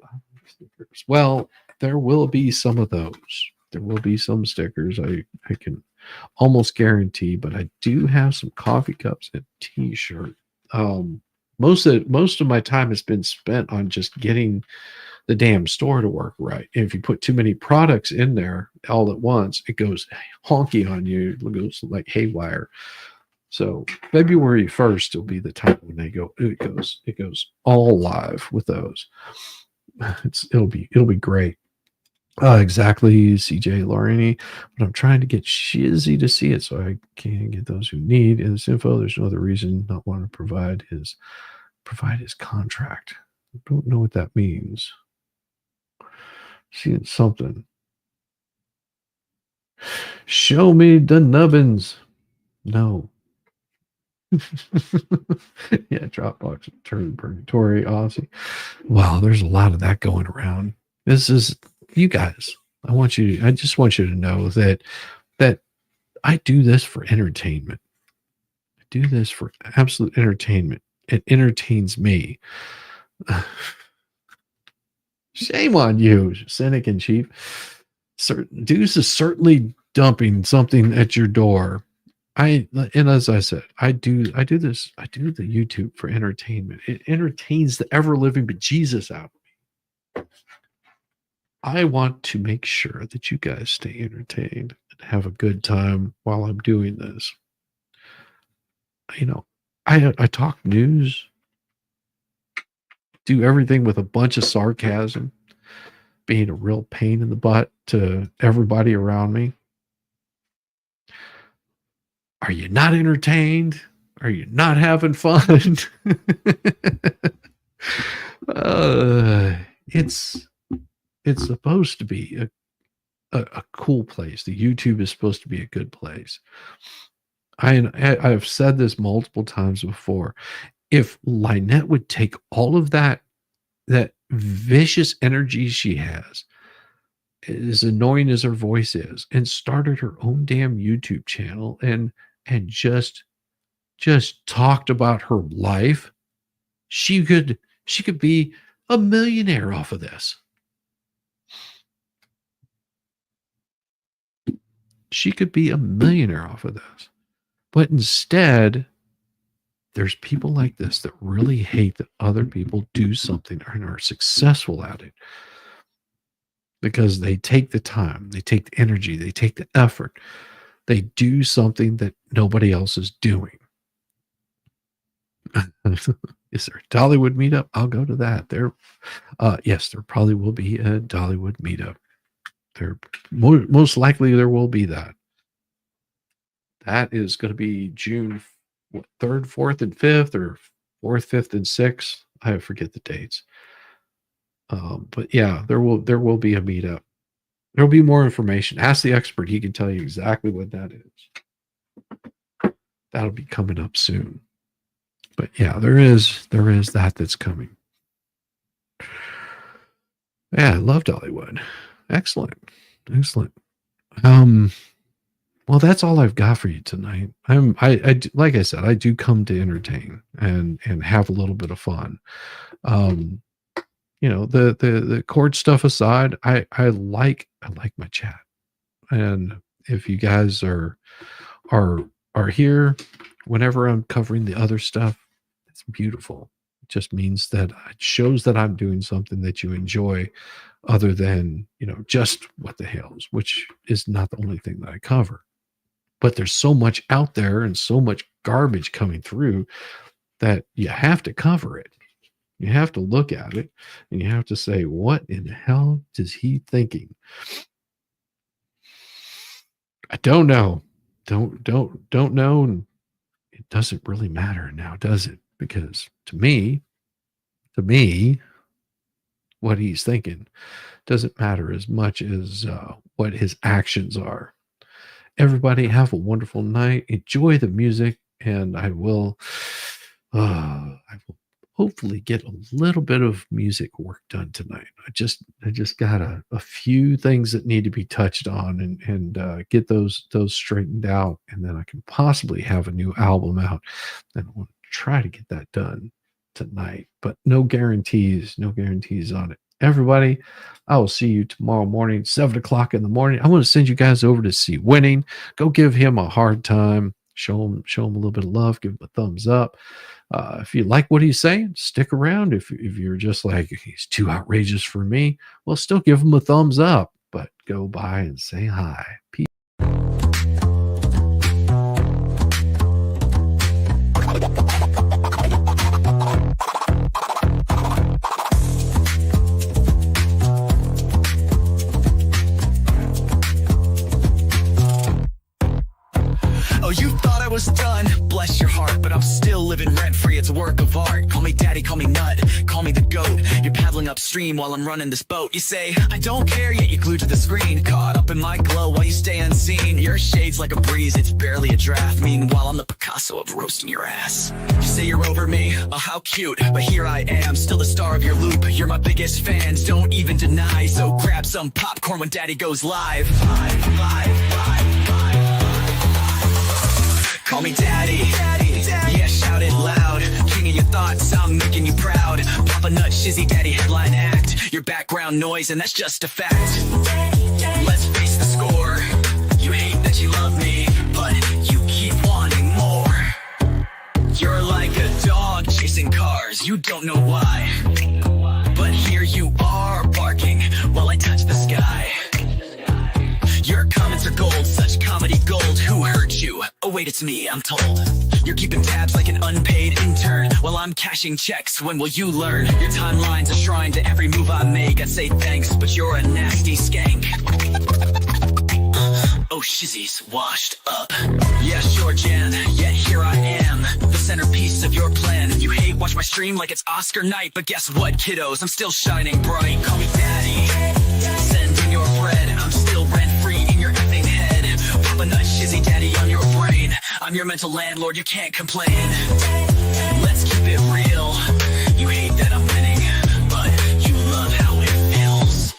Well, there will be some of those. There will be some stickers. I can almost guarantee, but I do have some coffee cups and t-shirt. Most of my time has been spent on just getting the damn store to work right. And if you put too many products in there all at once, it goes honky on you. It goes like haywire. So February 1st will be the time when it goes all live with those. It'll be great. Exactly, CJ Lorini. But I'm trying to get Shizzy to see it so I can get those who need in this info. There's no other reason not want to provide his contract. I don't know what that means. Seeing something. Show me the nubbins. No. Yeah, Dropbox turned purgatory, Aussie. Wow, there's a lot of that going around. This is you guys. I just want you to know that I do this for entertainment. I do this for absolute entertainment. It entertains me. Shame on you, cynic in chief. Deuce is certainly dumping something at your door. And as I said, I do the YouTube for entertainment. It entertains the ever-living bejesus out of me. I want to make sure that you guys stay entertained and have a good time while I'm doing this. You know, I talk news, do everything with a bunch of sarcasm, being a real pain in the butt to everybody around me. Are you not entertained? Are you not having fun? It's supposed to be a cool place. The YouTube is supposed to be a good place. I've said this multiple times before. If Lynette would take all of that vicious energy she has, as annoying as her voice is, and started her own damn YouTube channel and just talked about her life, she could be a millionaire off of this. She could be a millionaire off of this. But instead, there's people like this that really hate that other people do something and are successful at it, because they take the time, they take the energy, they take the effort, they do something that nobody else is doing. Is there a Dollywood meetup? I'll go to that. Yes, there probably will be a Dollywood meetup. There most likely there will be that. That is going to be June 3rd, 4th, and 5th, or 4th, 5th, and 6th. I forget the dates. But yeah, there will be a meetup. There'll be more information. Ask the expert; he can tell you exactly what that is. That'll be coming up soon. But yeah, there is that's coming. Yeah, I love Dollywood. Excellent. Well, that's all I've got for you tonight. I like I said, I do come to entertain and have a little bit of fun. You know, the chord stuff aside, I like my chat. And if you guys are here whenever I'm covering the other stuff, it's beautiful. It just means that it shows that I'm doing something that you enjoy other than, just What the Hales, which is not the only thing that I cover. But there's so much out there and so much garbage coming through that you have to cover it. You have to look at it and you have to say, what in the hell is he thinking? I don't know. Don't know. And it doesn't really matter now, does it? Because to me, what he's thinking doesn't matter as much as what his actions are. Everybody have a wonderful night. Enjoy the music, and I will hopefully get a little bit of music work done tonight. I just got a few things that need to be touched on and get those straightened out, and then I can possibly have a new album out. And I want to try to get that done tonight, but no guarantees on it. Everybody, I will see you tomorrow morning, 7 o'clock in the morning. I'm going to send you guys over to see Winning. Go give him a hard time. Show him a little bit of love. Give him a thumbs up. If you like what he's saying, stick around. If you're just like, he's too outrageous for me, well, still give him a thumbs up, but go by and say hi. Peace. Oh, you thought I was done, bless your heart, but I'm still living rent-free, it's a work of art. Call me daddy, call me nut, call me the goat. You're paddling upstream while I'm running this boat. You say, I don't care, yet you're glued to the screen. Caught up in my glow while you stay unseen. Your shade's like a breeze, it's barely a draft. Meanwhile, I'm the Picasso of roasting your ass. You say you're over me, oh how cute, but here I am, still the star of your loop. You're my biggest fans, don't even deny. So grab some popcorn when daddy goes live. Call me daddy, yeah, shout it loud. King of your thoughts, I'm making you proud. Papa Nut, Shizzy Daddy, headline act. Your background noise, and that's just a fact. Let's face the score. You hate that you love me, but you keep wanting more. You're like a dog chasing cars, you don't know why. But here you are, barking while I touch the sky. Your comments are gold, such comedy gold. Who hurt you? Oh wait, it's me, I'm told. You're keeping tabs like an unpaid intern while I'm cashing checks. When will you learn? Your timeline's a shrine to every move I make. I'd say thanks, but you're a nasty skank. Oh, Shizzy's washed up. Yeah, sure, Jan, yet here I am, the centerpiece of your plan. You hate watch my stream like it's Oscar night, but guess what, kiddos? I'm still shining bright. Call me daddy. Send in your bread, I'm still rent-free in your effing head. Papa Nut, Shizzy Daddy on your brain. I'm your mental landlord, you can't complain. Let's keep it real. You hate that I'm winning, but you love how it feels.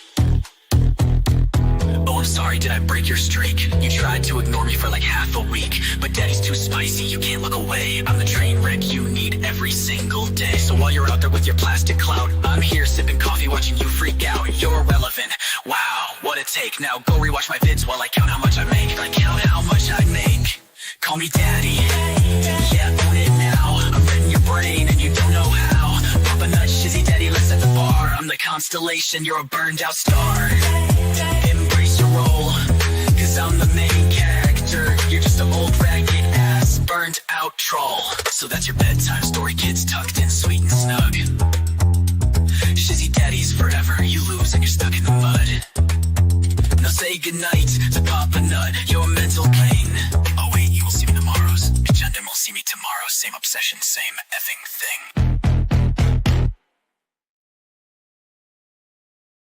Oh, I'm sorry, did I break your streak? You tried to ignore me for like half a week, but daddy's too spicy, you can't look away. I'm the train wreck you need every single day. So while you're out there with your plastic clout, I'm here sipping coffee watching you freak out. You're irrelevant, wow, what a take. Now go rewatch my vids while I count how much I make. I count how much I make. Call me daddy, yeah, own it now. I'm reading your brain and you don't know how. Papa Nut, Shizzy Daddy, let's set the bar. I'm the constellation, you're a burned out star. Embrace your role, cause I'm the main character. You're just an old ragged ass, burned out troll. So that's your bedtime story, kids tucked in sweet and snug. Shizzy Daddy's forever, you lose and you're stuck in the mud. Now say goodnight to Papa Nut, your mental pain. Oh wait, you will see me tomorrow's agenda, will see me tomorrow. Same obsession, same effing thing.